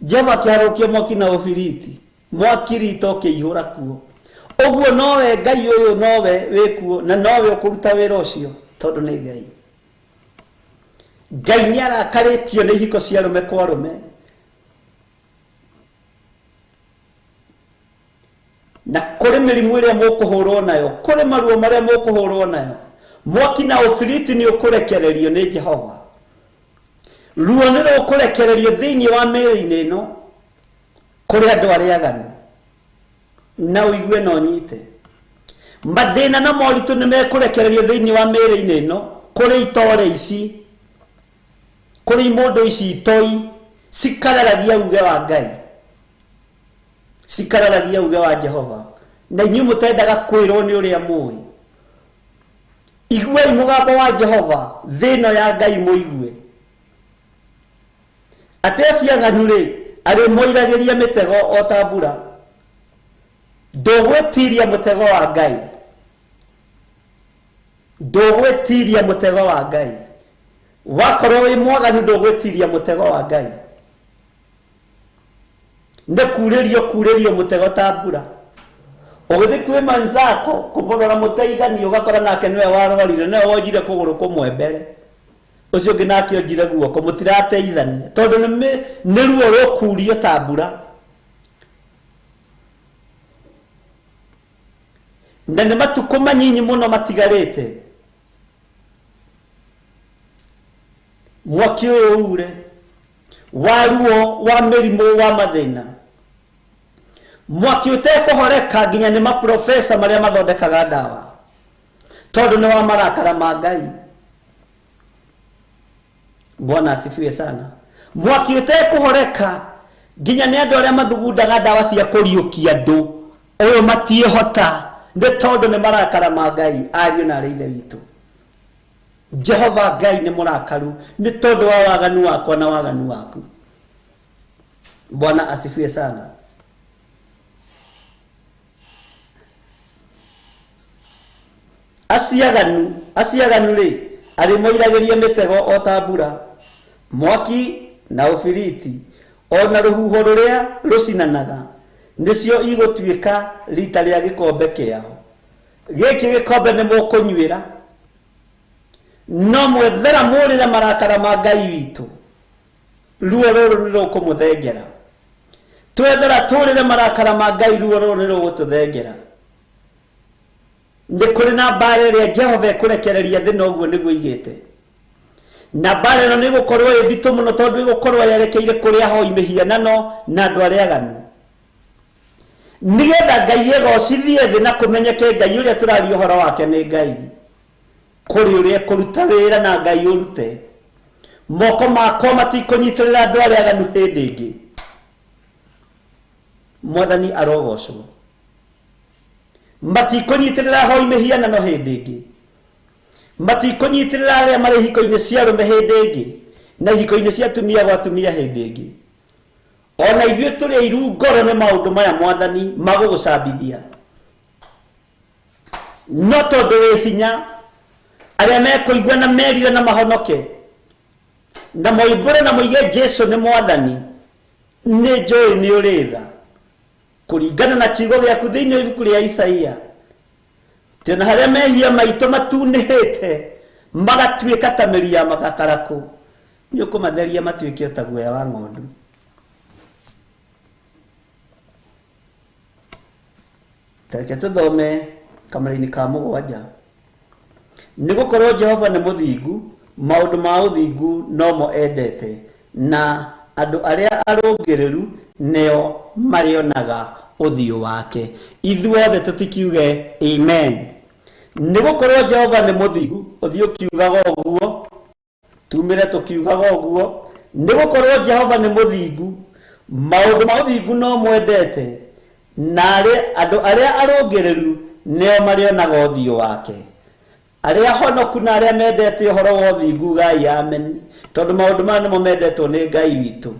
Jehova kiarokia mwaki na ofiriti mwaki rito kĩihũra kuo ũguo nowe Ngai ũyũ nowe wĩkuo na nowe ũkũruta wĩra ũcio tondũ nĩ Ngai. Ngai nĩ arakarĩtio nĩ ihiko cia arũme kwa arũme na kũrĩ mĩrimũ ĩrĩa mũkũhũrwo nayo, kũrĩ maruo marĩa mũkũhũrwo nayo, mwaki na ũbiriti nĩ ũkũrekererio nĩ Jehova. Ruo nĩ rũkũrekererio thĩinĩ wa mĩĩrĩ-inĩ ĩno kũrĩ andũ arĩa aganu na ũigue na ũnyite. Mathĩna na moritũ nĩ mekũrekererio thĩinĩ wa mĩĩrĩ-inĩ ĩno kũrĩ itore ici, kũrĩ imondo ici itoi cikararagia uge wa Ngai, cikararagia uge wa Jehova, na inyuĩ mũtendaga kwĩrwo nĩ ũrĩa mũĩ. Iguai mũgambo wa Jehova thĩno ya Ngai mũigue. Atĩ acio aganu rĩ arĩ moiragĩria mĩtego o ta mbura. Ndũgwĩtiria mũtego wa Ngai, ndũgwĩtiria mũtego wa Ngai. Wakorwo wĩ mwaganu ndũgwĩtiria mũtego wa Ngai. Nĩ kurĩrio mũtego ta mbura. Ũgĩthiĩ kwĩ manzako kũmũrora mũteithani ũgakora nake nĩwe warorire, nĩwe wonjire kũgũrũ kũmwe mbere, ũcio ũngĩ nake onjire guoko, mũtirateithania tondũ nĩ ruo rũkurio ta mbura. Na nĩ matukũ manyinyi mũno matigarĩte mwaki ũyũ ure wa ruo wa mĩrimũ wa mathĩna, mwaki ũtekũhoreka nginya nĩ maprofesa marĩa mathondekaga ndawa tondũ nĩ wa marakara ma Ngai. Bwana asifiwe sana. Mwaki ũtekũhoreka nginya nĩ andũ arĩa mathugundaga ndawa cia kũriũkia andũ ũyũ matiĩhota nĩ tondũ nĩ marakara ma Ngai. Ariũ na arĩ ithe witũ, Jehova Ngai nĩ mũrakaru nĩ tondũ wa waganu wakwa na waganu waku. Bwana asifiwe sana. Asiaganu rĩ arĩ moiragĩria mĩtego o ta mbura, mwaki na ũbiriti o na rũhuho rũrĩa rũcinanaga nĩcio igũtuĩka rita rĩa gĩkombe kĩao. Gĩkĩ gĩkombe nĩ mũkũnyuĩra, no mwethera mũrĩre marakara ma Ngai witũ, ruo rũrũ nĩ rũkũmũthengera. Twethera tũrĩre marakara ma Ngai, ruo rũrũ nĩ rũgũtũthengera. Nĩ kũrĩ na mbara ĩrĩa Jehova ekũrekereria thĩna ũguo nĩguo igĩte, na mbara ĩno nĩ gũkorwo ĩ nditũ mũno tondũ ĩgũkorwo yerekeire kũrĩ ahoi mĩhianano na andũ arĩa aganu, nĩgetha Ngai egocithie thĩ na kũmenyeke Ngai ũrĩa tũraria ũhoro wake nĩ Ngai. Kũrĩ ũrĩa kũruta wĩra na Ngai ũrute, moko makwa matikũnyitĩrĩra andũ arĩa aganu hĩndĩ ĩngĩ. Mwathani arogocwo. Matikũnyitĩrĩra ahoi mĩhianano hĩndĩ ĩngĩ, matikũnyitĩrĩra arĩa marĩ hiko-inĩ cia arũme hĩndĩ ĩngĩ na hiko-inĩ cia atumia gwa atumia hĩndĩ ĩngĩ. Ona ithuĩ tũrĩ airu ngoro nĩ maũndũ maya Mwathani magũgũcambithia, no tondũ wĩ hinya arĩa mekũigua na merire na mahonoke na moimbũre na moige Jesũ nĩ Mwathani, nĩ njũĩ nĩ ũrĩ tha kũringana na kiugo gĩaku thĩinĩ wa ibuku rĩa Isaia. Tena harĩa mehia maitũ matunĩhĩte magatuĩka ta mĩri ya magakarakũ, nĩ ũkũmatheria matuĩke ta guoya wa ng'ondu. Tareke tũthome kamũra-inĩ ka 7. Nĩ gũkorwo Jehova nĩ mũthingu, maũndũ ma ũthingu nomo endete, na andũ arĩa arũngĩrĩru nĩo marĩonaga ũthiũ wake. Ithuothe tũtikiuge amen. Nĩ gũkorwo Jehova nĩ mũthingu, ũthiũ kiugaga ũguo, tumĩre tũkiugaga ũguo. Nĩ gũkorwo Jehova nĩ mũthingu, maũndũ ma ũthingu no mwendete, na andũ arĩa arũngĩrĩru nĩo marĩonaga ũthiũ wake. Arĩa honoku na arĩa mendete ũhoro wa ũthingu gai amen, tondũ maũndũ maya nĩmo mendetwo nĩ Ngai witũ.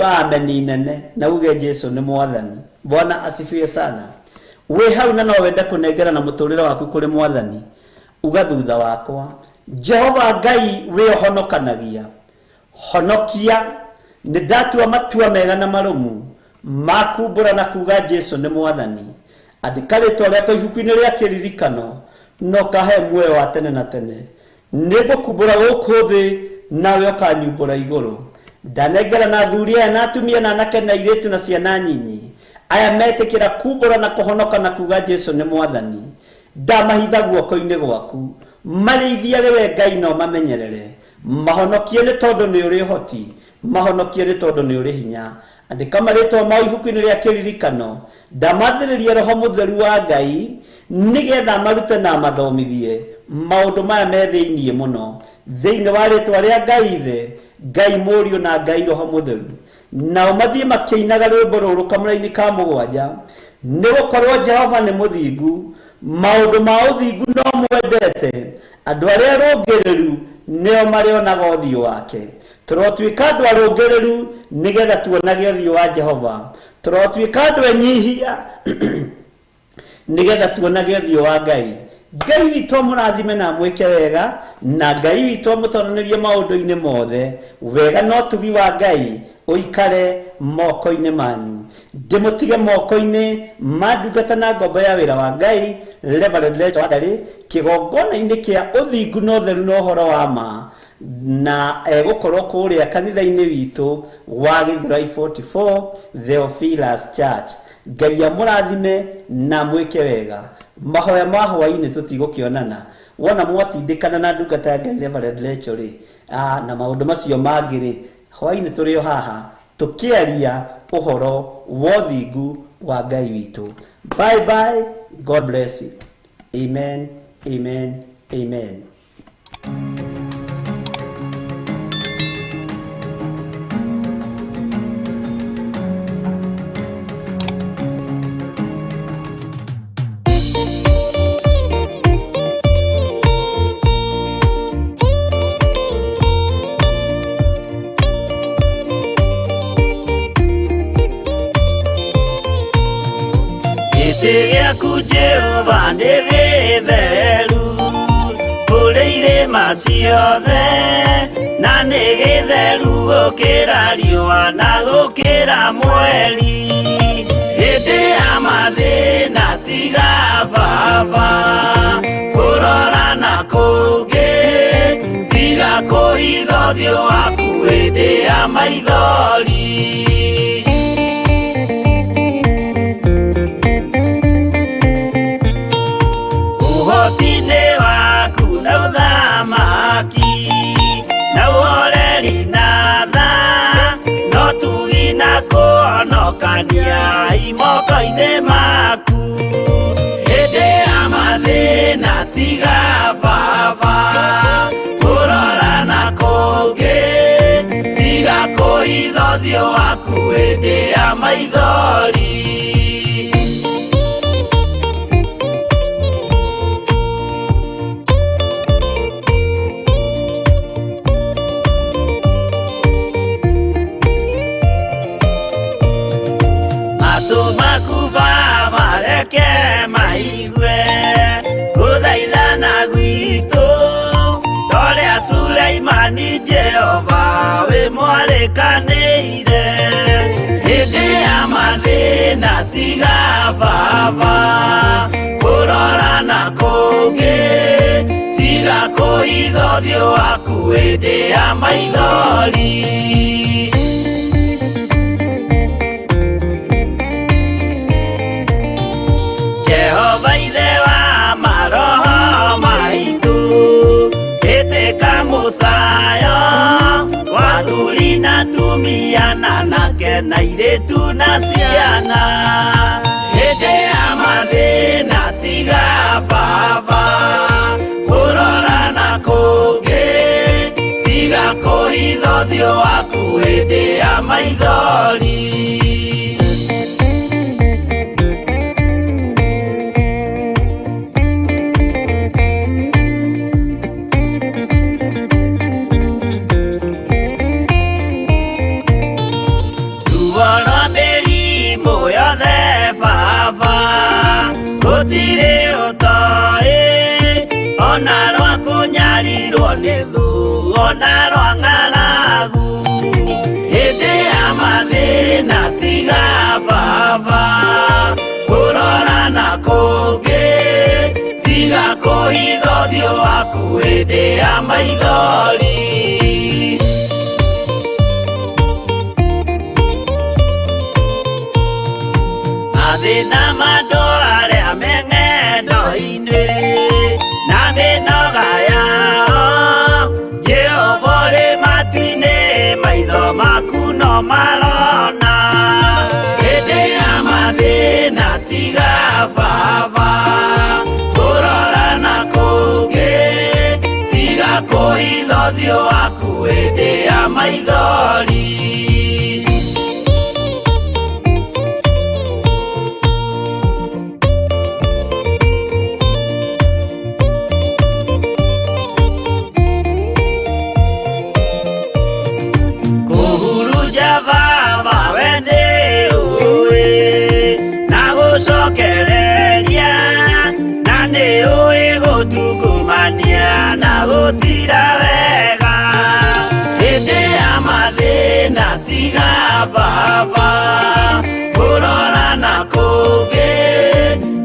Ameni nene na uge Jesũ nĩ Mwathani. Bwana asifiwe sana. Wĩ hau na no wende kũnengera na mũtũrĩre waku kũrĩ Mwathani, uga thutha wakwa, Jehova Ngai wĩ honokanagia, honokia nĩ ndatua matua mega na marumu makumbũra na kuga Jesu nĩ mwathani. Andĩka rĩtwa rĩakwa ibuku-inĩ rĩa kĩririkano, no kahe muoyo wa tene na tene. Nĩngũkumbũra gũkũ thĩ, nawe ũkanyumbũra igũrũ. Ndanengera na athuri aya na atumia na anake na airĩtu na ciana nyinyi aya metĩkĩra kumbũra na kũhonoka na kuga Jesu nĩ mwathani. Ndamahitha guoko-inĩ gwaku, marĩithiage we Ngai no mamenyerere. Mahonokie nĩ tondũ nĩ ũrĩ ũhoti, mahonokie nĩ tondũ nĩ ũrĩ hinya. Andĩka marĩtwa mao ibuku-inĩ rĩa kĩririkano. Ndamathĩrĩria Roho Mũtheru wa Ngai nĩgetha marute na mathomithie maũndũ maya me thĩiniĩ mũno, thĩinĩ wa rĩtwa rĩa Ngai Ithe, Ngai Mũriũ na Ngai Roho Mũtheru. Nao mathiĩ makĩinaga rwĩmbo rũrũ kamũra-inĩ ka 7. Nĩgũkorwo Jehova nĩ mũthingu, maũndũ ma ũthingu no mwendete, andũ arĩa arũngĩrĩru nĩo marĩonaga ũthiũ wake. Tũrotuĩka andũ arũngĩrĩru nĩgetha tuonage ũthiũ wa Jehova. Tũrotuĩka andũ enyihia nĩgetha tuonage ũthiũ wa Ngai. Ngai witũ mũrathime na mwĩke wega, na Ngai witũ mũtonanĩrie maũndũ-inĩ mothe. Wega no tugi wa Ngai ũikare moko-inĩ manyu. Ndĩmũtige moko-inĩ ma ndungata na ngombo ya wĩra wa Ngai Reverend Rachel Wadarĩ, kĩgongona-inĩ kĩa ũthingu na ũtheru na ũhoro wa ma, na egũkorwo kũrĩa kanitha-inĩ witũ wa Gĩthurai 44 Theophilus Church. Ngai amũrathime na mwĩke wega. Mahoya ma hwaĩ-inĩ tũtigũkĩonana. Wona mwatindĩkana na ndungata ya Ngai Reverend Rachel na maũndũ macio mangĩ, hwaĩ-inĩ tũrĩ o haha tũkĩaria ũhoro wa ũthingu wa Ngai witũ. Bye bye. God bless you. Amen. Amen. Amen. Gĩaku Jehova nĩ gĩtheru, kũrĩ irĩma ciothe, na nĩ gĩtheru gũkĩra riũa na gũkĩra mweri. Hĩndĩ ya mathĩna tiga baba, kũrora na kũngĩ tiga kũhitha ũthiũ waku hĩndĩ ya maithori. Ũhoti-nĩ waku na ũthamaki na ũhoreri na tha, no tugi na kũhonokania moko-inĩ maku. Hĩndĩ ya mathĩna tiga baba, kũrora na kũngĩ tiga kũhitha ũthiũ waku hĩndĩ ya maithori. Ni Jehova we mwarekanĩire, hĩndĩ ya mathĩna tiga baba, kũrora na kũngĩ tiga kũhitha ũthiũ waku hĩndĩ ya maithori. Jehova ithe wa maroho maitũ, ĩtĩka mũcayo wathuri na tumia na anake na airĩtu na ciana. Hĩndĩ ya mathĩna tiga baba, kũrora na kũngĩ tiga kũhitha ũthiũ waku hĩndĩ ya maithori. Gũtirĩ ũtoĩ ona rwa kũnyarirwo nĩ thu ona rwa ng'aragu. Hĩndĩ mathina tiga baba kurora na kungi tiga kuhitha uthio waku hindi ya maithori mathina mandu aria me ng'endo-ini na mĩnoga yao Jehova rĩ matu-inĩ maitho maku no marona hĩndĩ ya mathĩna tiga baba kũrora na kũngĩ tiga kũhitha ũthiũ waku hĩndĩ ya maithori na gutira wega hĩndĩ ya mathĩna tiga baba kũrora na kũngĩ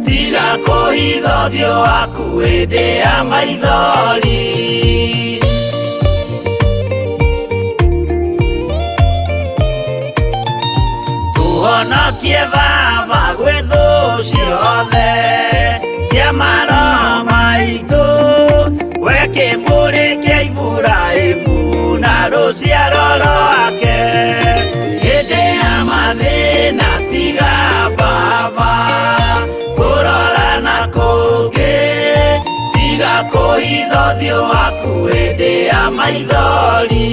tiga kũhitha ũthiũ waku hĩndĩ ya maithori tũhonokie baba gwĩ thũ ciothe cia maroho maitũ we kĩmũrĩ kĩa Iburahĩmu na rũciaro rwake hĩndĩ ya mathĩna tiga baba kũrora na kũngĩ tiga kũhitha ũthiũ waku hĩndĩ ya maithori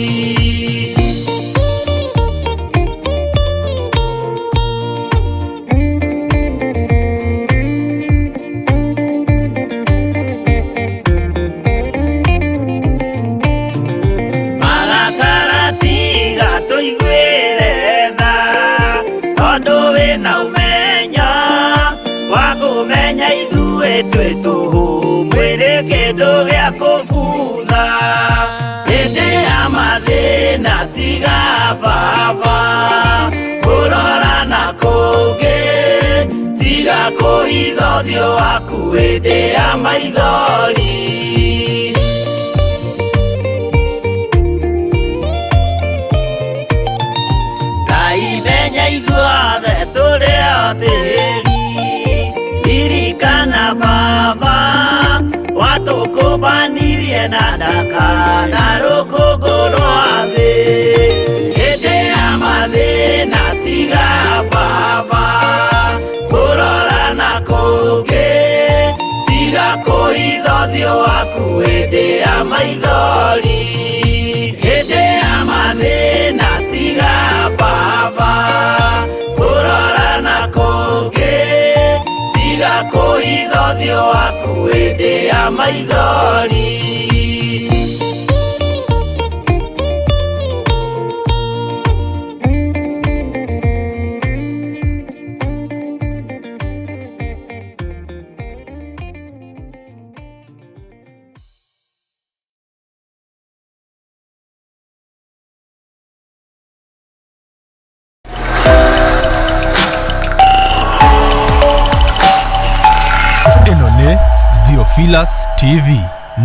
twĩ tũhũ mwĩrĩ kĩndũ gĩa kũbutha hĩndĩ ya mathĩna tiga baba kũrora na kũngĩ tiga kũhitha ũthiũ waku hĩndĩ ya maithori Ngai menya ithuothe tũrĩ o tĩri ririkana baba watũkũmbanirie na ndaka na rũkũngũ rwa thĩ hĩndĩ ya mathĩna tiga baba kũrora na kũngĩ tiga kũhitha ũthiũ waku hĩndĩ ya maithori hĩndĩ ya mathĩna tiga baba kũrora na kũngĩ tiga kũhitha ũthiũ waku hĩndĩ ya maithori Theophilus TV.